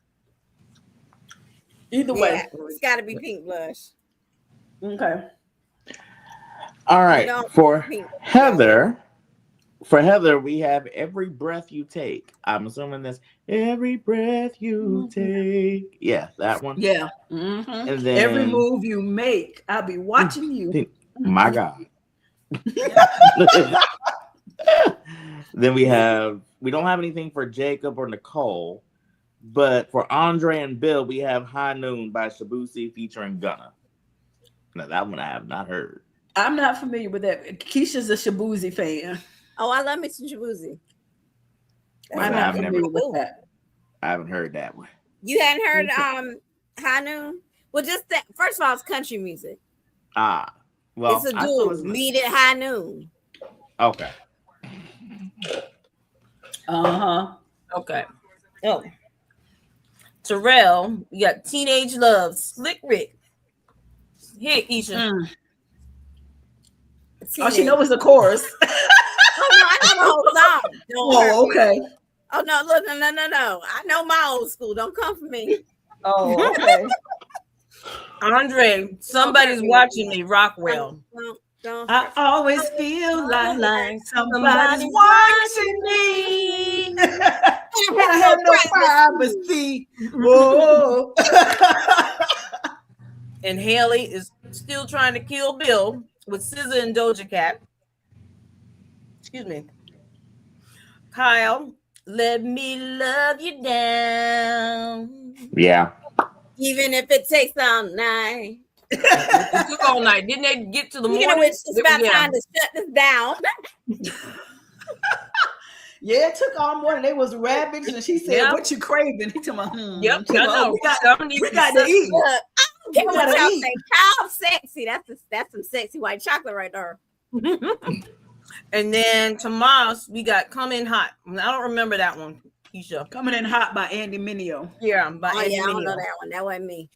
either way, it's got to be pink blush. Okay. All right. For Heather, we have Every Breath You Take. I'm assuming that's Every Breath You Take. Yeah, that one. Yeah. And then Every move you make, I'll be watching you. My God. Then we don't have anything for Jacob or Nicole, but for Andre and Bill, we have High Noon by Shabusi featuring Gunna. Now that one I have not heard. I'm not familiar with that. Keisha's a Shabuzi fan. Oh, I love me some Shabuzi. I'm not familiar with that. I haven't heard that one. You hadn't heard High Noon? Well, just that. First of all, it's country music. Well, it's a duel. Meet at High Noon. Okay. Okay. Oh. Terrell. We got Teenage Love, Slick Rick. Here, Keisha. All she knows is the chorus. Oh no, I know the whole song. Oh, okay. Oh no, look, no. I know my old school. Don't come for me. Oh, okay. Andre, somebody's watching me. Rockwell. Don't. I always feel like somebody's watching me. I have no privacy. Whoa. And Haley is still trying to kill Bill with SZA and Doja Cat. Excuse me. Kyle, let me love you down. Yeah. Even if it takes all night. It took all night. Didn't they get to the Speaking morning? of which, it's about time to shut this down. Yeah, it took all morning. They was ravaged, and she said, "What you craving?" He told me, Yep, I know. We got to eat. I don't care what y'all say. Kyle sexy. That's some sexy white chocolate right there. And then Tomas, we got Come In Hot. I don't remember that one, Keisha. Coming in Hot by Andy Mineo. Yeah, by Andy I don't Mineo. know that one. That wasn't me.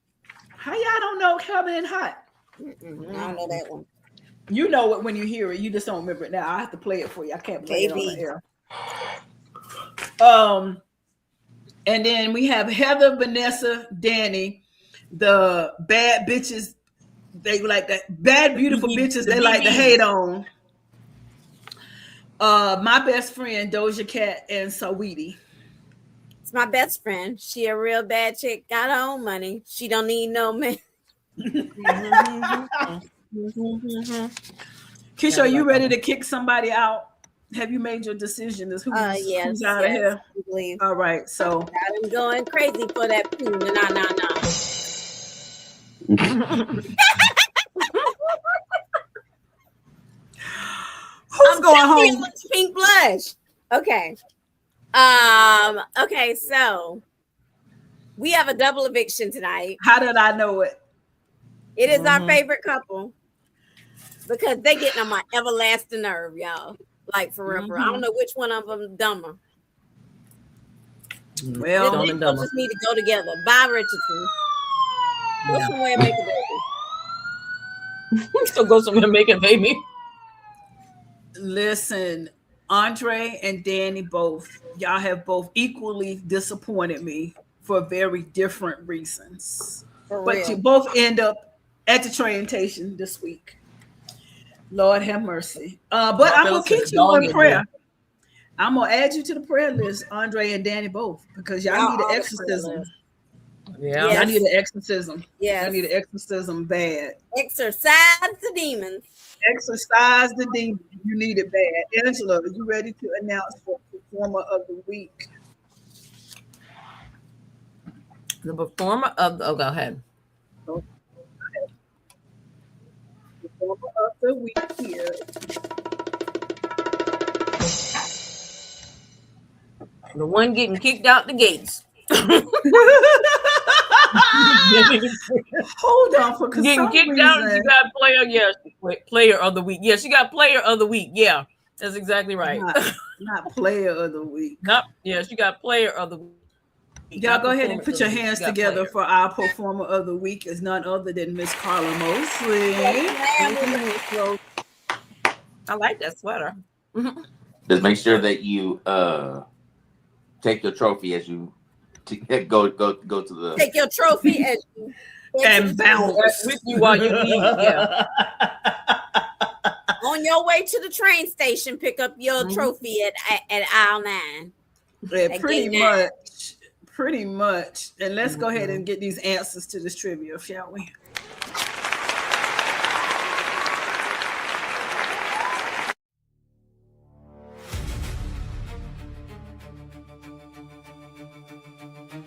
How y'all don't know Coming in Hot? I don't know that one. You know it when you hear it. You just don't remember it now. I have to play it for you. I can't play it on the air. And then we have Heather, Vanessa, Danny, the bad bitches. They like that bad, beautiful bitches. They like to hate on. My best friend Doja Cat and Saweetie. It's my best friend. She a real bad chick. Got her own money. She don't need no man. Keisha, are you ready to kick somebody out? Have you made your decision as who's out of here? Please. All right, so I'm going crazy for that. Who's going home? Pink blush. Okay. Okay, so we have a double eviction tonight. How did I know it? It is our favorite couple because they getting on my everlasting nerve, y'all. Like for real. I don't know which one of them dumber. Well, they just need to go together. Bye, Richardson. Go somewhere and make a baby. So go somewhere and make a baby. Listen, Andre and Danny both, y'all have both equally disappointed me for very different reasons. But you both end up at the train station this week. Lord have mercy. But I'm gonna keep you in prayer. I'm gonna add you to the prayer list, Andre and Danny both, because y'all need an exorcism. Yeah, y'all need an exorcism. Yeah, I need an exorcism bad. Exorcise the demons. Exorcise the demon. You need it bad. Angela, are you ready to announce the performer of the week? The performer of the go ahead. Performer of the week here. The one getting kicked out the gates. Hold on, for getting kicked out. You got player, player of the week. Yeah, she got player of the week. Yeah, that's exactly right. Not player of the week. Nope. Yeah, she got player of the week. Y'all go ahead and put your hands together for our performer of the week is none other than Miss Carla Mosley. I like that sweater. Just make sure that you take your trophy as you go to the. Take your trophy as you and bounce with you while you leave. Yeah. On your way to the train station, pick up your trophy at aisle 9. Yeah, pretty much. And let's go ahead and get these answers to this trivia, shall we?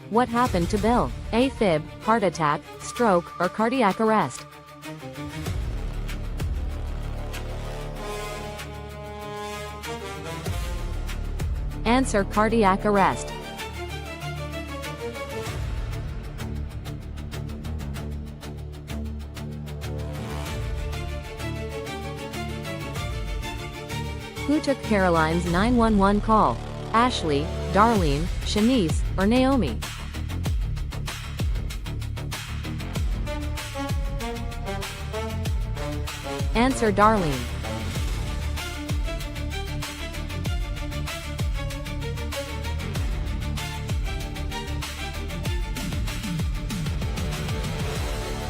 What happened to Bill? AFib, heart attack, stroke, or cardiac arrest? Answer: cardiac arrest. Who took Caroline's 911 call? Ashley, Darlene, Shanice, or Naomi? Answer Darlene.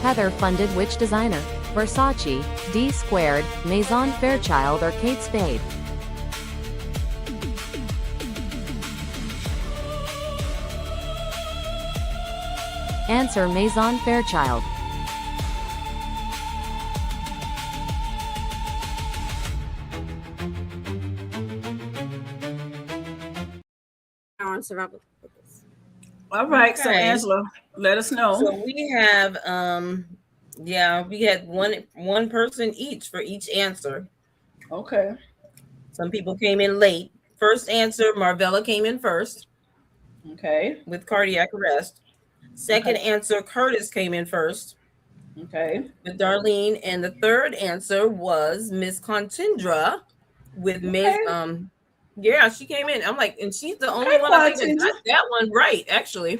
Heather funded which designer? Versace, D Squared, Maison Fairchild or Kate Spade? Answer Maison Fairchild. All right, so Okay. Angela, let us know. So we have we had one person each for each answer. Okay. Some people came in late. First answer, Marvella came in first Okay. with cardiac arrest. Second Okay. answer, Curtis came in first Okay. with Darlene, and the third answer was Miss Contendra with Miss yeah, she came in. I'm like, and she's the only one I think that got that one right, actually.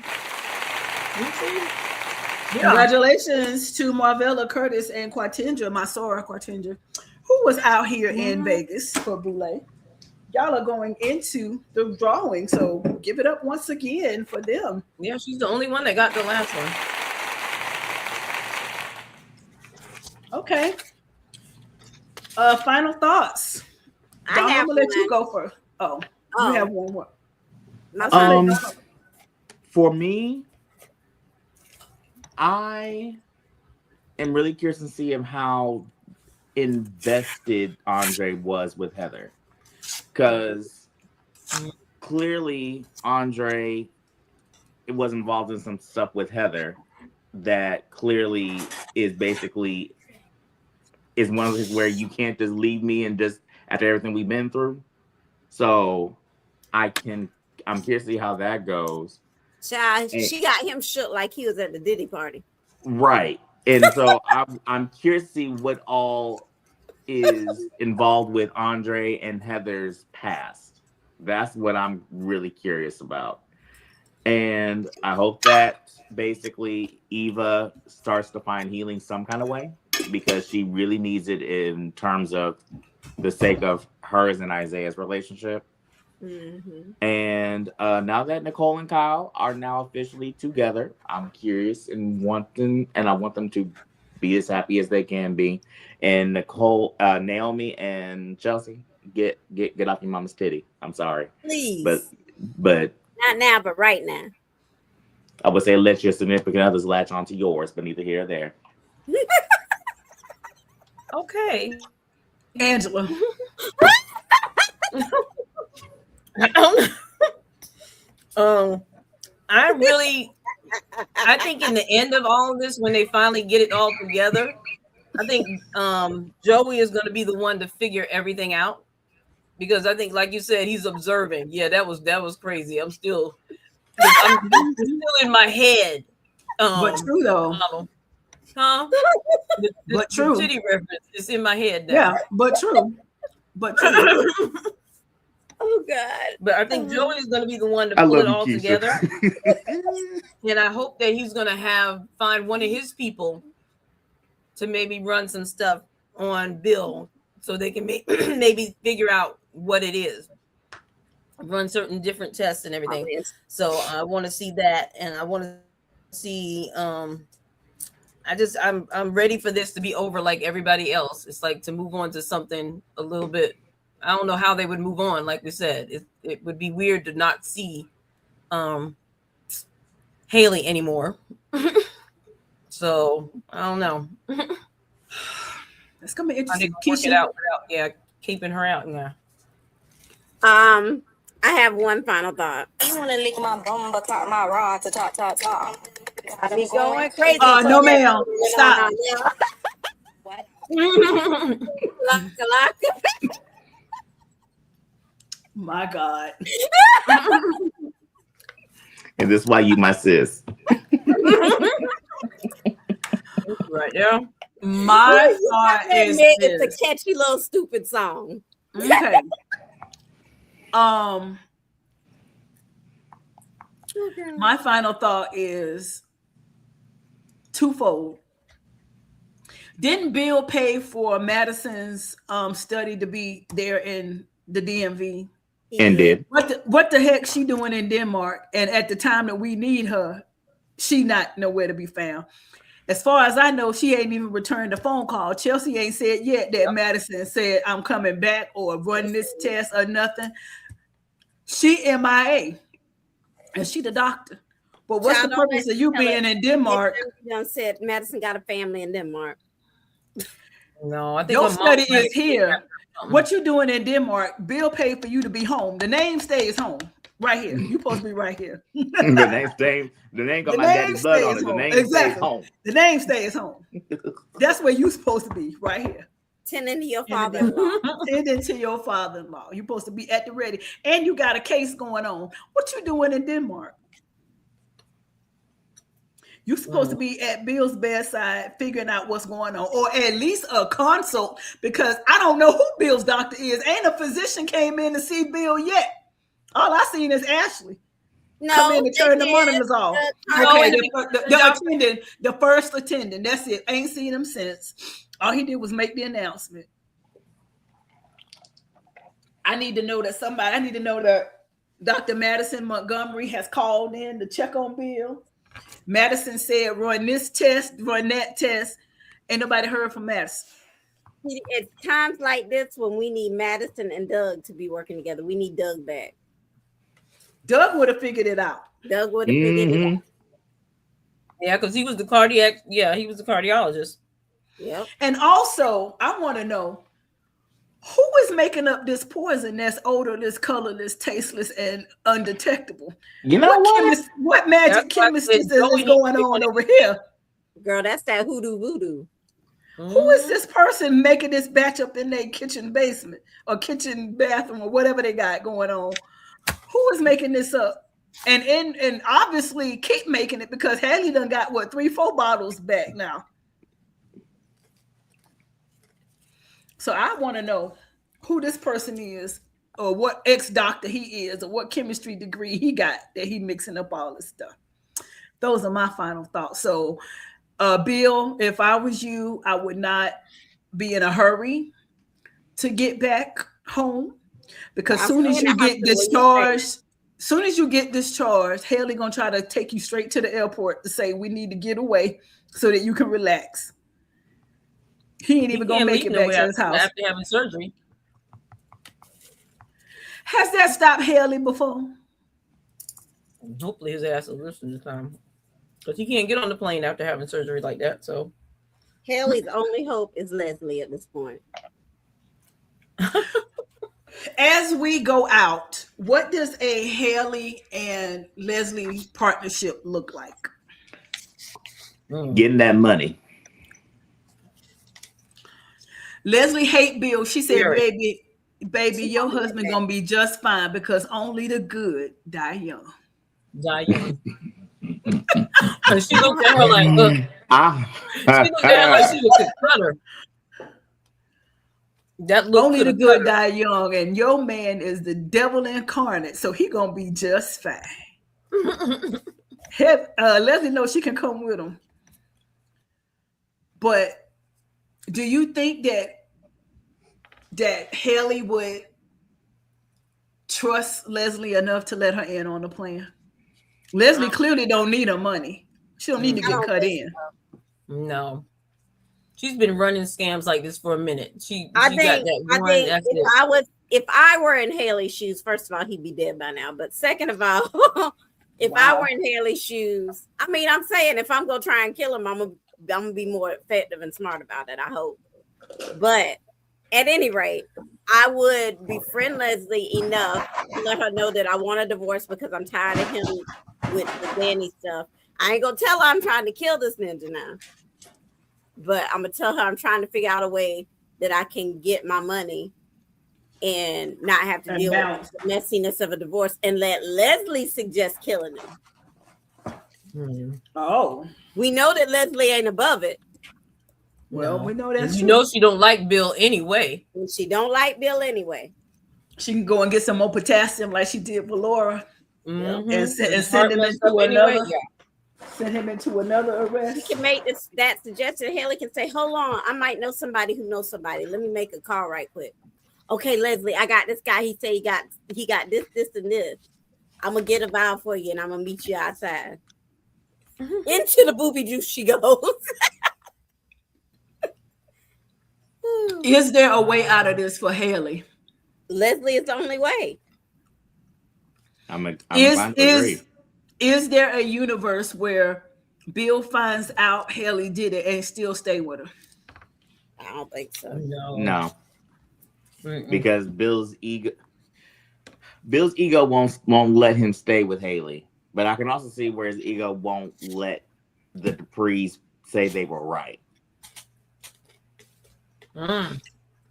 Congratulations to Marvella, Curtis, and Quatindra, my Sora Quatindra, who was out here in Vegas for Boulay. Y'all are going into the drawing, so give it up once again for them. Yeah, she's the only one that got the last one. Okay. Final thoughts. I have I'm gonna let you one. go first. Oh, you have one more. For me, I am really curious to see how invested Andre was with Heather, because clearly Andre was involved in some stuff with Heather that clearly is basically is one of those where you can't just leave me and just after everything we've been through. So I'm curious to see how that goes. Child, she got him shook like he was at the Diddy party. Right. And so I'm curious to see what all is involved with Andre and Heather's past. That's what I'm really curious about. And I hope that basically Eva starts to find healing some kind of way, because she really needs it in terms of the sake of hers and Isaiah's relationship. Mm-hmm. And now that Nicole and Kyle are now officially together, I'm curious and I want them to be as happy as they can be. And Naomi and Chelsea, get off your mama's titty. I'm sorry, Please. But Not now, but right now. I would say let your significant others latch onto yours, but neither here or there. Okay, Angela. I think in the end of all of this, when they finally get it all together, I think Joey is going to be the one to figure everything out, because I think, like you said, he's observing. Yeah, that was crazy. I'm still in my head. But true though. But true. The titty reference is in my head now. Yeah, but true. But true. Oh God! But I think Joey is going to be the one to pull it all together, and I hope that he's going to find one of his people to maybe run some stuff on Bill, so they can maybe figure out what it is, run certain different tests and everything. So I want to see that, and I want to see. I'm ready for this to be over, like everybody else. It's like to move on to something a little bit. I don't know how they would move on. Like we said, it would be weird to not see Haley anymore. So I don't know. It's gonna be interesting. Keisha it out without, keeping her out now. I have one final thought. You wanna lick my bum, but talk my rod to talk. I be going crazy. No, ma'am. Stop. What? Lock. My God. And this is why you my sis. Right, yeah. My thought is it's a catchy little stupid song. Okay. My final thought is twofold. Didn't Bill pay for Madison's study to be there in the DMV? And did. What the heck she doing in Denmark? And at the time that we need her, she not nowhere to be found. As far as I know, she ain't even returned a phone call. Chelsea ain't said yet that Madison said I'm coming back or run this test or nothing. She MIA, and she the doctor. But what's the purpose of you being in Denmark? You said Madison got a family in Denmark. No, I think Your study is here. What you doing in Denmark? Bill paid for you to be home. The name stays home. Right here. You supposed to be right here. the name got my daddy's blood on it. The name stays home. The name stays home. That's where you supposed to be, right here. Tending to your father-in-law. Tending to your father-in-law. You're supposed to be at the ready. And you got a case going on. What you doing in Denmark? You're supposed to be at Bill's bedside figuring out what's going on, or at least a consult, because I don't know who Bill's doctor is. Ain't a physician came in to see Bill yet. All I seen is Ashley. No, come in and turn the monitors off. Okay, the attendant, the first attendant. That's it. Ain't seen him since. All he did was make the announcement. I need to know that Dr. Madison Montgomery has called in to check on Bill. Madison said, run this test, run that test. Ain't nobody heard from Madison. It's times like this when we need Madison and Doug to be working together. We need Doug back. Doug would have figured it out. Doug would have figured it out. Yeah, because he was the cardiac. Yeah, he was the cardiologist. Yep. And also, I want to know, who is making up this poison that's odorless, colorless, tasteless, and undetectable? You know what magic chemistry is going on over here? Girl, that's that hoodoo voodoo. Who is this person making this batch up in their kitchen basement or kitchen bathroom or whatever they got going on? Who is making this up? And obviously keep making it, because Haley done got 3-4 bottles back now. So I want to know who this person is, or what ex-doctor he is, or what chemistry degree he got that he mixing up all this stuff. Those are my final thoughts. So Bill, if I was you, I would not be in a hurry to get back home, because soon as you get discharged, Haley gonna try to take you straight to the airport to say we need to get away so that you can relax. He ain't even gonna make it back to his house after having surgery. Has that stopped Haley before? Hopefully his ass will listen this time, because he can't get on the plane after having surgery like that. So Haley's only hope is Leslie at this point. As we go out, what does a Haley and Leslie partnership look like? Getting that money. Leslie hate Bill. She said, baby, your husband gonna be just fine, because only the good die young. Die young. She looked at her like, look. She looked at her like she was a cutter. That only the good die young, and your man is the devil incarnate, so he gonna be just fine. Leslie knows she can come with him. But do you think that Haley would trust Leslie enough to let her in on the plan? Leslie clearly don't need her money. She don't need to get cut in. No. She's been running scams like this for a minute. If I were in Haley's shoes, first of all, he'd be dead by now. But second of all, if I were in Haley's shoes, I mean, I'm saying if I'm gonna try and kill him, I'm gonna be more effective and smart about it, I hope. But at any rate, I would befriend Leslie enough to let her know that I want a divorce because I'm tired of him with the Danny stuff. I ain't gonna tell her I'm trying to kill this ninja now, but I'm gonna tell her I'm trying to figure out a way that I can get my money and not have to deal with the messiness of a divorce, and let Leslie suggest killing him. Oh, we know that Leslie ain't above it. Well, we know that's you know she don't like Bill anyway. And she don't like Bill anyway. She can go and get some more potassium like she did with Laura, and send him into another. Send him into another You arrest. can make that suggestion. Haley can say, hold on, I might know somebody who knows somebody. Let me make a call right quick. Okay, Leslie, I got this guy. He said he got this, and this. I'm gonna get a vial for you, and I'm gonna meet you outside. Into the booby juice she goes. Is there a way out of this for Haley? Leslie is the only way. I'm inclined to agree. Is there a universe where Bill finds out Haley did it and still stay with her? I don't think so. No. Because Bill's ego won't let him stay with Haley. But I can also see where his ego won't let the Duprees say they were right.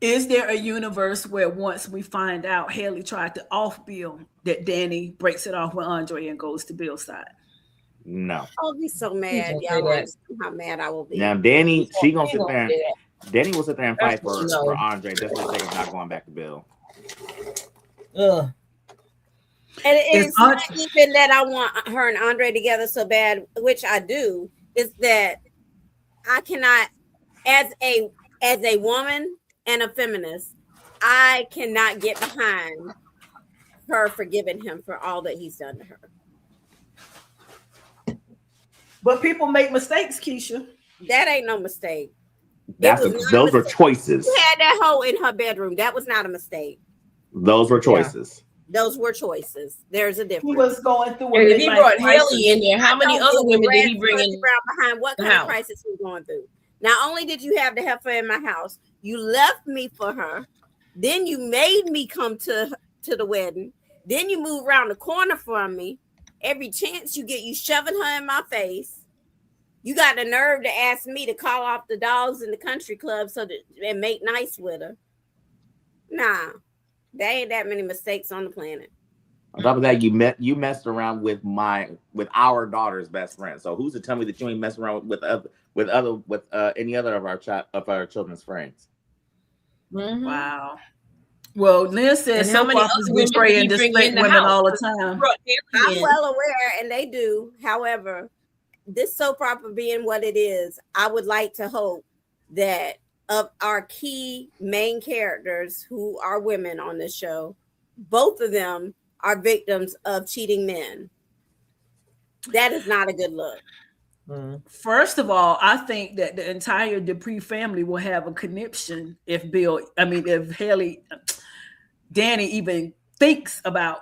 Is there a universe where once we find out Haley tried to off Bill, that Danny breaks it off with Andre and goes to Bill's side? No. I'll be so mad, y'all. How mad I will be. Now Danny, she gonna sit there. Danny will sit there and fight for Andre just for the sake of not going back to Bill. Ugh. And it's not even that I want her and Andre together so bad, which I do. Is that I cannot, as a woman and a feminist, I cannot get behind her forgiving him for all that he's done to her. But people make mistakes, Keisha. That ain't no mistake. Those were choices. She had that hoe in her bedroom. That was not a mistake. Those were choices. Those were choices. There's a difference. He was going through. And if he brought Haley in there, how many other women did he bring in? Behind what kind of crisis he was going through? Not only did you have the heifer in my house, you left me for her. Then you made me come to the wedding. Then you move around the corner from me. Every chance you get, you shoving her in my face. You got the nerve to ask me to call off the dogs in the country club and make nice with her. Nah, there ain't that many mistakes on the planet. On top of that, you messed around with our daughter's best friend. So who's to tell me that you ain't messing around with any other of our children's friends? Mm-hmm. Wow. Well, Lynn says soap operas betray and display women all the time. I'm well aware, and they do. However, this soap opera being what it is, I would like to hope that of our key main characters who are women on this show, both of them are victims of cheating men. That is not a good look. First of all, I think that the entire Dupree family will have a conniption if Danny even thinks about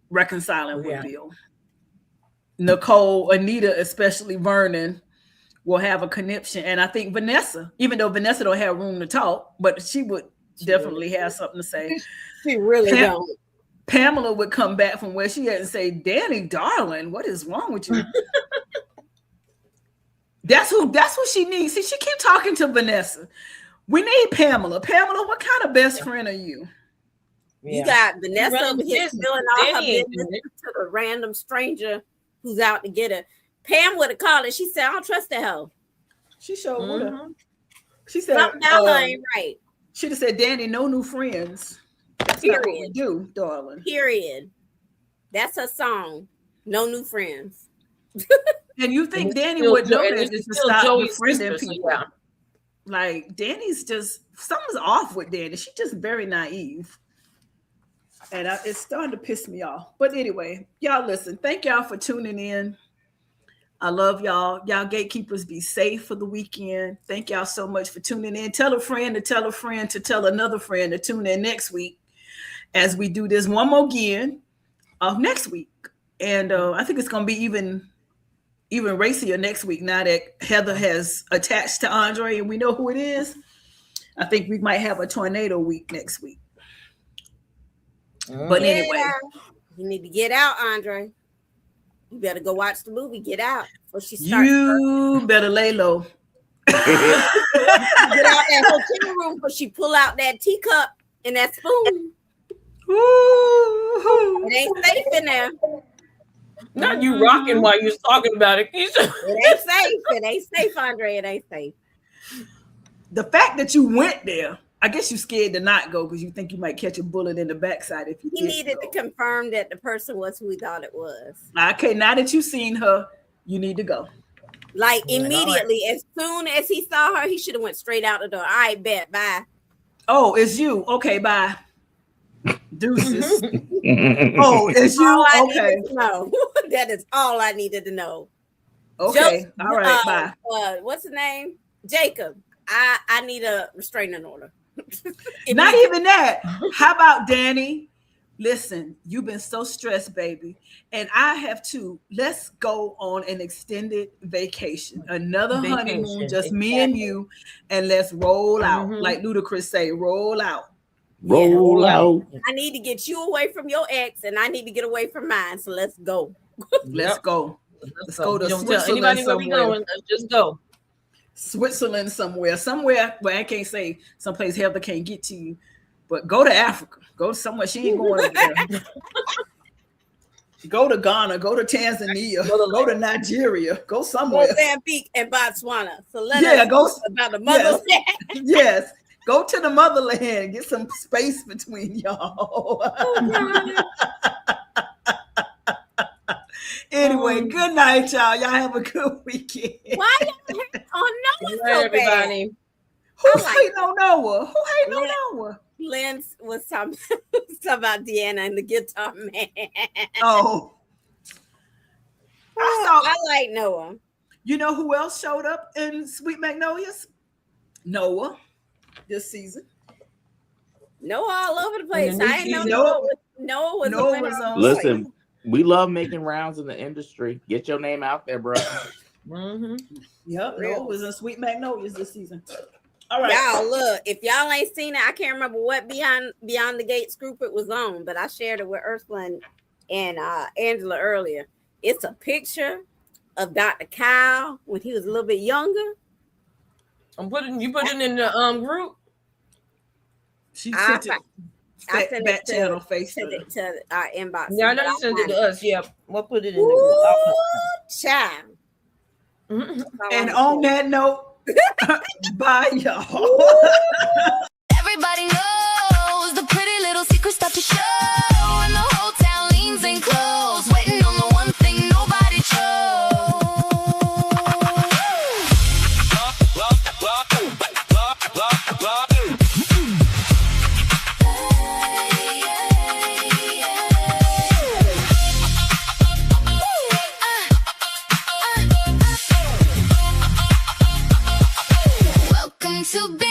reconciling with Bill. Nicole, Anita, especially Vernon, will have a conniption. And I think Vanessa, even though Vanessa don't have room to talk, but she would definitely have something to say. She really don't. Pamela would come back from where she had and say, Danny, darling, what is wrong with you? That's what she needs. See, she keep talking to Vanessa. We need Pamela. Pamela, what kind of best friend are you? You got Vanessa over here spilling all her business to a random stranger who's out to get her. Pam would have called her. She said, I don't trust that hoe. She showed would have. She said, something down her ain't right. She'd have said, Danny, no new friends. That's not what we do, darling. Period. That's her song. No new friends. And you think Danny would know that to stop befriending people? Yeah. Like, Danny's just, something's off with Danny. She's just very naive. And it's starting to piss me off. But anyway, y'all listen. Thank y'all for tuning in. I love y'all. Y'all gatekeepers, be safe for the weekend. Thank y'all so much for tuning in. Tell a friend to tell a friend to tell another friend to tune in next week as we do this one more again of next week. And I think it's going to be even racier next week now that Heather has attached to Andre and we know who it is. I think we might have a tornado week next week. But anyway, you need to get out, Andre. You better go watch the movie. Get out before she starts. You better lay low. Get out that hotel room before she pull out that teacup and that spoon. Ooh. It ain't safe in there. Not you rocking while you're talking about it, Keisha. It ain't safe. It ain't safe, Andre. It ain't safe. The fact that you went there, I guess you're scared to not go because you think you might catch a bullet in the backside if you He needed to confirm that the person was who he thought it was. Okay, now that you've seen her You need to go. Like immediately, as soon as he saw her, he should have went straight out the door. All right, bet, bye. Oh, it's you. Okay, bye. Deuces. Oh, it's you. Okay. No, that is all I needed to know. Okay. All right. Bye. What's the name? Jacob. I need a restraining order. Not even that. How about Danny? Listen, you've been so stressed, baby. And I have too. Let's go on an extended vacation. Another honeymoon, just me and you. And let's roll out. Like Ludacris say, roll out. Roll out. I need to get you away from your ex, and I need to get away from mine. So let's go. Let's go. Let's go to Switzerland. Anybody where we going? Let's just go. Switzerland somewhere where I can't say someplace Heather can't get to you, but go to Africa. Go somewhere she ain't going over there. Go to Ghana. Go to Tanzania. Go to Nigeria. Go somewhere. Mozambique and Botswana. So go about the motherland. Yes. Go to the motherland. Get some space between y'all. Anyway, good night, y'all. Y'all have a good weekend. Why y'all Noah so everybody. bad? Who's hating on Noah? Who hating on Noah? Lynn was talking about Deanna and the guitar man. Oh. I like Noah. You know who else showed up in Sweet Magnolias? Noah this season. Noah all over the place. I didn't know Noah was on. Listen, we love making rounds in the industry. Get your name out there, bro. Yep, Noah was in Sweet Magnolias this season. All right. Y'all, look, if y'all ain't seen it, I can't remember what Beyond the Gates group it was on, but I shared it with Ursula and Angela earlier. It's a picture of Dr. Kyle when he was a little bit younger. You put it in the group. She sent it back channel Facebook to our inbox. Yeah, I know you sent it to us. Yeah, we'll put it in the group. Child. And on that note, bye, y'all. Everybody knows the pretty little secrets start to show, and the whole town leans in close, waiting on the one thing nobody chose. Welcome to